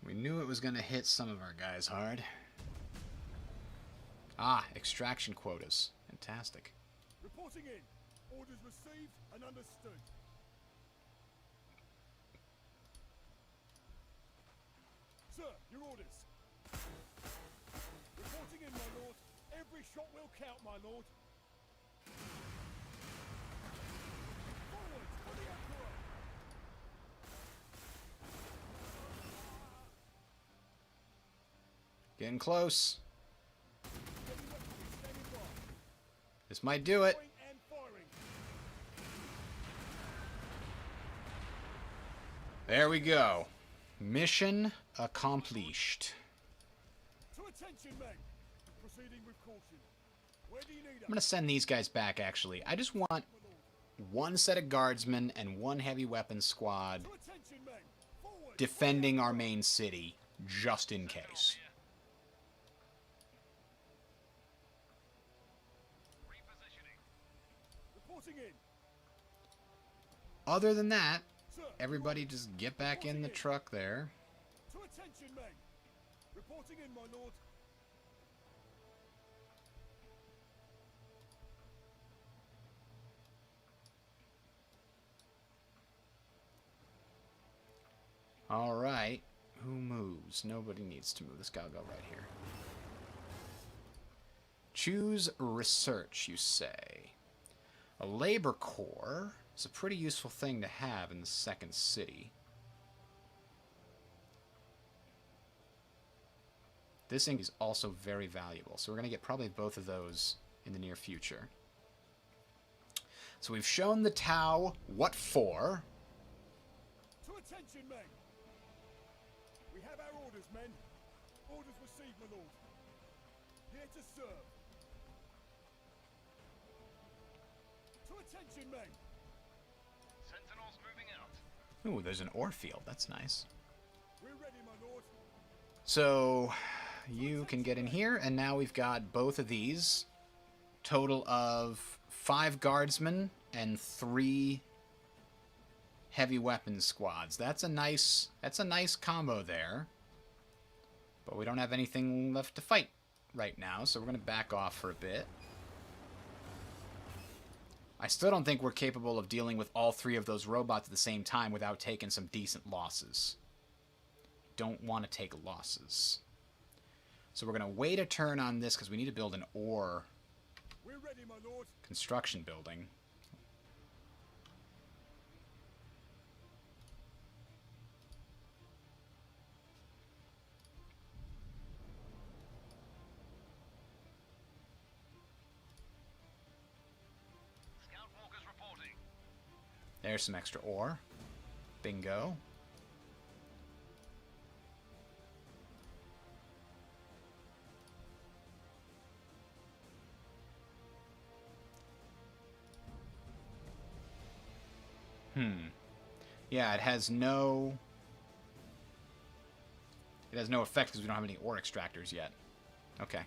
We knew it was going to hit some of our guys hard. Ah, extraction quotas. Fantastic. Reporting in. Orders received and understood. Sir, your orders. Reporting in, my lord. Every shot will count, my lord. Forward for the Emperor. Getting close. Heavy weaponry standing by. This might do it. Point and firing. There we go. Mission accomplished. To attention, men. Proceeding with caution. Where do you need I'm going to send these guys back, actually. I just want my lord? one set of guardsmen and one heavy weapons squad To attention, men. Forward. defending our main city just in case. Repositioning. Reporting in. Other than that, Sir, everybody just get back in the truck there. to attention, men. Reporting in, my lord. Alright. Who moves? Nobody needs to move. This guy will go right here. Choose research, you say. A labor corps is a pretty useful thing to have in the second city. This ink is also very valuable, so we're going to get probably both of those in the near future. So we've shown the Tau what for. To attention, men. We have our orders, men. Orders received, my lord. Here to serve. To attention, men. Sentinels moving out. Ooh, there's an ore field. That's nice. We're ready, my lord. So you can get in here, and now we've got both of these. Total of 5 guardsmen and 3 heavy weapons squads. That's a nice combo there. But we don't have anything left to fight right now, so we're going to back off for a bit. I still don't think we're capable of dealing with all 3 of those robots at the same time without taking some decent losses. Don't want to take losses. So we're going to wait a turn on this because we need to build an ore We're ready, my lord. construction building. Scout walkers reporting. There's some extra ore. Bingo. Yeah, it has no effect because we don't have any ore extractors yet. Okay.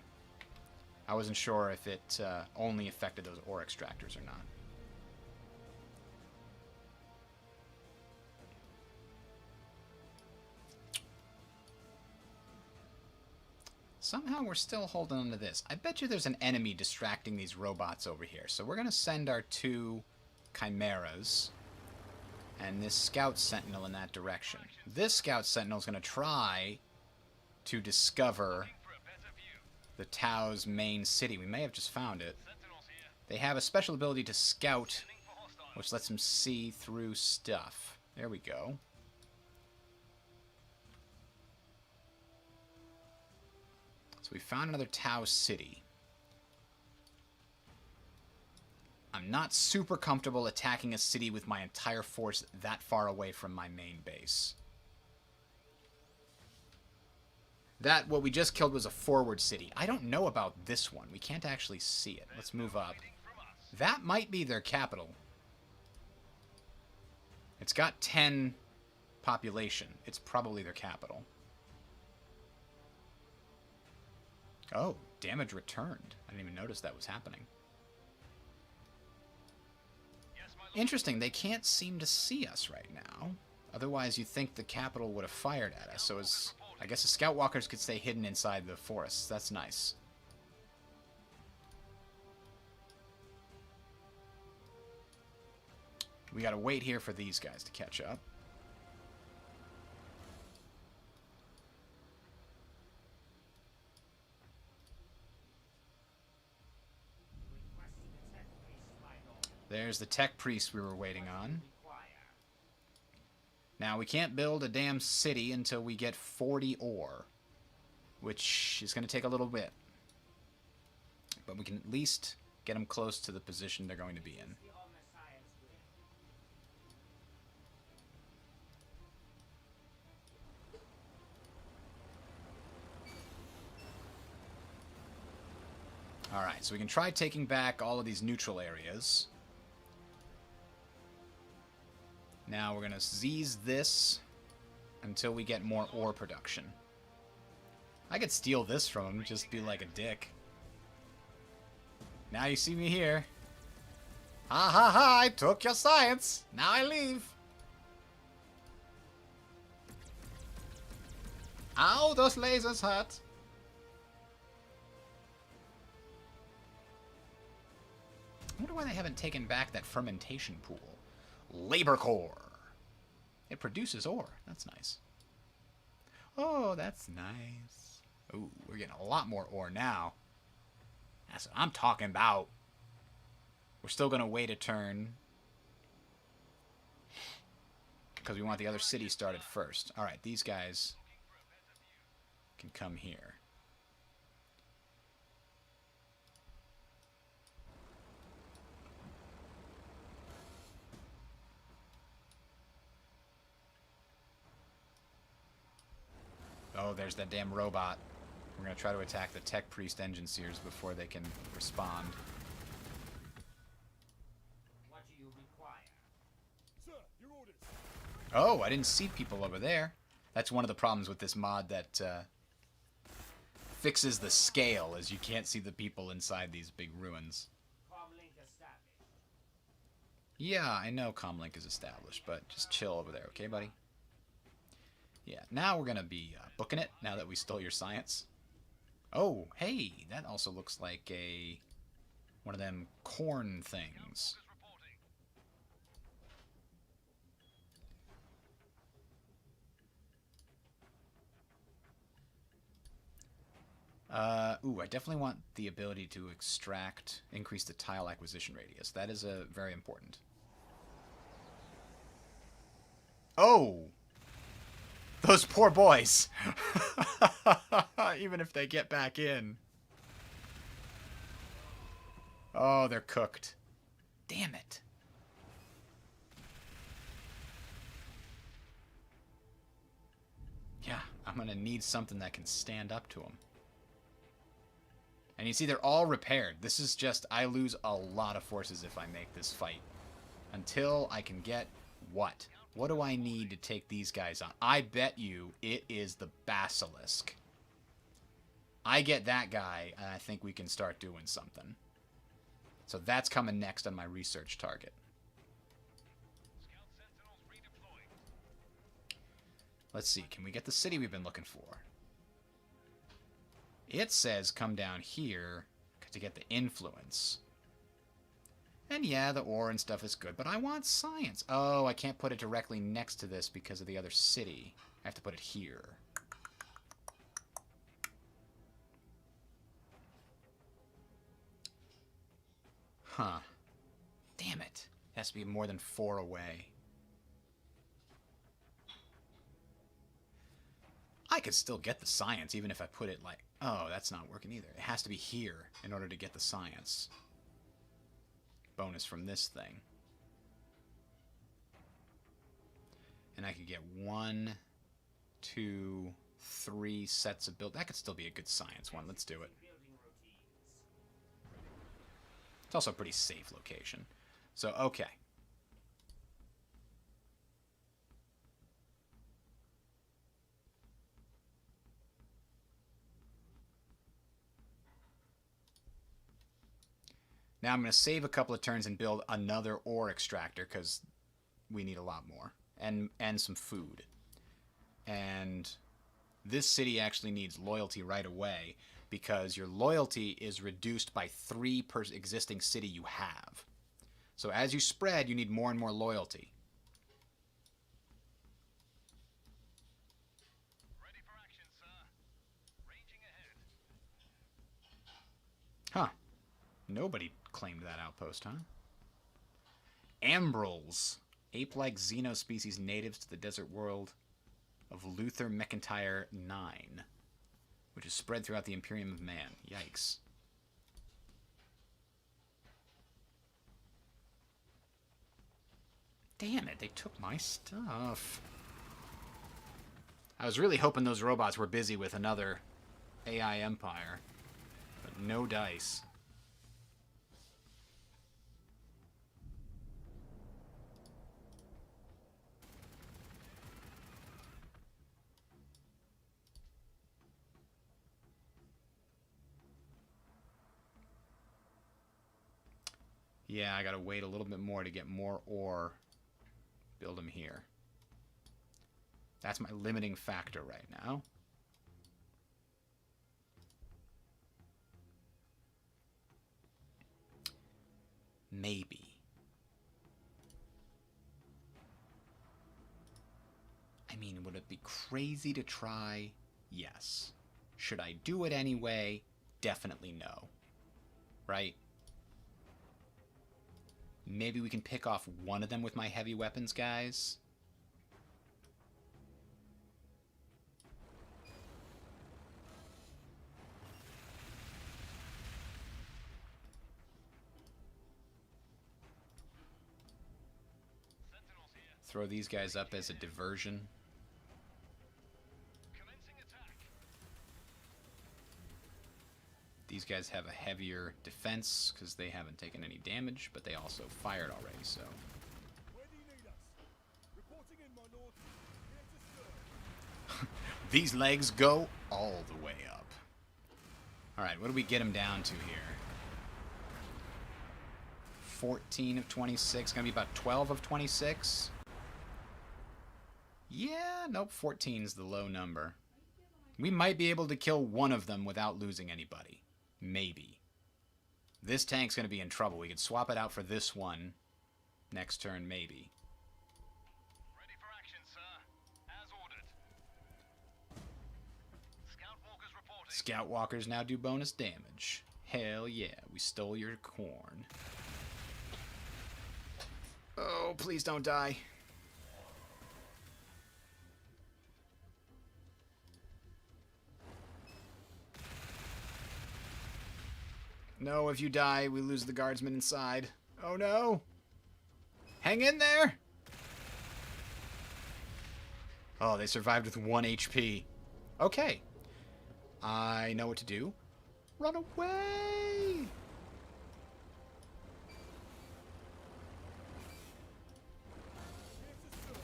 I wasn't sure if it only affected those ore extractors or not. Somehow we're still holding on to this. I bet you there's an enemy distracting these robots over here. So we're going to send our 2 chimeras and this scout sentinel in that direction. This scout sentinel is going to try to discover For a better view. the Tau's main city. We may have just found it. Sentinels here. They have a special ability to scout, Scanning for hostiles. which lets them see through stuff. There we go. So we found another Tau city. I'm not super comfortable attacking a city with my entire force that far away from my main base. That, what we just killed, was a forward city. I don't know about this one. We can't actually see it. Let's move up. Waiting from us. That might be their capital. It's got 10 population. It's probably their capital. Oh, damage returned. I didn't even notice that was happening. Yes, my lord. Interesting, they can't seem to see us right now. Otherwise, you'd think the capital would have fired at us. So I guess the scout walkers could stay hidden inside the forests. That's nice. We gotta wait here for these guys to catch up. Requesting a tech priest, my lord. There's the tech priest we were waiting on. Require. Now, we can't build a damn city until we get 40 ore, which is going to take a little bit. But we can at least get them close to the position they're going to be in. The Omniscience will. Alright, so we can try taking back all of these neutral areas. Now we're going to seize this until we get more ore production. I could steal this from him, just be like a dick. Now you see me here. Ha ha ha, I took your science. Now I leave. Ow, those lasers hurt. I wonder why they haven't taken back that fermentation pool. Labor core. It produces ore. That's nice. Oh, that's nice. Ooh, we're getting a lot more ore now. That's what I'm talking about. We're still going to wait a turn. Because we want the other city started first. Alright, these guys can come here. Oh, there's that damn robot. We're going to try to attack the Tech Priest Engine Seers before they can respond. What do you require? Sir, your orders. Oh, I didn't see people over there. That's one of the problems with this mod that fixes the scale, is you can't see the people inside these big ruins. Comlink established. Yeah, I know Comlink is established, but just chill over there, okay, buddy? Yeah, now we're going to be booking it, now that we stole your science. Oh, hey, that also looks like one of them corn things. Ooh, I definitely want the ability to increase the tile acquisition radius. That is very important. Oh! Those poor boys! Even if they get back in. Oh, they're cooked. Damn it. Yeah, I'm gonna need something that can stand up to them. And you see, they're all repaired. This is just, I lose a lot of forces if I make this fight. Until I can get what? What do I need to take these guys on? I bet you it is the Basilisk. I get that guy, and I think we can start doing something. So that's coming next on my research target. Scout sentinels redeployed. Let's see, can we get the city we've been looking for? It says come down here to get the influence. And yeah, the ore and stuff is good, but I want science. Oh, I can't put it directly next to this because of the other city. I have to put it here. Huh. Damn it. It has to be more than 4 away. I could still get the science even if I put it like... Oh, that's not working either. It has to be here in order to get the science. Bonus from this thing. And I could get 1, 2, 3 sets of build. That could still be a good science one. Let's do it. Building routines. It's also a pretty safe location. So, okay. Now I'm going to save a couple of turns and build another ore extractor because we need a lot more. And some food. And this city actually needs loyalty right away because your loyalty is reduced by 3 per existing city you have. So as you spread, you need more and more loyalty. Ready for action, sir. Ranging ahead. Huh. Nobody claimed that outpost, huh? Ambrels. Ape-like xenospecies natives to the desert world of Luther McIntyre 9, which is spread throughout the Imperium of Man. Yikes. Damn it, they took my stuff. I was really hoping those robots were busy with another AI empire, but no dice. Yeah, I gotta wait a little bit more to get more ore. Build them here. That's my limiting factor right now. Maybe. I mean, would it be crazy to try? Yes. Should I do it anyway? Definitely no. Right? Maybe we can pick off one of them with my heavy weapons, guys. Sentinels here. Throw these guys up as a diversion. Commencing attack. These guys have a heavier defense because they haven't taken any damage, but they also fired already, so... Where do you need us? Reporting in, my lord. Here to serve. These legs go all the way up. Alright, what do we get them down to here? 14 of 26. Gonna be about 12 of 26. Yeah, nope, 14 is the low number. We might be able to kill one of them without losing anybody. Maybe. This tank's gonna be in trouble. We could swap it out for this one. Next turn, maybe. Ready for action, sir. As ordered. Scout walkers reporting. Scout walkers now do bonus damage. Hell yeah, we stole your corn. Oh, please don't die. No, if you die, we lose the guardsman inside. Oh no! Hang in there! Oh, they survived with 1 HP. Okay. I know what to do. Run away! Here to serve.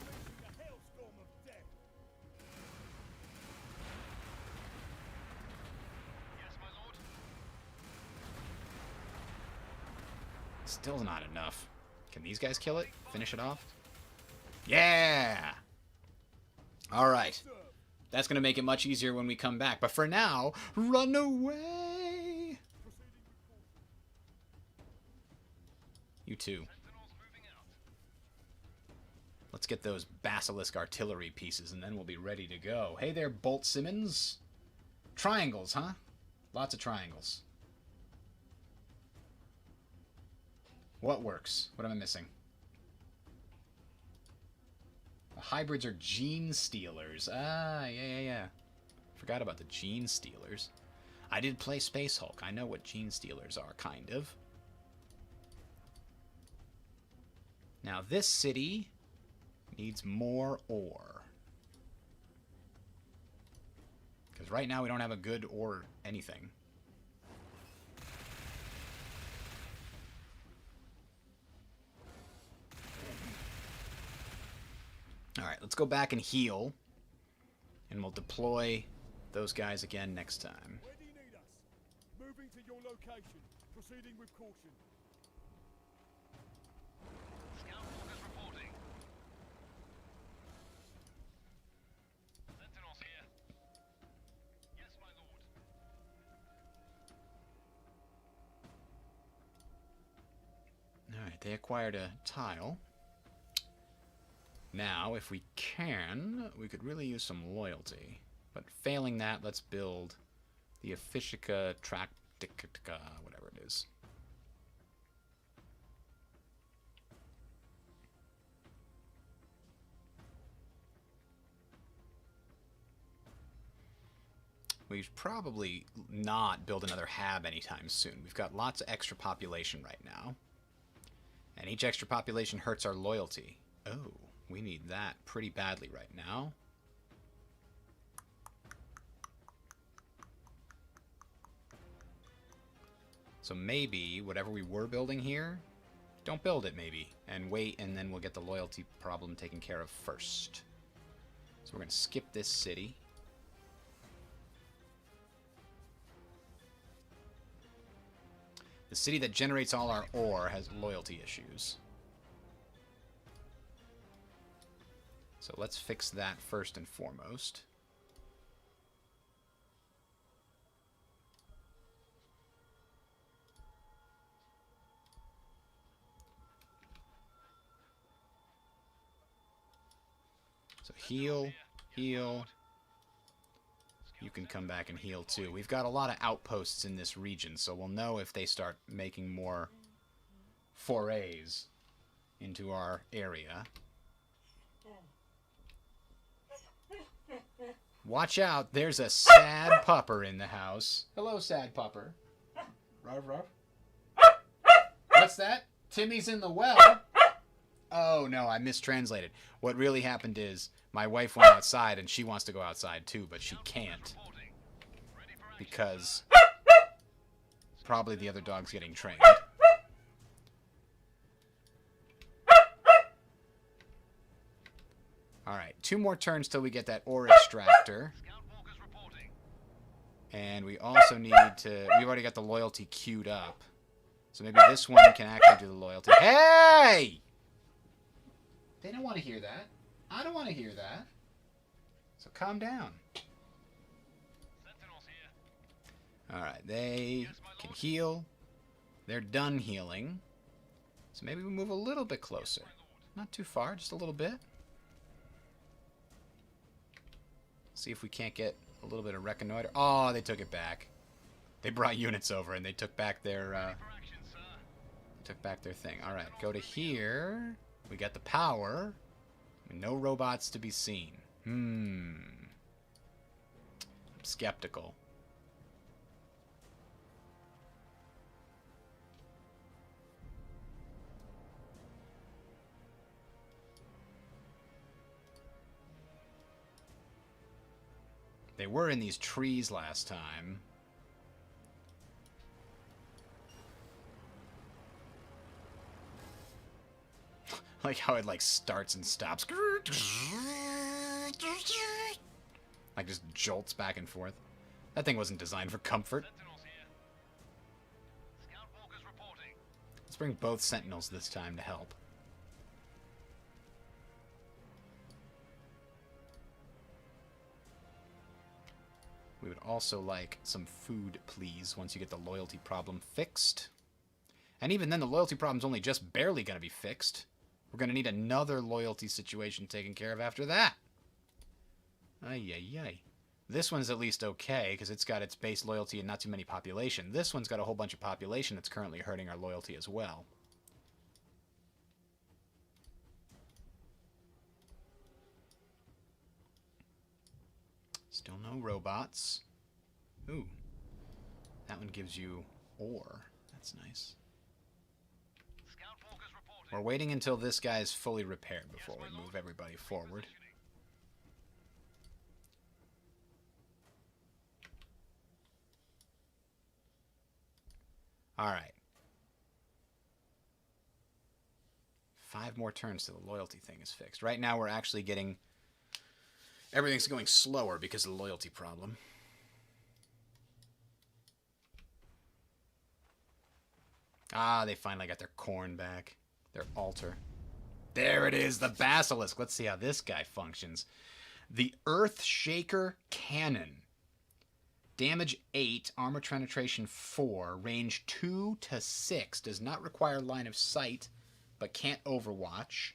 Unleashing a hailstorm of death. Yes, my lord. Still not enough. Can these guys kill it? Finish it off? Yeah! Alright. Serve. That's going to make it much easier when we come back. But for now, run away! Proceeding with caution. You too. Sentinels moving out. Let's get those basilisk artillery pieces and then we'll be ready to go. Hey there, Bolt Simmons. Triangles, huh? Lots of triangles. What works? What am I missing? The hybrids are gene stealers. Ah, yeah. Forgot about the gene stealers. I did play Space Hulk. I know what gene stealers are, kind of. Now, this city needs more ore. Because right now we don't have a good ore anything. Alright, let's go back and heal. And we'll deploy those guys again next time. Where do you need us? Moving to your location. Proceeding with caution. Scout walkers reporting. Sentinels here. Yes, my lord. Alright, they acquired a tile. Now, if we can, we could really use some loyalty. But failing that, let's build the Officica Tractica, whatever it is. We should probably not build another hab anytime soon. We've got lots of extra population right now. And each extra population hurts our loyalty. Oh, we need that pretty badly right now. So maybe whatever we were building here, don't build it maybe. And wait, and then we'll get the loyalty problem taken care of first. So we're going to skip this city. The city that generates all our ore has loyalty issues. So let's fix that first and foremost. So heal, heal. You can come back and heal too. We've got a lot of outposts in this region, so we'll know if they start making more forays into our area. Watch out, there's a sad pupper in the house. Hello, sad pupper. Ruff, ruff. What's that? Timmy's in the well. Oh, no, I mistranslated. What really happened is my wife went outside, and she wants to go outside too, but she can't. Because probably the other dog's getting trained. Alright, 2 more turns till we get that ore extractor. And we also need to... We've already got the loyalty queued up. So maybe this one can actually do the loyalty. Hey! They don't want to hear that. I don't want to hear that. So calm down. Alright, they can heal. They're done healing. So maybe we move a little bit closer. Not too far, just a little bit. See if we can't get a little bit of reconnoiter. Oh, they took it back. They brought units over and they took back their thing. All right, go to here. We got the power. No robots to be seen. I'm skeptical. They were in these trees last time. Like how it like starts and stops. Like just jolts back and forth. That thing wasn't designed for comfort. Let's bring both sentinels this time to help. We would also like some food, please, once you get the loyalty problem fixed. And even then, the loyalty problem's only just barely going to be fixed. We're going to need another loyalty situation taken care of after that. Ay, ay, ay. This one's at least okay, because it's got its base loyalty and not too many population. This one's got a whole bunch of population that's currently hurting our loyalty as well. Still no robots. Ooh. That one gives you ore. That's nice. We're waiting until this guy is fully repaired before we move everybody forward. Alright. 5 more turns till the loyalty thing is fixed. Right now we're actually getting... Everything's going slower because of the loyalty problem. Ah, they finally got their corn back. Their altar. There it is, the basilisk. Let's see how this guy functions. The Earth Shaker Cannon. Damage 8, armor penetration 4, range 2 to 6. Does not require line of sight, but can't overwatch.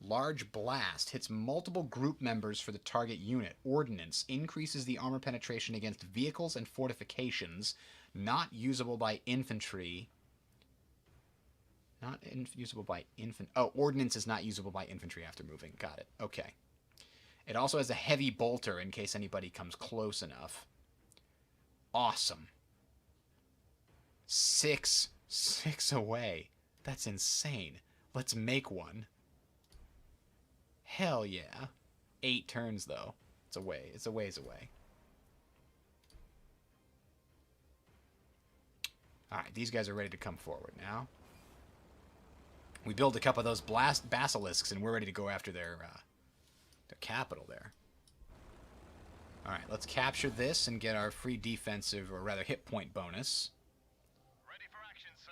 Large blast hits multiple group members for the target unit. Ordnance increases the armor penetration against vehicles and fortifications. Not usable by infantry. Not usable by infantry. Oh, ordnance is not usable by infantry after moving. Got it. Okay. It also has a heavy bolter in case anybody comes close enough. Awesome. 6 away. That's insane. Let's make one. Hell yeah. 8 turns, though. It's away. It's a ways away. Alright, these guys are ready to come forward now. We build a couple of those basilisks, and we're ready to go after their capital there. Alright, let's capture this and get our free defensive, or rather hit point bonus. Ready for action, sir.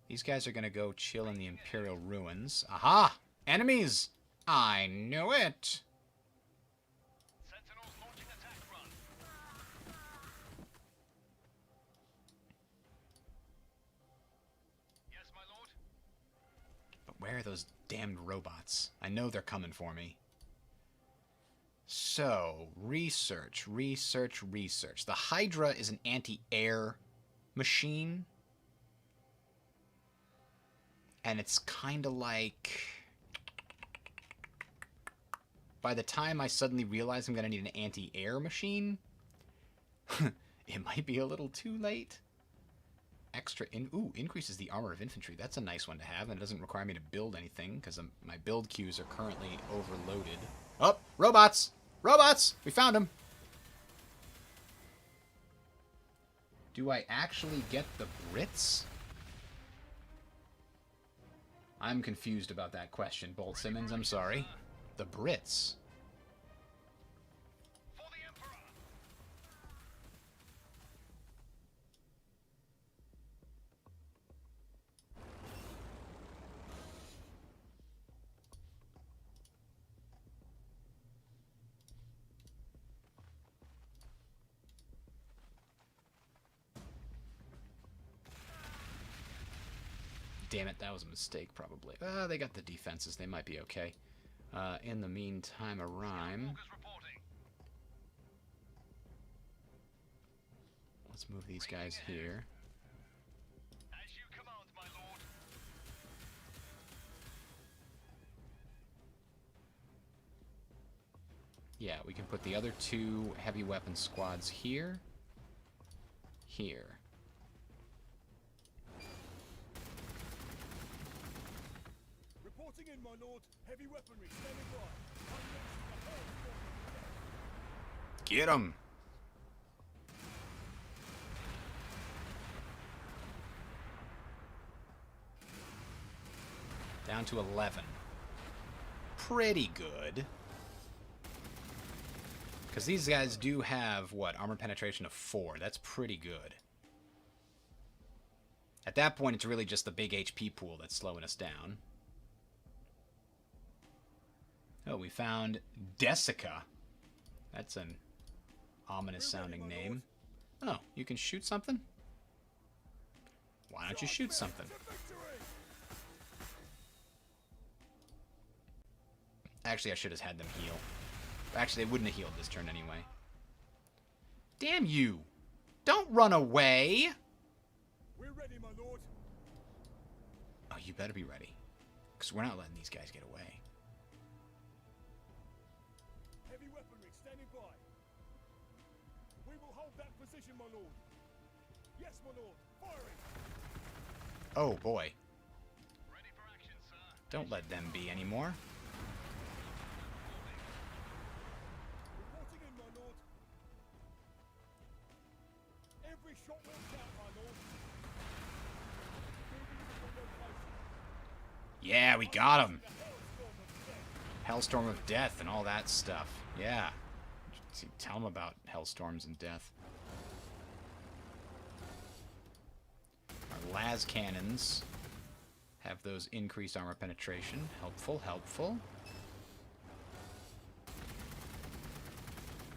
These guys are going to go chill in the Imperial ruins. Aha! Enemies! I knew it! Sentinels launching attack run. Yes, my lord. But where are those damned robots? I know they're coming for me. So, research. The Hydra is an anti-air machine. And it's kind of like... By the time I suddenly realize I'm going to need an anti-air machine, it might be a little too late. Increases the armor of infantry. That's a nice one to have, and it doesn't require me to build anything, because my build queues are currently overloaded. Oh, robots! Robots! We found them! Do I actually get the Brits? I'm confused about that question, Bolt Simmons. I'm sorry. The Brits. For the Emperor. Damn it, that was a mistake, probably. They got the defenses. They might be okay. In the meantime, a rhyme. Walkers reporting. Let's move these guys here. As you command, my lord. Yeah, we can put the other two heavy weapon squads here. Here. Reporting in, my lord. Heavy weaponry standing by. Get 'em! Down to 11. Pretty good. Because these guys do have, what, armor penetration of 4. That's pretty good. At that point, it's really just the big HP pool that's slowing us down. Oh, we found Desica. That's an ominous sounding name. Oh, you can shoot something? Why don't you shoot something? Actually, I should have had them heal. Actually, they wouldn't have healed this turn anyway. Damn you! Don't run away! We're ready, my lord. Oh, you better be ready. Because we're not letting these guys get away. Heavy weaponry standing by. We will hold that position, my lord. Yes, my lord. Firing. Oh, boy. Ready for action, sir. Don't let them be anymore. Reporting in, my lord. Every shot will count, my lord. Moving to your location. Yeah, we got him. The hellstorm of death. Hellstorm of Death and all that stuff. Yeah. See, tell them about Hellstorms and Death. Our las cannons have those increased armor penetration. Helpful, helpful.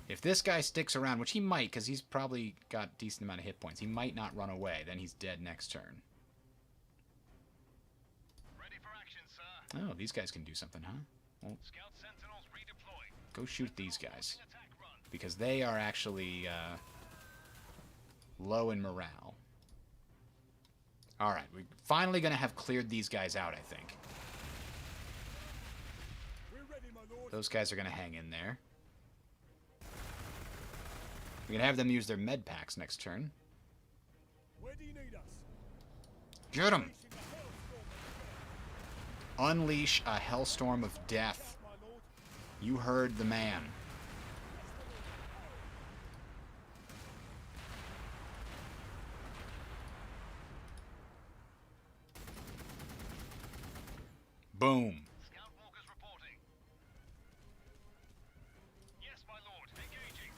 If this guy sticks around, which he might, because he's probably got a decent amount of hit points, he might not run away. Then he's dead next turn. Ready for action, sir. Oh, these guys can do something, huh? Well, Scout sentinels redeployed. go shoot these guys. Launching attack run. Because they are actually low in morale. Alright, we're finally going to have cleared these guys out, I think. We're ready, my lord. Those guys are going to hang in there. We're going to have them use their med packs next turn. Where do you need us? Get 'em! Unleashing a hellstorm of death. Unleash a hellstorm of death. My lord. You heard the man. Boom. Scout walkers reporting. Yes, my lord. Engaging.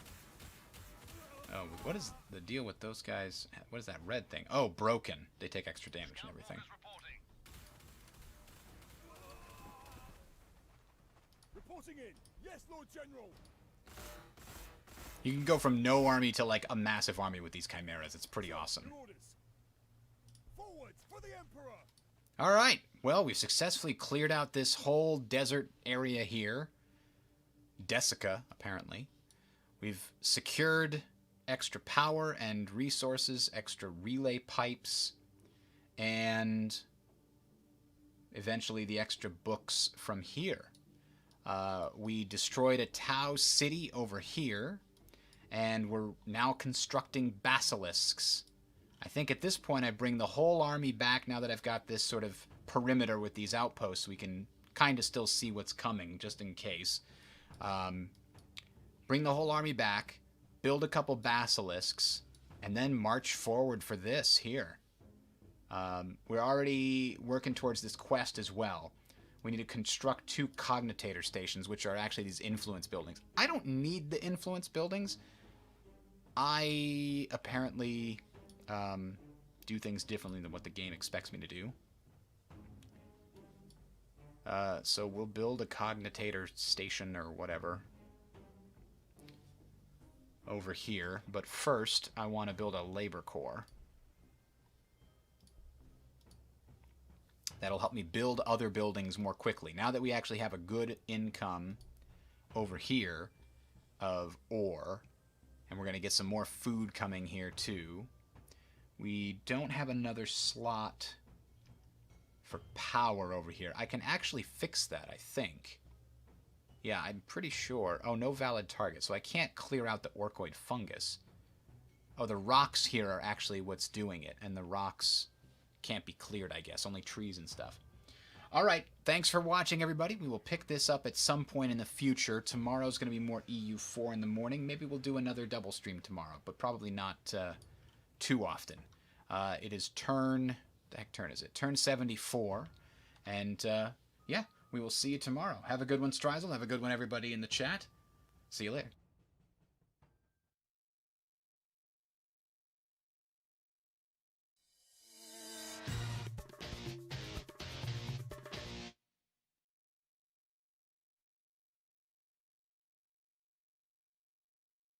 Oh, what is the deal with those guys? What is that red thing? Oh, broken. They take extra damage and Scout everything. walkers reporting. Reporting in. Yes, Lord General. You can go from no army to like a massive army with these chimeras. It's pretty awesome. Your orders. Forwards for the Emperor. All right. Well, we've successfully cleared out this whole desert area here. Desica, apparently. We've secured extra power and resources, extra relay pipes, and eventually the extra books from here. We destroyed a Tau city over here, and we're now constructing basilisks. I think at this point I bring the whole army back now that I've got this sort of perimeter with these outposts. We can kind of still see what's coming, just in case. Bring the whole army back, build a couple basilisks, and then march forward for this here. We're already working towards this quest as well. We need to construct 2 cognitator stations, which are actually these influence buildings. I don't need the influence buildings. I apparently do things differently than what the game expects me to do. So we'll build a cognitator station or whatever over here. But first, I want to build a labor corps. That'll help me build other buildings more quickly. Now that we actually have a good income over here of ore, and we're going to get some more food coming here too. We don't have another slot for power over here. I can actually fix that, I think. Yeah, I'm pretty sure. Oh, no valid target, so I can't clear out the orcoid fungus. Oh, the rocks here are actually what's doing it, and the rocks can't be cleared, I guess. Only trees and stuff. All right, thanks for watching, everybody. We will pick this up at some point in the future. Tomorrow's going to be more EU4 in the morning. Maybe we'll do another double stream tomorrow, but probably not too often. It is turn... the heck turn is it? Turn 74. And, yeah, we will see you tomorrow. Have a good one, Strizel. Have a good one, everybody in the chat. See you later.